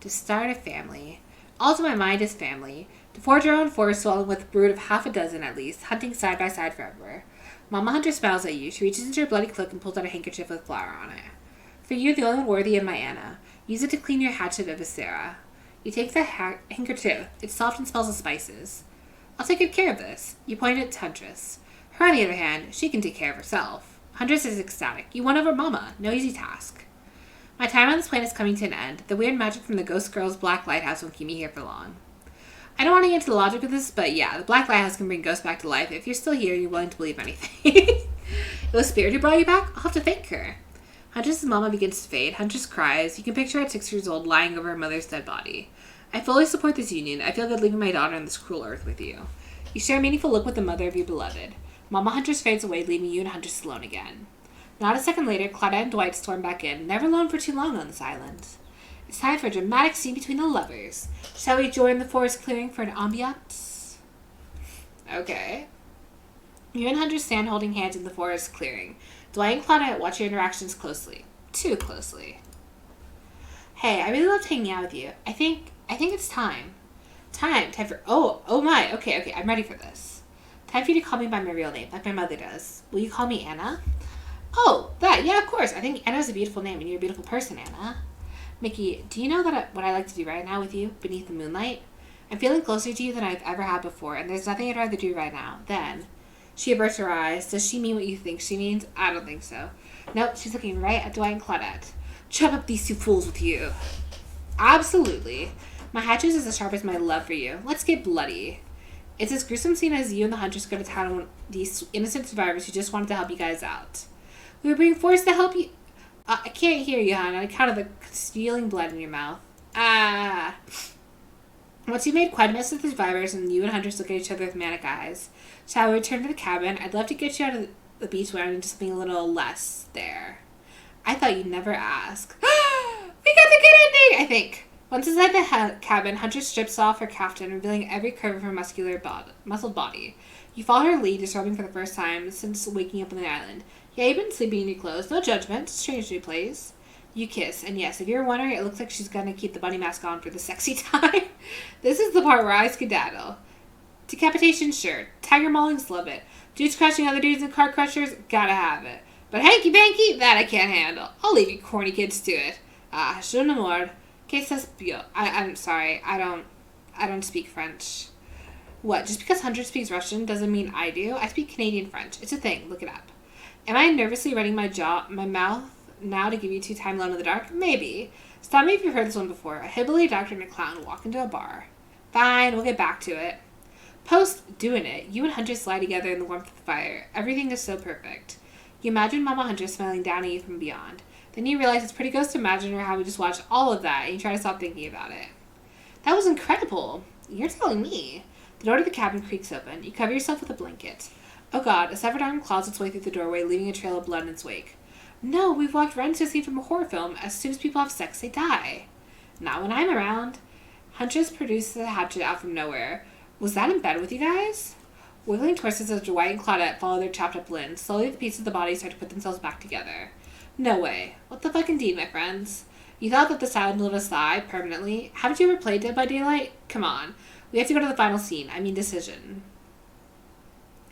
To start a family. All to my mind is family. To forge our own forest swelling with a brood of half a dozen at least, hunting side by side forever. Mama Hunter smiles at you. She reaches into her bloody cloak and pulls out a handkerchief with flour on it. For you, the only one worthy of my Anna. Use it to clean your hatchet of viscera. You take the handkerchief. It's soft and smells of spices. I'll take good care of this. You point at Huntress. Her, on the other hand, she can take care of herself. Huntress is ecstatic. You won over Mama. No easy task. My time on this planet is coming to an end. The weird magic from the Ghost Girl's Black Lighthouse won't keep me here for long. I don't want to get into the logic of this, but yeah, the Black Lighthouse can bring ghosts back to life. If you're still here, you're willing to believe anything. It was Spirit who brought you back? I'll have to thank her. Huntress's mama begins to fade. Huntress cries. You can picture her at 6 years old, lying over her mother's dead body. I fully support this union. I feel good leaving my daughter on this cruel earth with you. You share a meaningful look with the mother of your beloved. Mama Huntress fades away, leaving you and Huntress alone again. Not a second later, Claudette and Dwight storm back in, never alone for too long on this island. It's time for a dramatic scene between the lovers. Shall we join the forest clearing for an ambiance? Okay. You and Huntress stand holding hands in the forest clearing. Dwight and Claudette watch your interactions closely. Too closely. Hey, I really loved hanging out with you. I think it's time. Time for... Oh my. Okay, I'm ready for this. Time for you to call me by my real name, like my mother does. Will you call me Anna? Oh, that. Yeah, of course. I think Anna's a beautiful name, and you're a beautiful person, Anna. Mickey, do you know what I like to do right now with you, beneath the moonlight? I'm feeling closer to you than I've ever had before, and there's nothing I'd rather do right now. Then, she averts her eyes. Does she mean what you think she means? I don't think so. Nope, she's looking right at Dwight and Claudette. Chop up these two fools with you. Absolutely. My hatchet is as sharp as my love for you. Let's get bloody. It's as gruesome scene as you and the Huntress go to town on these innocent survivors who just wanted to help you guys out. We were being forced to help you. I can't hear you, hon, on account of the stealing blood in your mouth. Once you made quite a mess of the survivors and you and Huntress look at each other with manic eyes, shall we return to the cabin? I'd love to get you out of the beach wearing just something a little less there. I thought you'd never ask. We got the good ending, I think. Once inside the cabin, Huntress strips off her caftan, revealing every curve of her muscled body. You follow her lead, disrobing for the first time since waking up on the island. Yeah, you've been sleeping in your clothes. No judgment. Strange new place. You kiss. And yes, if you're wondering, it looks like she's going to keep the bunny mask on for the sexy time. This is the part where I skedaddle. Decapitation, sure. Tiger maulings, love it. Dudes crushing other dudes in car crushers, gotta have it. But hanky-panky, that I can't handle. I'll leave you corny kids to it. Je n'amour. Que ça bio. I'm sorry. I don't speak French. What, just because Hunter speaks Russian doesn't mean I do? I speak Canadian French. It's a thing. Look it up. Am I nervously running my mouth now to give you two time alone in the dark? Maybe. Stop me if you've heard this one before. A hillbilly doctor and a clown walk into a bar. Fine, we'll get back to it. Post doing it, you and Huntress lie together in the warmth of the fire. Everything is so perfect. You imagine Mama Huntress smiling down at you from beyond. Then you realize it's pretty gross to imagine her having just watched all of that, and you try to stop thinking about it. That was incredible. You're telling me. The door to the cabin creaks open. You cover yourself with a blanket. Oh god, a severed arm claws its way through the doorway, leaving a trail of blood in its wake. No, we've walked right into a scene from a horror film. As soon as people have sex, they die. Not when I'm around. Huntress produces a hatchet out from nowhere. Was that in bed with you guys? Wiggling torsos as Dwight and Claudette follow their chopped up limbs. Slowly the pieces of the body start to put themselves back together. No way. What the fuck indeed, my friends? You thought that this island would let us die permanently? Haven't you ever played Dead by Daylight? Come on. We have to go to the final scene. I mean decision.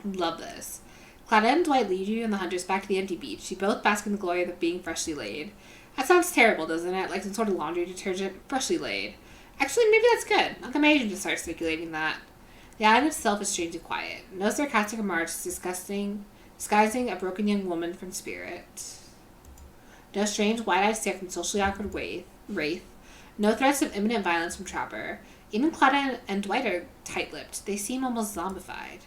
Love this. Claudette and Dwight lead you and the Huntress back to the empty beach. You both bask in the glory of being freshly laid. That sounds terrible, doesn't it? Like some sort of laundry detergent. Freshly laid. Actually, maybe that's good. I'll get my agent to start circulating that. The island itself is strangely quiet. No sarcastic remarks disguising a broken young woman from spirit. No strange wide-eyed stare from socially awkward wraith. No threats of imminent violence from Trapper. Even Claudette and Dwight are tight-lipped. They seem almost zombified.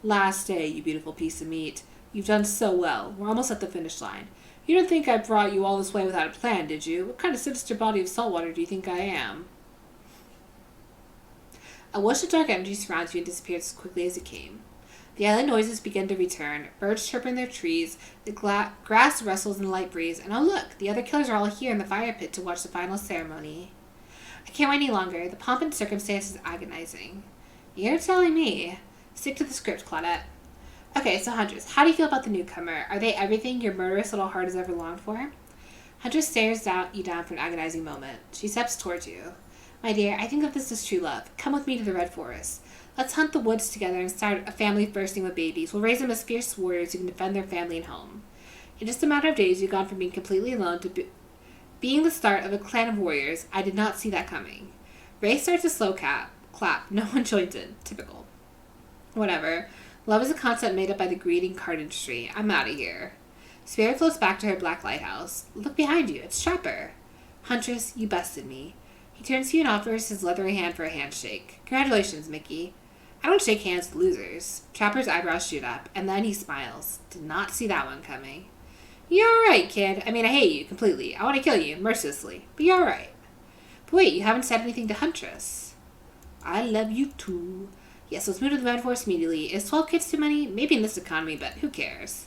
Last day, you beautiful piece of meat. You've done so well. We're almost at the finish line. You don't think I brought you all this way without a plan, did you? What kind of sinister body of saltwater do you think I am? A whoosh of dark energy surrounds you and disappears as quickly as it came. The island noises begin to return, birds chirp in their trees, the grass rustles in the light breeze, and oh look, the other killers are all here in the fire pit to watch the final ceremony. I can't wait any longer. The pomp and circumstance is agonizing. You're telling me. Stick to the script, Claudette. Okay, so Huntress, how do you feel about the newcomer? Are they everything your murderous little heart has ever longed for? Huntress stares you down for an agonizing moment. She steps towards you. My dear, I think that this is true love. Come with me to the Red Forest. Let's hunt the woods together and start a family bursting with babies. We'll raise them as fierce warriors who can defend their family and home. In just a matter of days, you've gone from being completely alone to being the start of a clan of warriors. I did not see that coming. Ray starts a slow clap. No one joins in. Typical. Whatever. Love is a concept made up by the greed and card industry. I'm out of here. Spirit floats back to her black lighthouse. Look behind you. It's Trapper. Huntress, you bested me. He turns to you and offers his leathery hand for a handshake. Congratulations, Mickey. I don't shake hands with losers. Trapper's eyebrows shoot up, and then he smiles. Did not see that one coming. You're alright, kid. I mean, I hate you completely. I want to kill you, mercilessly. But you're alright. But wait, you haven't said anything to Huntress. I love you too. Yes, let's move to the Red Forest immediately. Is 12 kids too many? Maybe in this economy, but who cares?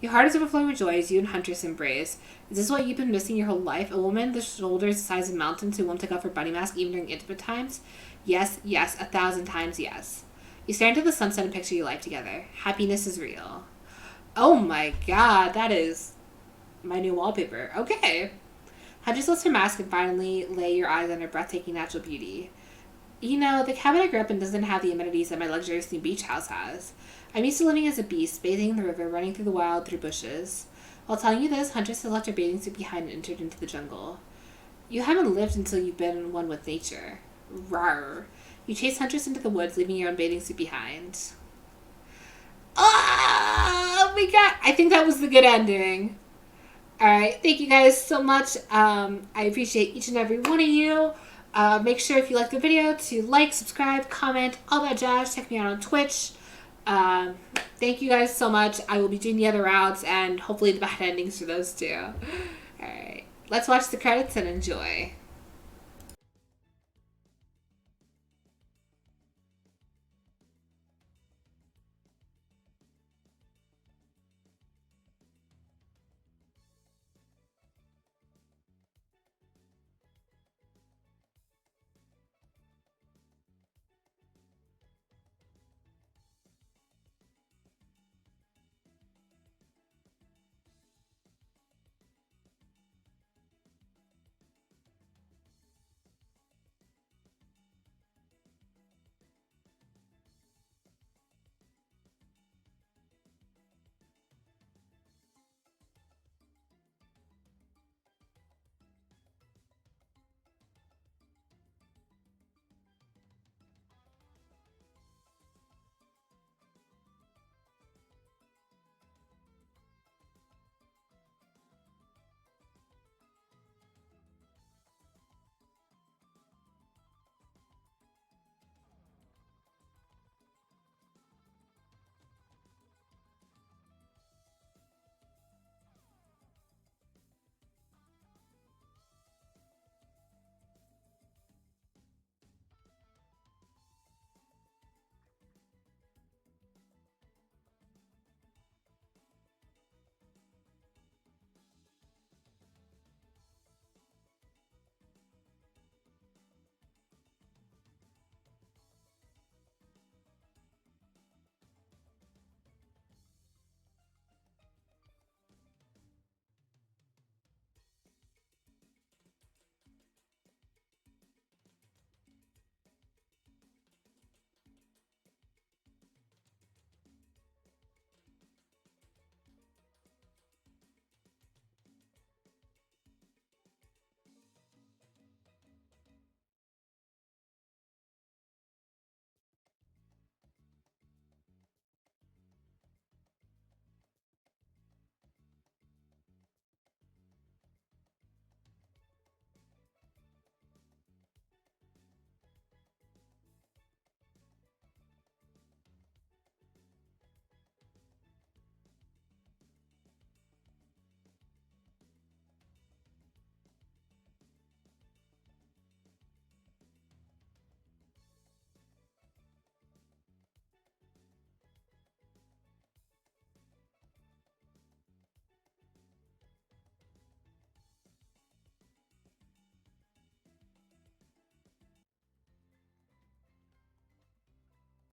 Your heart is overflowing with joy as you and Huntress embrace. Is this what you've been missing your whole life? A woman with shoulders the size of mountains who won't take off her bunny mask even during intimate times? Yes, 1,000 times yes. You stare into the sunset and picture your life together. Happiness is real. Oh my god, that is my new wallpaper. Okay. Huntress lifts her mask and finally lay your eyes on her breathtaking natural beauty. You know, the cabin I grew up in doesn't have the amenities that my luxurious new beach house has. I'm used to living as a beast, bathing in the river, running through the wild, through bushes. While telling you this, Huntress has left her bathing suit behind and entered into the jungle. You haven't lived until you've been one with nature. Rawr. You chase Huntress into the woods, leaving your own bathing suit behind. Oh my god! I think that was the good ending. Alright, thank you guys so much. I appreciate each and every one of you. Make sure if you like the video to like, subscribe, comment, all that jazz. Check me out on Twitch. Thank you guys so much. I will be doing the other routes and hopefully the bad endings for those two. Alright, let's watch the credits and enjoy.